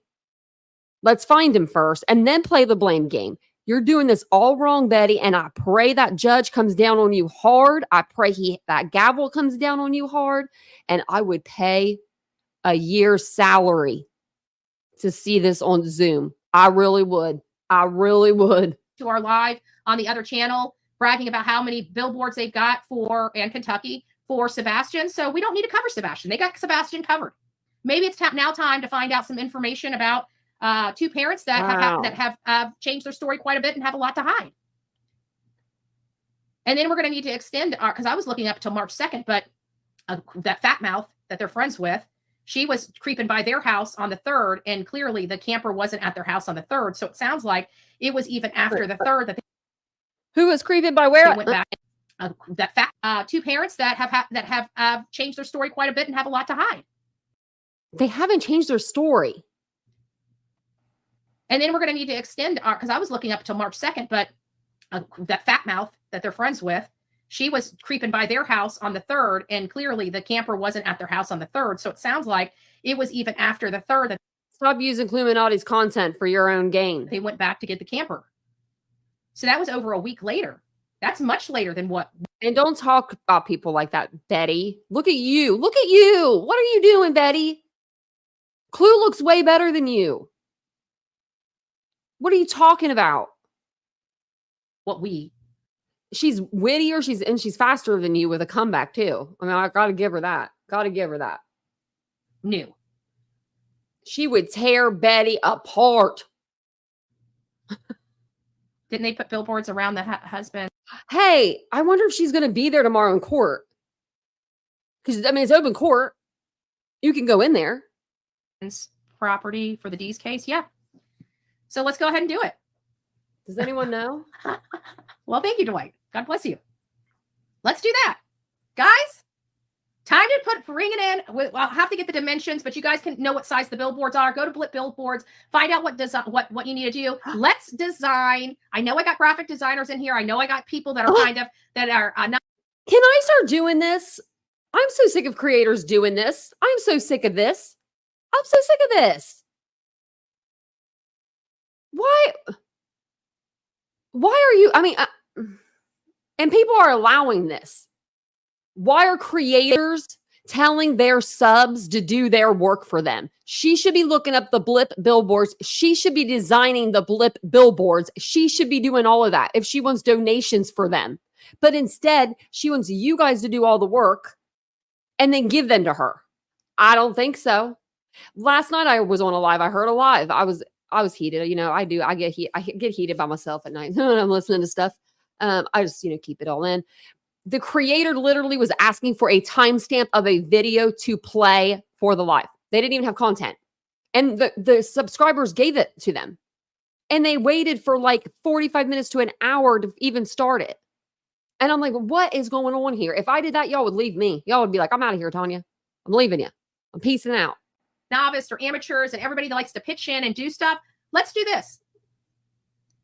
Let's find him first and then play the blame game. You're doing this all wrong, Betty. And I pray that judge comes down on you hard. I pray that gavel comes down on you hard. And I would pay a year's salary to see this on Zoom. I really would. I really would. To our live on the other channel, bragging about how many billboards they've got and Kentucky for Sebastian. So we don't need to cover Sebastian. They got Sebastian covered. Maybe it's now time to find out some information about two parents that have changed their story quite a bit and have a lot to hide. And then we're going to need to extend because I was looking up until March 2nd, but that fat mouth that they're friends with, she was creeping by their house on the 3rd, and clearly the camper wasn't at their house on the 3rd. So it sounds like it was even after the 3rd that who was creeping by where? They went back. That fat two parents that have changed their story quite a bit and have a lot to hide. They haven't changed their story. And then we're going to need to extend because I was looking up until March 2nd, but that fat mouth that they're friends with, she was creeping by their house on the 3rd, and clearly the camper wasn't at their house on the 3rd. So it sounds like it was even after the 3rd that stop using Illuminati's content for your own gain. They went back to get the camper. So that was over a week later. That's much later than what. And don't talk about people like that, Betty. Look at you. Look at you. What are you doing, Betty? Clue looks way better than you. What are you talking about? She's wittier. She's faster than you with a comeback too. I mean, I gotta give her that. New. She would tear Betty apart. Didn't they put billboards around the husband? Hey, I wonder if she's going to be there tomorrow in court. Because, I mean, it's open court. You can go in there. Property for the D's case. Yeah. So let's go ahead and do it. Does anyone know? Well, thank you, Dwight. God bless you. Let's do that. Guys, time to bring it in. I'll have to get the dimensions, but you guys can know what size the billboards are. Go to Blip Billboards. Find out what you need to do. Let's design. I know I got graphic designers in here. I know I got people that are not. Can I start doing this? I'm so sick of creators doing this. I'm so sick of this. I'm so sick of this. Why are you, I mean, and people are allowing this. Why are creators telling their subs to do their work for them. She should be looking up the blip billboards. She should be designing the blip billboards. She should be doing all of that if she wants donations for them. But instead, she wants you guys to do all the work and then give them to her. I don't think so. Last night I was on a live. I heard a live. I was heated. You know, I get heated by myself at night when I'm listening to stuff. I just, keep it all in. The creator literally was asking for a timestamp of a video to play for the live. They didn't even have content. And the subscribers gave it to them. And they waited for like 45 minutes to an hour to even start it. And I'm like, what is going on here? If I did that, y'all would leave me. Y'all would be like, I'm out of here, Tanya. I'm leaving you. I'm peacing out. Novice or amateurs and everybody that likes to pitch in and do stuff. Let's do this.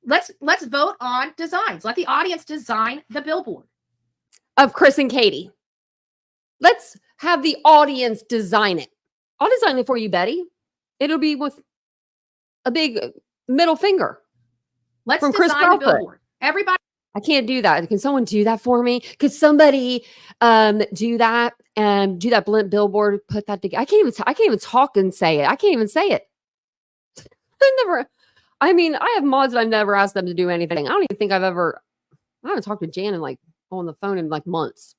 Let's vote on designs. Let the audience design the billboard. Of Chris and Katie. Let's have the audience design it. I'll design it for you, Betty. It'll be with a big middle finger. Let's from Chris design the Crawford. billboard. Everybody. I can't do that. Can someone do that for me? Could somebody do that and do that blimp billboard? Put that together. I can't even talk and say it. I can't even say it. I have mods that I've never asked them to do anything. I don't even think I haven't talked to Jan in on the phone in months.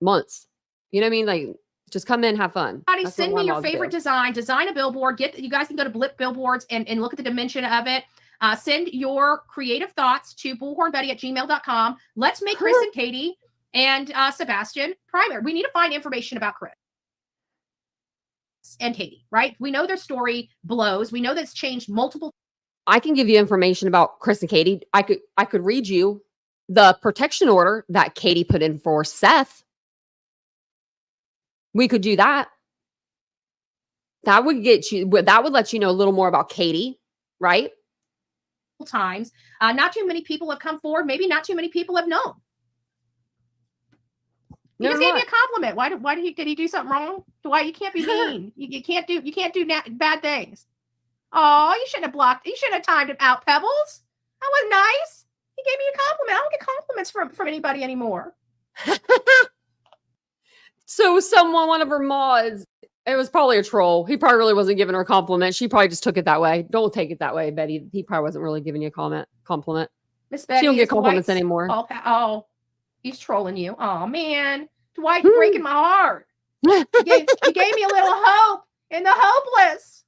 You know what I mean? Like, just come in, have fun. Send me your favorite design a billboard. You guys can go to Blip Billboards and look at the dimension of it. Send your creative thoughts to bullhornbetty@gmail.com. Let's make Chris and Katie and Sebastian primary. We need to find information about Chris and Katie, right? We know their story blows. We know that's changed multiple. I can give you information about Chris and Katie. I could read you the protection order that Katie put in for Seth. We could do that. That would let you know a little more about Katie, right? Times. Not too many people have come forward. Maybe not too many people have known. He just gave me a compliment. Why did he do something wrong? Dwight, you can't be mean. You can't do bad things. Oh, you shouldn't have blocked. You shouldn't have timed him out, Pebbles. That was nice. He gave me a compliment. I don't get compliments from anybody anymore. So one of her mods, it was probably a troll. He probably really wasn't giving her a compliment. She probably just took it that way. Don't take it that way, Betty. He probably wasn't really giving you a compliment. Miss Betty, she don't get compliments anymore. Oh, he's trolling you. Oh man, Dwight, you're breaking my heart. He gave me a little hope in the hopeless.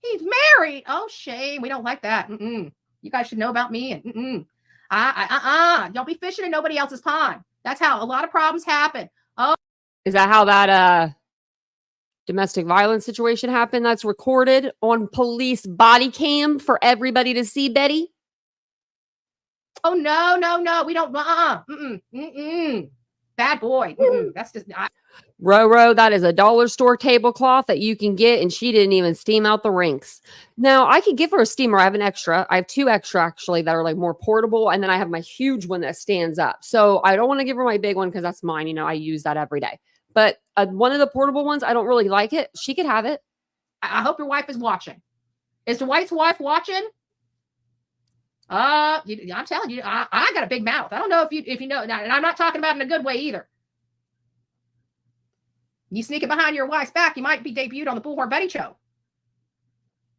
He's married. Oh, shame. We don't like that. You guys should know about me. And don't be fishing in nobody else's pond. That's how a lot of problems happen. Oh, is that how that domestic violence situation happened? That's recorded on police body cam for everybody to see, Betty. Oh no. We don't. Bad boy. That's just not. Roro, that is a dollar store tablecloth that you can get, and she didn't even steam out the rinks. Now, I could give her a steamer. I have an extra. I have two extra, actually, that are like more portable, and then I have my huge one that stands up. So I don't want to give her my big one because that's mine. I use that every day. But one of the portable ones, I don't really like it. She could have it. I hope your wife is watching. Is Dwight's wife watching? I'm telling you, I got a big mouth. I don't know if you know, and I'm not talking about in a good way either. You sneak it behind your wife's back, you might be debuted on the Bullhorn Betty Show.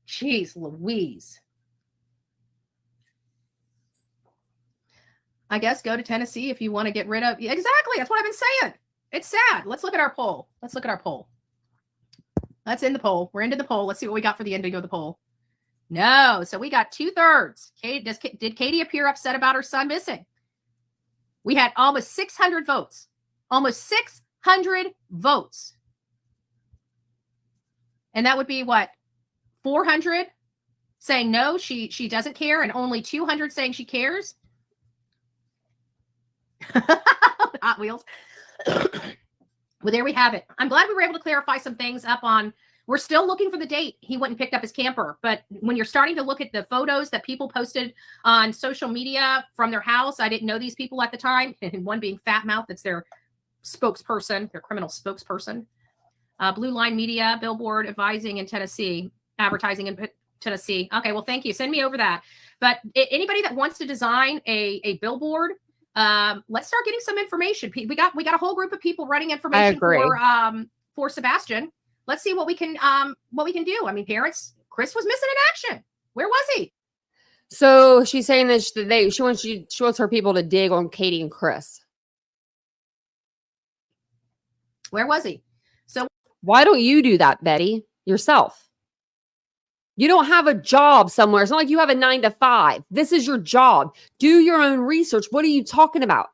Jeez Louise. I guess go to Tennessee if you want to get rid of. Exactly. That's what I've been saying. It's sad. Let's look at our poll. Let's end the poll. We're into the poll. Let's see what we got for the ending of the poll. No. So we got 2/3. Did Katie appear upset about her son missing? We had almost 600 votes. Almost 600 votes. And that would be what? 400 saying no, she doesn't care, and only 200 saying she cares. Hot Wheels. Well, there we have it. I'm glad we were able to clarify some things up on. We're still looking for the date he went and picked up his camper. But when you're starting to look at the photos that people posted on social media from their house, I didn't know these people at the time. And one being Fat Mouth, that's their spokesperson, their criminal spokesperson. Blue Line Media, billboard advising in Tennessee, advertising in Tennessee. Okay, well, thank you. Send me over that. But anybody that wants to design a billboard, let's start getting some information. We got a whole group of people writing information for Sebastian. Let's see what we can do. I mean, parents, Chris was missing in action. Where was he? So she's saying that she wants her people to dig on Katie and Chris. Where was he? So why don't you do that, Betty, yourself? You don't have a job somewhere. It's not like you have a 9 to 5. This is your job. Do your own research. What are you talking about?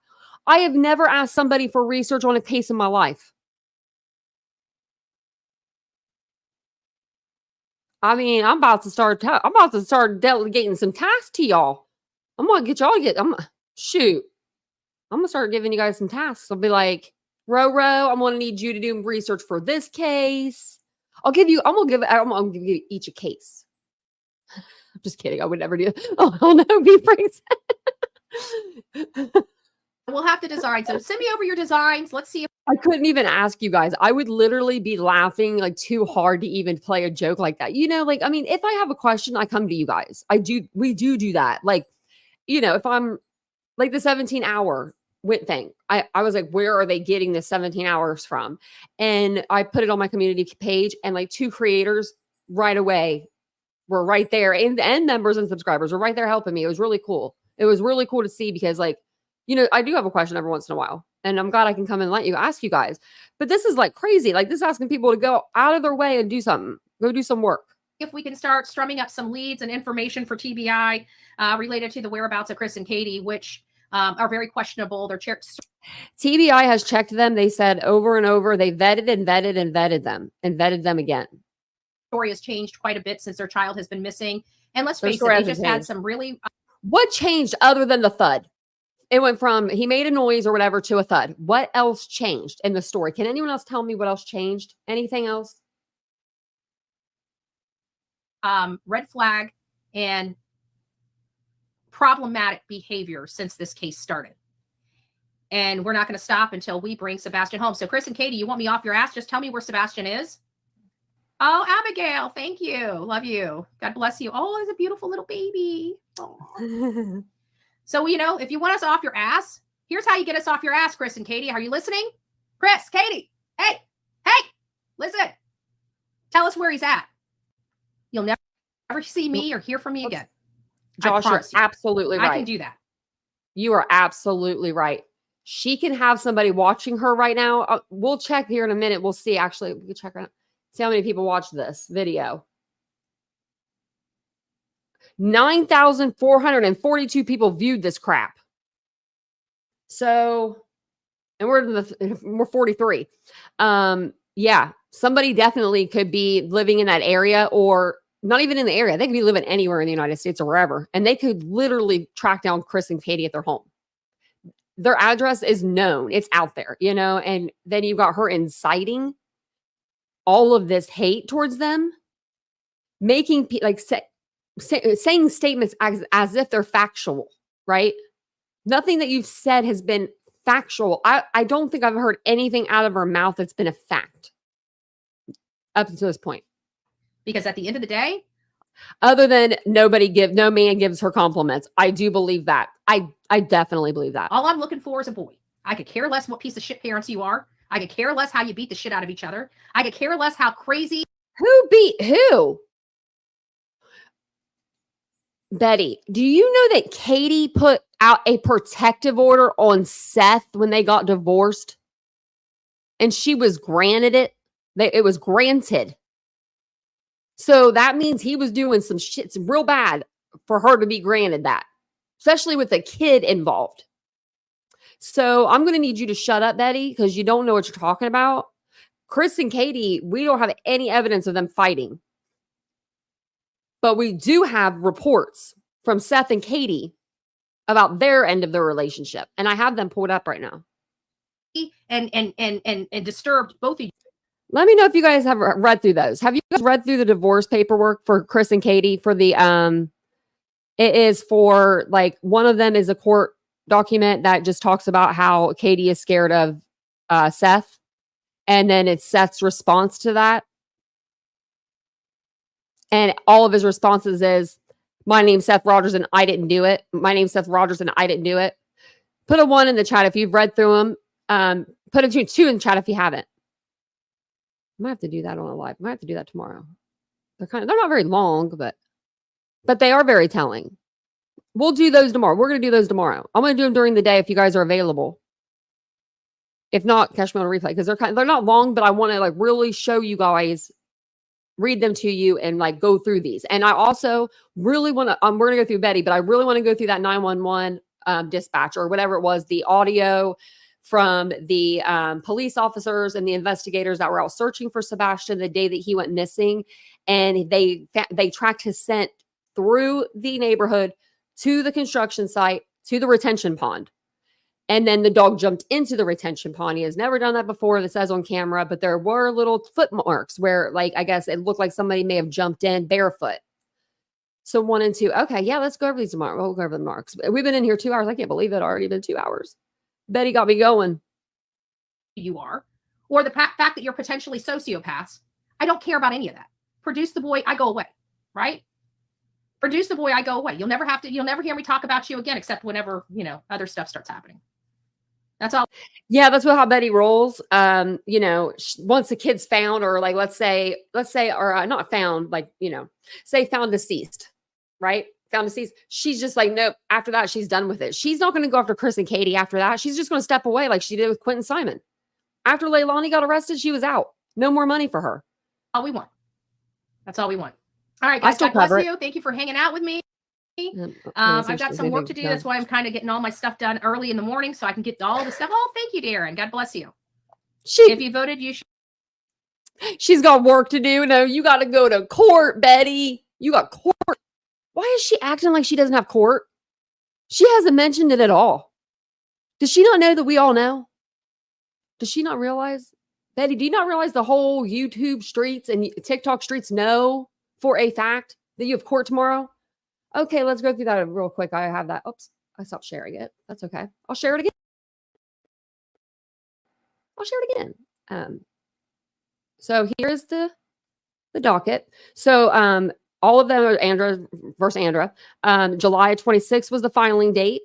I have never asked somebody for research on a case in my life. I mean, I'm about to start delegating some tasks to y'all. I'm going to get y'all shoot. I'm going to start giving you guys some tasks. I'll be like, Roro, I'm going to need you to do research for this case. I'm going to give you each a case. I'm just kidding. I would never do it. Oh no, be freaks. We'll have to design. So send me over your designs. Let's see. I couldn't even ask you guys. I would literally be laughing like too hard to even play a joke like that. You know, like, I mean, if I have a question, I come to you guys. We do that. Like, you know, if I'm like the 17-hour wit thing, I was like, where are they getting the 17 hours from? And I put it on my community page, and like 2 creators right away were right there, and members and subscribers were right there helping me. It was really cool. It was really cool to see because, like, you know, I do have a question every once in a while, and I'm glad I can come and ask you guys. But this is like crazy. Like, this is asking people to go out of their way and do something. Go do some work. If we can start strumming up some leads and information for TBI related to the whereabouts of Chris and Katie, which are very questionable. TBI has checked them. They said over and over, they vetted and vetted and vetted them and vetted them again. Story has changed quite a bit since their child has been missing. And let's face it, they just had some really... What changed other than the thud? It went from he made a noise or whatever to a thud. What else changed in the story? Can anyone else tell me what else changed? Anything else? Red flag and problematic behavior since this case started. And we're not going to stop until we bring Sebastian home. So Chris and Katie, you want me off your ass? Just tell me where Sebastian is. Oh, Abigail, thank you. Love you. God bless you. Oh, it's a beautiful little baby. Oh. So, you know, if you want us off your ass, here's how you get us off your ass, Chris and Katie. Are you listening? Chris, Katie, hey, listen. Tell us where he's at. You'll never see me or hear from me again. Josh, you're absolutely right. I can do that. You are absolutely right. She can have somebody watching her right now. We'll check here in a minute. We'll see. Actually, we can check out. See how many people watch this video. 9,442 people viewed this crap. So, and we're 43. Yeah, somebody definitely could be living in that area, or not even in the area. They could be living anywhere in the United States or wherever, and they could literally track down Chris and Katie at their home. Their address is known. It's out there, you know, and then you've got her inciting all of this hate towards them, making saying statements as if they're factual, right? Nothing that you've said has been factual. I don't think I've heard anything out of her mouth that's been a fact up to this point. Because at the end of the day, other than no man gives her compliments. I do believe that. I definitely believe that. All I'm looking for is a boy. I could care less what piece of shit parents you are. I could care less how you beat the shit out of each other. I could care less how crazy. Who beat who? Betty, do you know that Katie put out a protective order on Seth when they got divorced? And she was granted it. It was granted. So that means he was doing some shit, some real bad for her to be granted that, especially with a kid involved. So I'm going to need you to shut up, Betty, because you don't know what you're talking about. Chris and Katie, we don't have any evidence of them fighting. But we do have reports from Seth and Katie about their end of their relationship. And I have them pulled up right now. And disturbed both of you. Let me know if you guys have read through those. Have you guys read through the divorce paperwork for Chris and Katie for the, it is for like, one of them is a court document that just talks about how Katie is scared of Seth. And then it's Seth's response to that. And all of his responses is, my name's Seth Rogers and I didn't do it. My name's Seth Rogers and I didn't do it. Put a 1 in the chat if you've read through them. Put a 2 in the chat if you haven't. I might have to do that on a live. I might have to do that tomorrow. They're not very long, but they are very telling. We'll do those tomorrow. We're going to do those tomorrow. I'm going to do them during the day if you guys are available. If not, catch me on a replay because they're not long, but I want to like really show you guys, read them to you, and like go through these. And I also really want to. We're going to go through Betty, but I really want to go through that 911 dispatch or whatever it was, the audio from the police officers and the investigators that were out searching for Sebastian the day that he went missing, and they tracked his scent through the neighborhood to the construction site to the retention pond. And then the dog jumped into the retention pond. He has never done that before. That says on camera, but there were little foot marks where, like, I guess it looked like somebody may have jumped in barefoot. So 1 and 2. Okay, yeah, let's go over these tomorrow. We'll go over the marks. We've been in here 2 hours. I can't believe it. Already been 2 hours. Betty got me going. You are, or the fact that you're potentially sociopaths. I don't care about any of that. Produce the boy, I go away. Right? Produce the boy, I go away. You'll never hear me talk about you again, except whenever, other stuff starts happening. That's all. Yeah, that's how Betty rolls. Once the kid's found, or like, let's say, or not found, like, say found deceased, right? Found deceased. She's just like, nope. After that, she's done with it. She's not going to go after Chris and Katie after that. She's just going to step away like she did with Quentin Simon. After Leilani got arrested, she was out. No more money for her. All we want. That's all we want. All right, guys, God bless you. Thank you for hanging out with me. I've got some work to do. That's why I'm kind of getting all my stuff done early in the morning so I can get all the stuff. Oh, thank you, Darren. God bless you. If you voted, you should. She's got work to do. No, you got to go to court, Betty. You got court. Why is she acting like she doesn't have court? She hasn't mentioned it at all. Does she not know that we all know? Does she not realize? Betty, do you not realize the whole YouTube streets and TikTok streets know for a fact that you have court tomorrow? Okay, let's go through that real quick. I have that. Oops, I stopped sharing it. That's okay. I'll share it again. So here's the docket. So all of them are Andra versus Andra. July 26th was the filing date.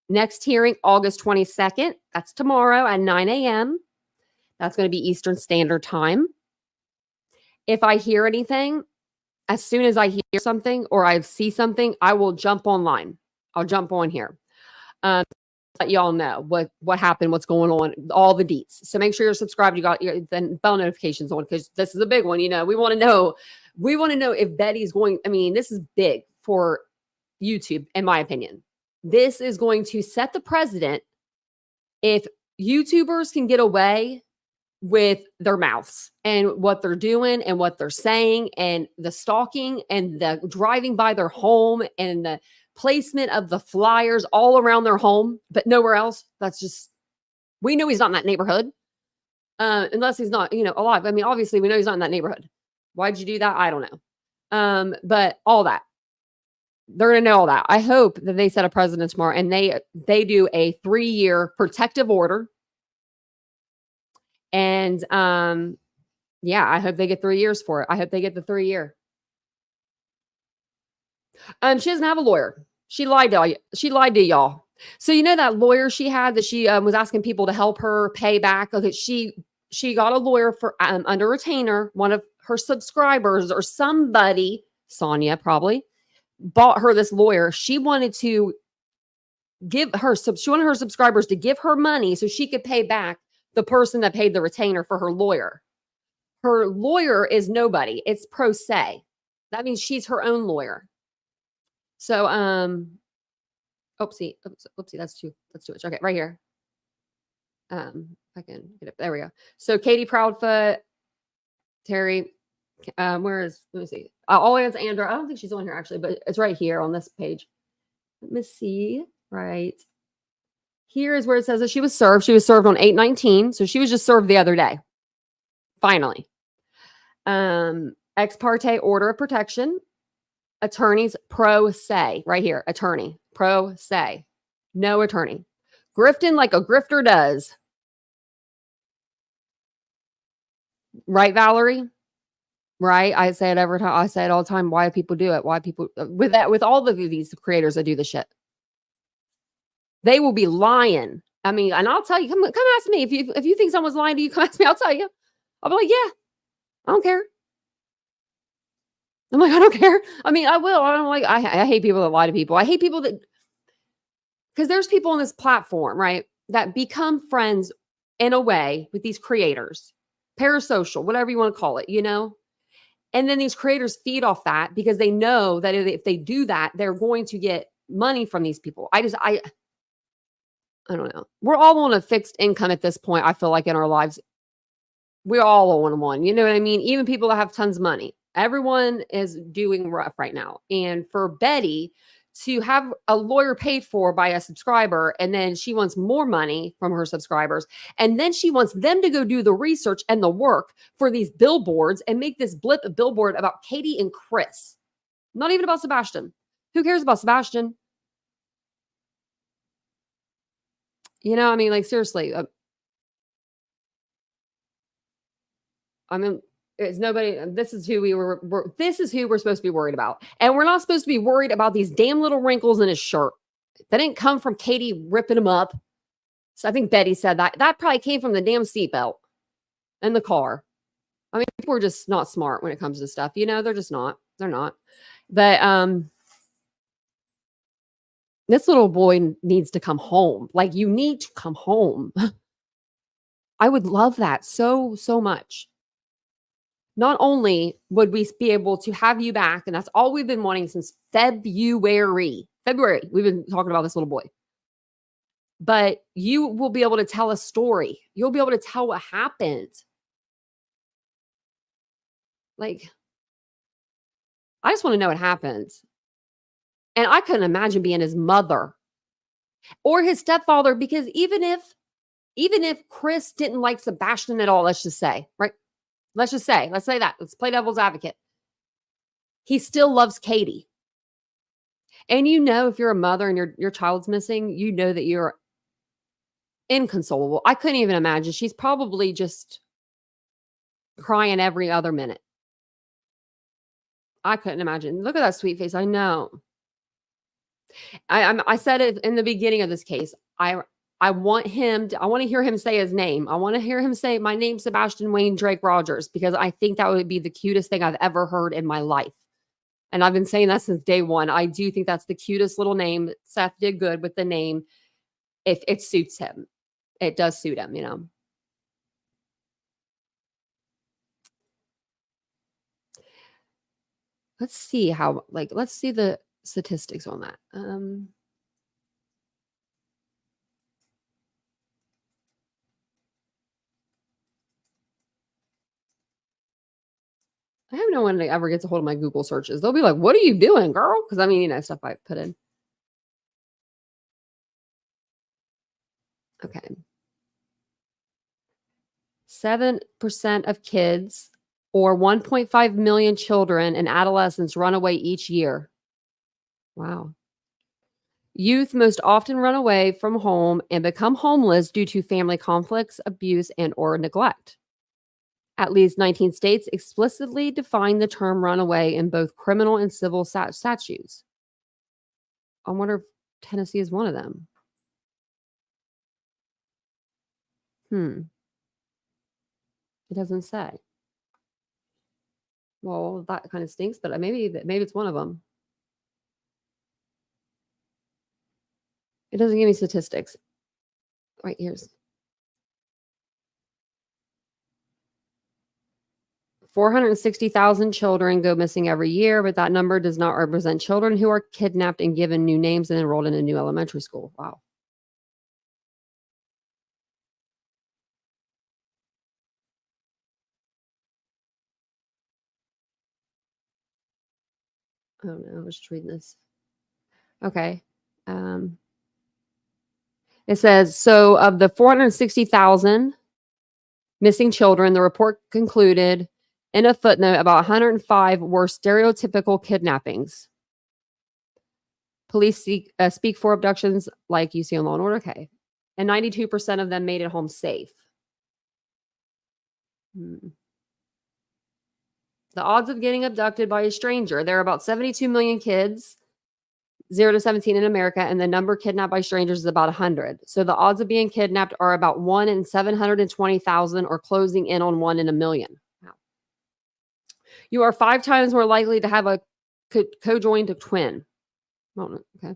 Next hearing, August 22nd. That's tomorrow at 9 a.m. That's going to be Eastern Standard Time. If I hear anything, as soon as I hear something or I see something, I will jump online. I'll jump on here. Let y'all know what happened, what's going on, all the deets. So make sure you're subscribed. You got your bell notifications on because this is a big one. We want to know. We want to know if Betty's going. I mean, this is big for YouTube, in my opinion. This is going to set the precedent if YouTubers can get away with their mouths and what they're doing and what they're saying and the stalking and the driving by their home and the placement of the flyers all around their home, but nowhere else. That's just, we know he's not in that neighborhood. Unless he's not, alive. I mean, obviously we know he's not in that neighborhood. Why'd you do that? I don't know. But all that, they're going to know all that. I hope that they set a precedent tomorrow and they do a 3-year protective order. And I hope they get 3 years for it. I hope they get the 3-year. She doesn't have a lawyer. She lied to y'all. So that lawyer she had that she was asking people to help her pay back. Okay, she got a lawyer for under retainer. One of her subscribers or somebody, Sonia probably, bought her this lawyer. She wanted her subscribers to give her money so she could pay back the person that paid the retainer for her lawyer. Her lawyer is nobody. It's pro se. That means she's her own lawyer. So, oopsie, that's too much. Okay, right here. I can get it. There we go. So Katie Proudfoot, Terry, let me see. All the way to Andra. I don't think she's on here actually, but it's right here on this page. Let me see. Right. Here is where it says that she was served. She was served on 8/19. So she was just served the other day. Finally. Ex parte order of protection. Attorneys pro se. Right here. Attorney. Pro se. No attorney. Grifting like a grifter does. Right, Valerie? Right? I say it every time. I say it all the time. Why do people do it? Why people with all of these creators that do the shit? They will be lying. I mean, and I'll tell you, come ask me. If you think someone's lying to you, come ask me. I'll tell you. I'll be like, yeah, I don't care. I'm like, I don't care. I mean, I will. I don't like, I hate people that lie to people. I hate people that, because there's people on this platform, right, that become friends in a way with these creators, parasocial, whatever you want to call it, you know? And then these creators feed off that because they know that if they do that, they're going to get money from these people. I don't know. We're all on a fixed income at this point, I feel like, in our lives. We're all on one. You know what I mean? Even people that have tons of money. Everyone is doing rough right now. And for Betty to have a lawyer paid for by a subscriber, and then she wants more money from her subscribers, and then she wants them to go do the research and the work for these billboards and make this blip a billboard about Katie and Chris. Not even about Sebastian. Who cares about Sebastian? You know, I mean, like, seriously. I mean, it's nobody. This is who this is who we're supposed to be worried about. And we're not supposed to be worried about these damn little wrinkles in his shirt. That didn't come from Katie ripping him up. So I think Betty said that. That probably came from the damn seatbelt in the car. I mean, people are just not smart when it comes to stuff. You know, they're just not. They're not. But this little boy needs to come home. Like, you need to come home. I would love that so, so much. Not only would we be able to have you back, and that's all we've been wanting since February. We've been talking about this little boy. But you will be able to tell a story. You'll be able to tell what happened. Like, I just want to know what happened. And I couldn't imagine being his mother or his stepfather, because even if Chris didn't like Sebastian at all, let's just say, right? Let's say that. Let's play devil's advocate. He still loves Katie. And you know, if you're a mother and your child's missing, you know that you're inconsolable. I couldn't even imagine. She's probably just crying every other minute. I couldn't imagine. Look at that sweet face. I know. I said it in the beginning of this case. I want to hear him say his name. I want to hear him say, my name's Sebastian Wayne Drake Rogers, because I think that would be the cutest thing I've ever heard in my life. And I've been saying that since day one. I do think that's the cutest little name. Seth did good with the name. If it suits him, it does suit him, you know. Let's see let's see the statistics on that. I have no one that ever gets a hold of my Google searches. They'll be like, what are you doing, girl? Because I mean, you know, stuff I put in. Okay. 7% of kids, or 1.5 million children and adolescents, run away each year. Wow. Youth most often run away from home and become homeless due to family conflicts, abuse, and or neglect. At least 19 states explicitly define the term runaway in both criminal and civil statutes. I wonder if Tennessee is one of them. It doesn't say. Well, that kind of stinks, but maybe it's one of them. It doesn't give me statistics. Right, here's 460,000 children go missing every year, but that number does not represent children who are kidnapped and given new names and enrolled in a new elementary school. Wow. I don't know. I was just reading this. Okay. It says, so of the 460,000 missing children, the report concluded in a footnote about 105 were stereotypical kidnappings. Police speak for abductions like you see on Law & Order. Okay. And 92% of them made it home safe. The odds of getting abducted by a stranger. There are about 72 million kids. 0 to 17 in America, and the number kidnapped by strangers is about 100. So the odds of being kidnapped are about 1 in 720,000 or closing in on 1 in a million. Wow. You are 5 times more likely to have a co-joined twin. Oh, okay.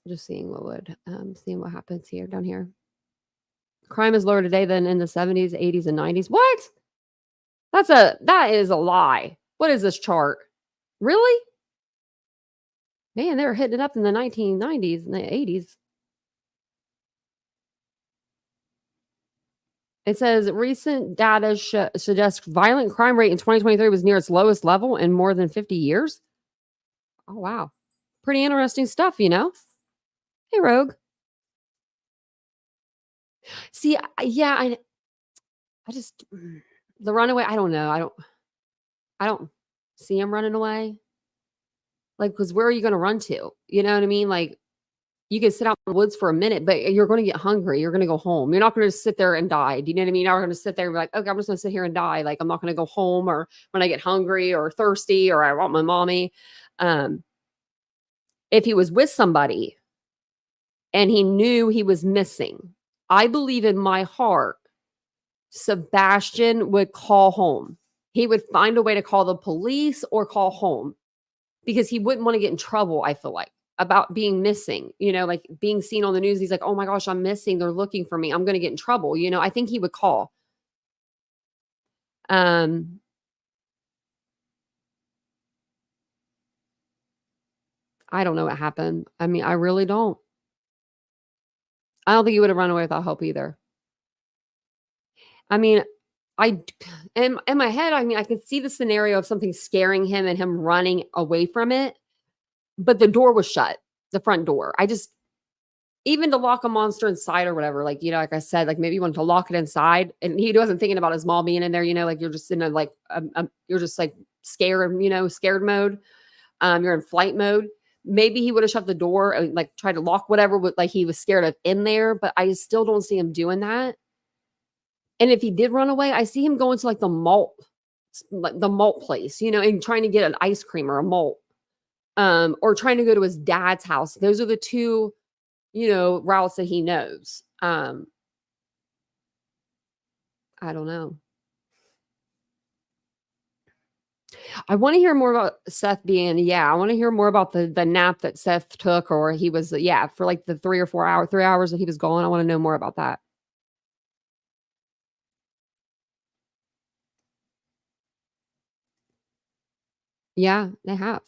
Just seeing what happens here down here. Crime is lower today than in the 70s, 80s, and 90s. What? That is a lie. What is this chart? Really? Man, they were hitting it up in the 1990s and the 80s. It says recent data suggests violent crime rate in 2023 was near its lowest level in more than 50 years. Oh, wow. Pretty interesting stuff, you know? Hey, Rogue. See, yeah, I just, the runaway, I don't know. I don't see him running away. Like, because where are you going to run to? You know what I mean? Like, you can sit out in the woods for a minute, but you're going to get hungry. You're going to go home. You're not going to sit there and die. Do you know what I mean? You're not going to sit there and be like, okay, I'm just going to sit here and die. Like, I'm not going to go home, or when I get hungry or thirsty or I want my mommy. If he was with somebody and he knew he was missing, I believe in my heart, Sebastian would call home. He would find a way to call the police or call home, because he wouldn't want to get in trouble, I feel like, about being missing, you know, like being seen on the news. He's like, oh my gosh, I'm missing. They're looking for me. I'm going to get in trouble. You know, I think he would call. I don't know what happened. I mean, I really don't. I don't think he would have run away without help either. I mean, in my head, I mean, I can see the scenario of something scaring him and him running away from it, but the door was shut, the front door. Even to lock a monster inside or whatever, like, you know, like I said, like maybe you wanted to lock it inside, and he wasn't thinking about his mom being in there, you know, like you're just in a, like, you're just like scared, you know, scared mode. You're in flight mode. Maybe he would have shut the door and like tried to lock whatever, like he was scared of in there, but I still don't see him doing that. And if he did run away, I see him going to like the malt place, you know, and trying to get an ice cream or a malt, or trying to go to his dad's house. Those are the two, you know, routes that he knows. I don't know. I want to hear more about Seth being, I want to hear more about the nap that Seth took, or he was, for like the 3 hours that he was gone. I want to know more about that. Yeah, they have.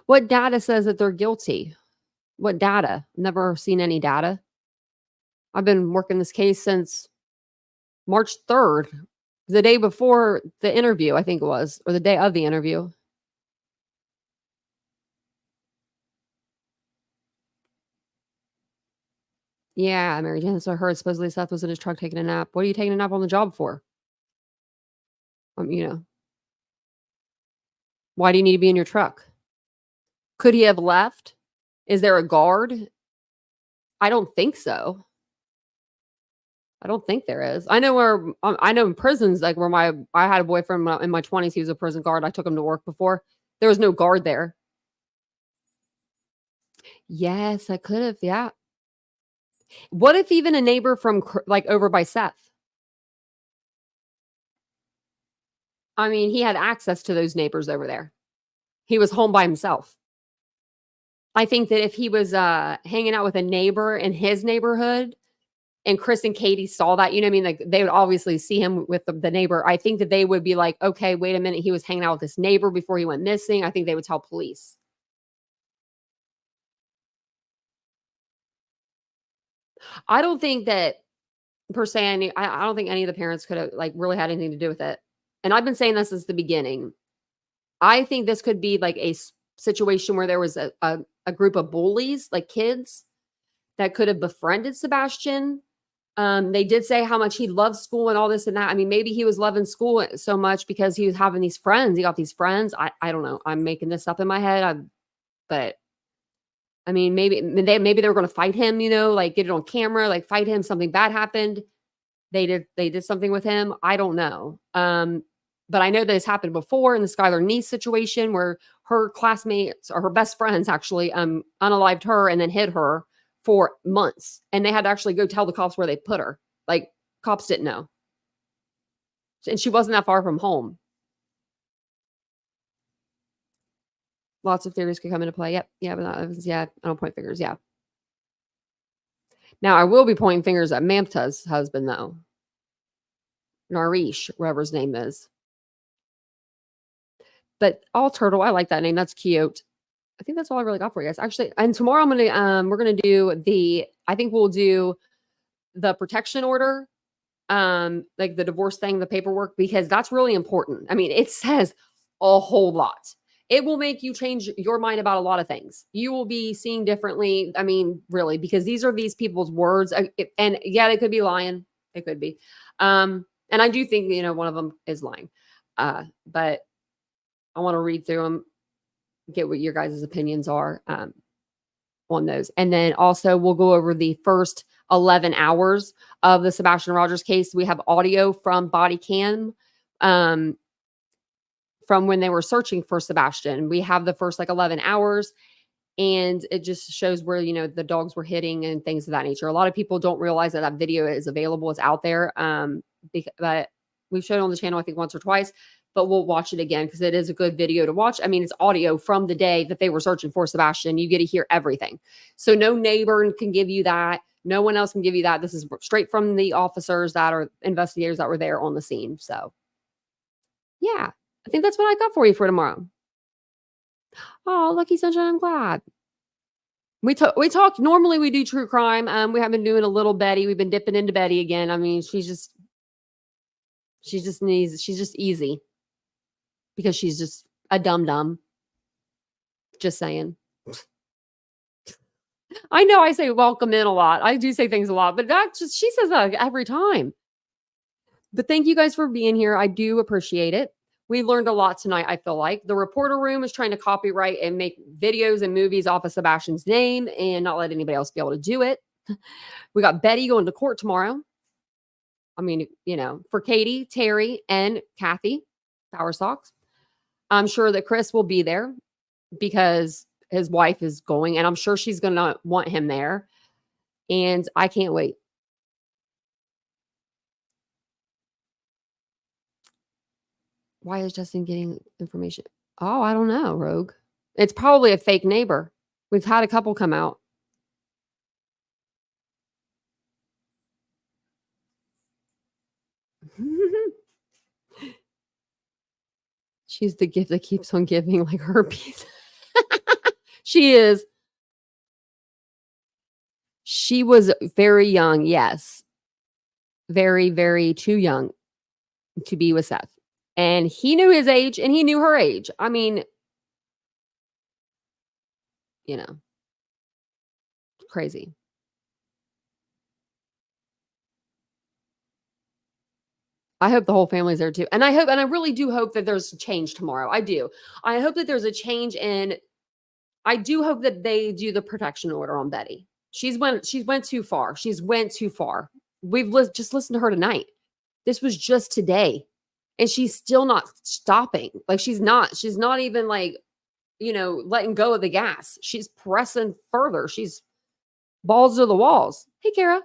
What data says that they're guilty? What data? Never seen any data. I've been working this case since March 3rd, the day before the interview, I think it was, or the day of the interview. Yeah, Mary Jane. So I heard supposedly Seth was in his truck taking a nap. What are you taking a nap on the job for? You know, why do you need to be in your truck? Could he have left? Is there a guard? I don't think so. I don't think there is. I know in prisons, like where I had a boyfriend in my 20s. He was a prison guard. I took him to work before. There was no guard there. Yes, I could have. Yeah. What if even a neighbor from like over by Seth? I mean, he had access to those neighbors over there. He was home by himself. I think that if he was hanging out with a neighbor in his neighborhood, and Chris and Katie saw that, you know what I mean? Like they would obviously see him with the neighbor. I think that they would be like, okay, wait a minute. He was hanging out with this neighbor before he went missing. I think they would tell police. I don't think that per se, I don't think any of the parents could have like really had anything to do with it. And I've been saying this since the beginning. I think this could be like a situation where there was a group of bullies, like kids, that could have befriended Sebastian. They did say how much he loved school and all this and that. I mean, maybe he was loving school so much because he was having these friends. He got these friends. I don't know. I'm making this up in my head. But I mean, maybe they were going to fight him, like get it on camera, like fight him. Something bad happened. They did something with him. I don't know. But I know that this happened before in the Skylar Niece situation where her classmates or her best friends actually unalived her and then hid her for months. And they had to actually go tell the cops where they put her. Like cops didn't know. And she wasn't that far from home. Lots of theories could come into play. Yep. Yeah. But I don't point fingers. Yeah. Now I will be pointing fingers at Mamta's husband though. Narish, whatever his name is. But all turtle, I like that name. That's cute. I think that's all I really got for you guys. Actually, and tomorrow we're gonna do I think we'll do the protection order, like the divorce thing, the paperwork, because that's really important. I mean, it says a whole lot. It will make you change your mind about a lot of things. You will be seeing differently. I mean, really, because these are these people's words, and yeah, they could be lying. They could be, and I do think one of them is lying, but I want to read through them, get what your guys' opinions are on those. And then also we'll go over the first 11 hours of the Sebastian Rogers case. We have audio from body cam from when they were searching for Sebastian. We have the first 11 hours and it just shows where, the dogs were hitting and things of that nature. A lot of people don't realize that video is available. It's out there. But we've shown it on the channel, I think once or twice. But we'll watch it again because it is a good video to watch. I mean, it's audio from the day that they were searching for Sebastian. You get to hear everything. So no neighbor can give you that. No one else can give you that. This is straight from the officers that are investigators that were there on the scene. So yeah, I think that's what I got for you for tomorrow. Oh, lucky sunshine. I'm glad. We talk. Normally we do true crime. We have been doing a little Betty. We've been dipping into Betty again. I mean, she's just easy. Because she's just a dum-dum. Just saying. I know I say welcome in a lot. I do say things a lot, but she says that every time. But thank you guys for being here. I do appreciate it. We learned a lot tonight, I feel like. The reporter room is trying to copyright and make videos and movies off of Sebastian's name and not let anybody else be able to do it. We got Betty going to court tomorrow. I mean, for Katie, Terry, and Kathy, Power Socks. I'm sure that Chris will be there because his wife is going, and I'm sure she's going to want him there. And I can't wait. Why is Justin getting information? Oh, I don't know, Rogue. It's probably a fake neighbor. We've had a couple come out. She's the gift that keeps on giving, like herpes. She is. She was very young, yes. Very, very too young to be with Seth. And he knew his age and he knew her age. I mean, crazy. I hope the whole family's there too. And I really do hope that there's change tomorrow. I do. I hope that there's a change I do hope that they do the protection order on Betty. She went too far. Went too far. We've just listened to her tonight. This was just today. And she's still not stopping. Like she's not even letting go of the gas. She's pressing further. She's balls to the walls. Hey, Kara.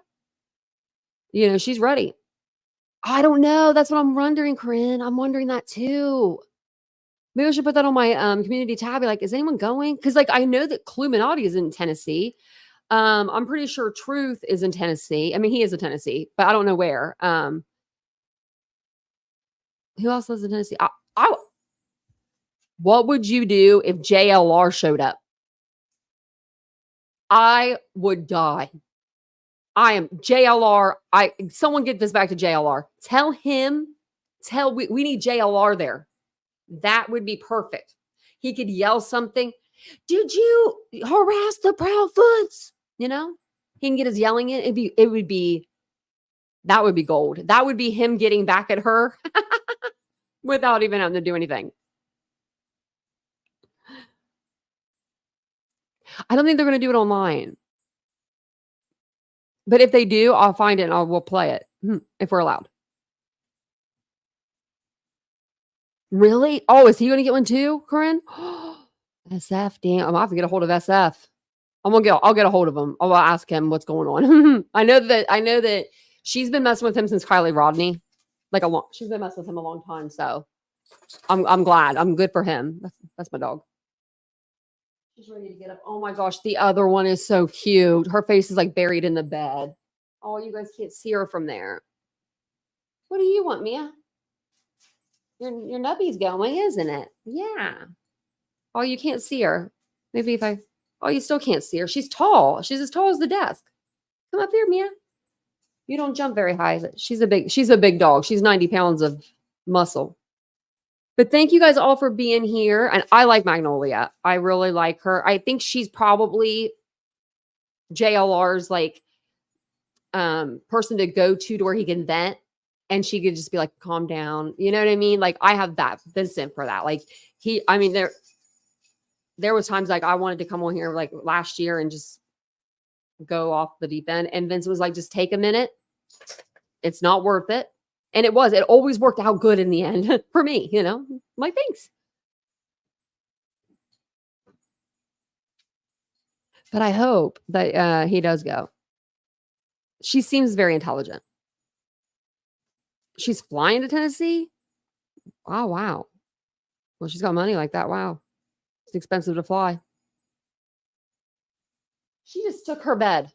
She's ready. I don't know. That's what I'm wondering, Corinne. I'm wondering that too. Maybe I should put that on my community tab. Be like, is anyone going? Because I know that Cluminati is in Tennessee. I'm pretty sure Truth is in Tennessee. I mean, he is in Tennessee, but I don't know where. Who else lives in Tennessee? What would you do if JLR showed up? I would die. I am JLR. Someone get this back to JLR. Tell him, we need JLR there. That would be perfect. He could yell something. Did you harass the Proudfoots? He can get his yelling in. That would be gold. That would be him getting back at her without even having to do anything. I don't think they're going to do it online. But if they do, I'll find it and we'll play it if we're allowed. Really? Oh, is he going to get one too, Corinne? SF, damn. I'm going to have to get a hold of SF. I'll get a hold of him. I'll ask him what's going on. I know that she's been messing with him since Kylie Rodney. She's been messing with him a long time. So I'm glad. I'm good for him. That's my dog. She's ready to get up. Oh my gosh, the other one is so cute. Her face is like buried in the bed. Oh, you guys can't see her from there. What do you want, Mia? Your nubby's going, isn't it? Yeah. Oh, you can't see her. Maybe if I... Oh, you still can't see her. She's tall. She's as tall as the desk. Come up here, Mia. You don't jump very high. She's a big dog. She's 90 pounds of muscle. But thank you guys all for being here. And I like Magnolia. I really like her. I think she's probably JLR's person to go to where he can vent. And she could just be like, calm down. You know what I mean? Like, I have that Vincent for that. Like, there was times like I wanted to come on here like last year and just go off the deep end. And Vince was like, just take a minute. It's not worth it. And it always worked out good in the end for me, you know, I'm like, thanks. But I hope that he does go. She seems very intelligent. She's flying to Tennessee. Oh, wow. Well, she's got money like that. Wow. It's expensive to fly. She just took her bed.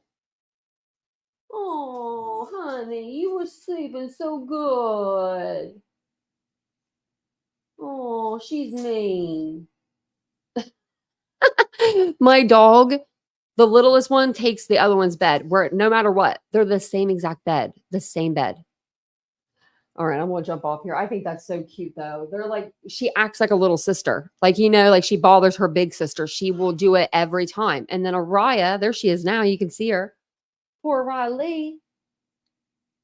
Oh, honey, you were sleeping so good. Oh, she's mean. My dog, the littlest one, takes the other one's bed, where no matter what, they're the same exact bed, the same bed. All right, I'm going to jump off here. I think that's so cute, though. They're like, she acts like a little sister. Like, you know, like she bothers her big sister. She will do it every time. And then Araya, there she is now. You can see her. Poor Riley.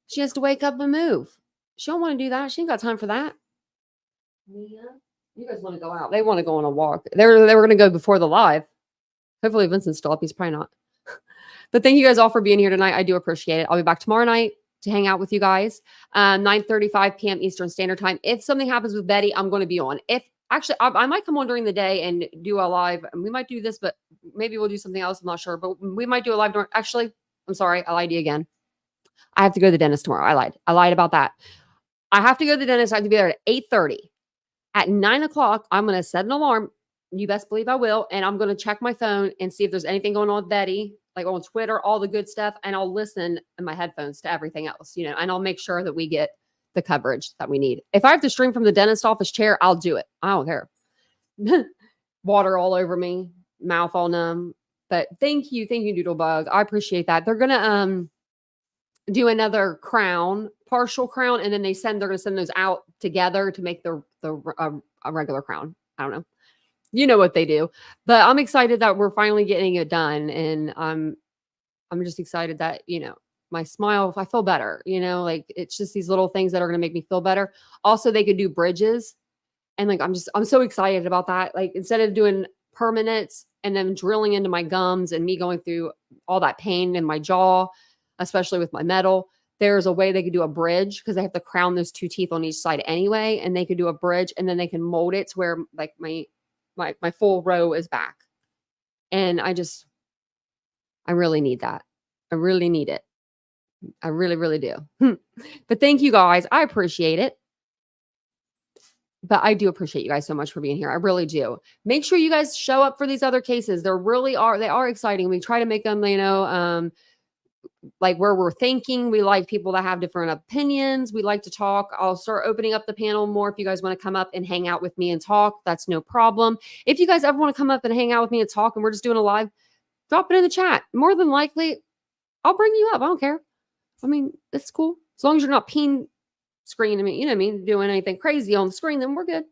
She has to wake up and move. She don't want to do that. She ain't got time for that. Mia, you guys want to go out. They want to go on a walk. They were going to go before the live. Hopefully Vincent's still up. He's probably not. But thank you guys all for being here tonight. I do appreciate it. I'll be back tomorrow night to hang out with you guys. 9:35 p.m. Eastern Standard Time. If something happens with Betty, I'm going to be on. I might come on during the day and do a live. And we might do this, but maybe we'll do something else. I'm not sure. But we might do a live. Actually, I'm sorry. I lied to you again. I have to go to the dentist tomorrow. I lied about that. I have to go to the dentist. I have to be there at 8:30. At 9 o'clock, I'm going to set an alarm. You best believe I will. And I'm going to check my phone and see if there's anything going on with Betty, like on Twitter, all the good stuff. And I'll listen in my headphones to everything else, you know, and I'll make sure that we get the coverage that we need. If I have to stream from the dentist office chair, I'll do it. I don't care. Water all over me, mouth all numb. But thank you, Doodlebug. I appreciate that. They're going to do another crown, partial crown, and then they're going to send those out together to make a regular crown. I don't know. You know what they do, but I'm excited that we're finally getting it done. And I'm just excited that, you know, my smile, I feel better, you know, like it's just these little things that are going to make me feel better. Also, they could do bridges. And like, I'm so excited about that. Like instead of doing permanents and then drilling into my gums and me going through all that pain in my jaw, especially with my metal, there's a way they could do a bridge because they have to crown those two teeth on each side anyway. And they could do a bridge and then they can mold it to where like my full row is back. And I really need that. I really need it. I really, really do. But thank you guys. I appreciate it. But I do appreciate you guys so much for being here. I really do. Make sure you guys show up for these other cases. They are exciting. We try to make them, you know, like where we're thinking. We like people that have different opinions. We like to talk. I'll start opening up the panel more. If you guys want to come up and hang out with me and talk, that's no problem. If you guys ever want to come up and hang out with me and talk and we're just doing a live, drop it in the chat. More than likely, I'll bring you up. I don't care. I mean, it's cool. As long as you're not peen screening me, you know what I mean, doing anything crazy on the screen, then we're good.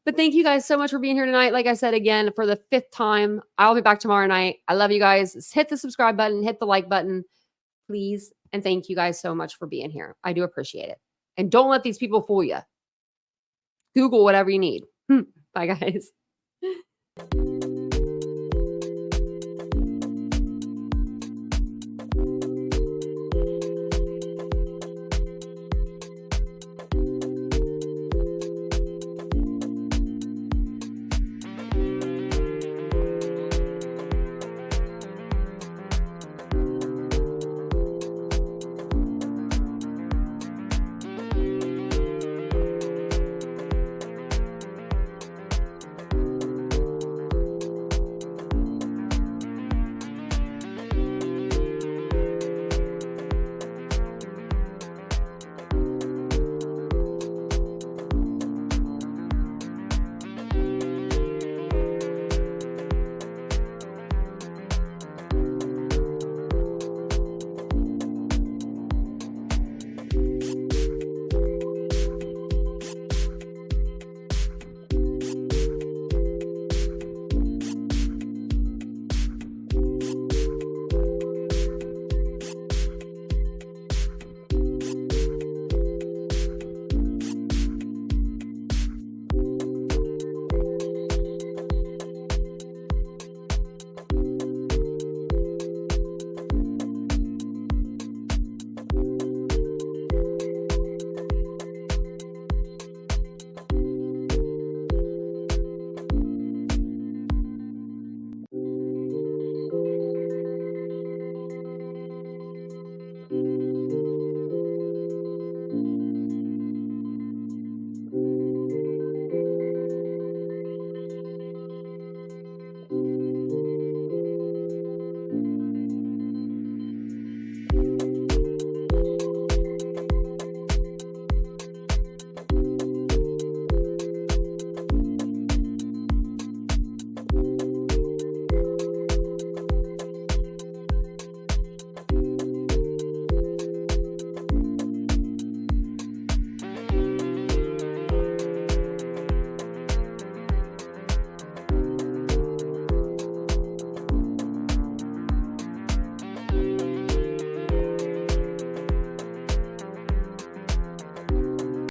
But thank you guys so much for being here tonight. Like I said, again, for the 5th time, I'll be back tomorrow night. I love you guys. Hit the subscribe button, hit the like button, please. And thank you guys so much for being here. I do appreciate it. And don't let these people fool you. Google whatever you need. Bye, guys.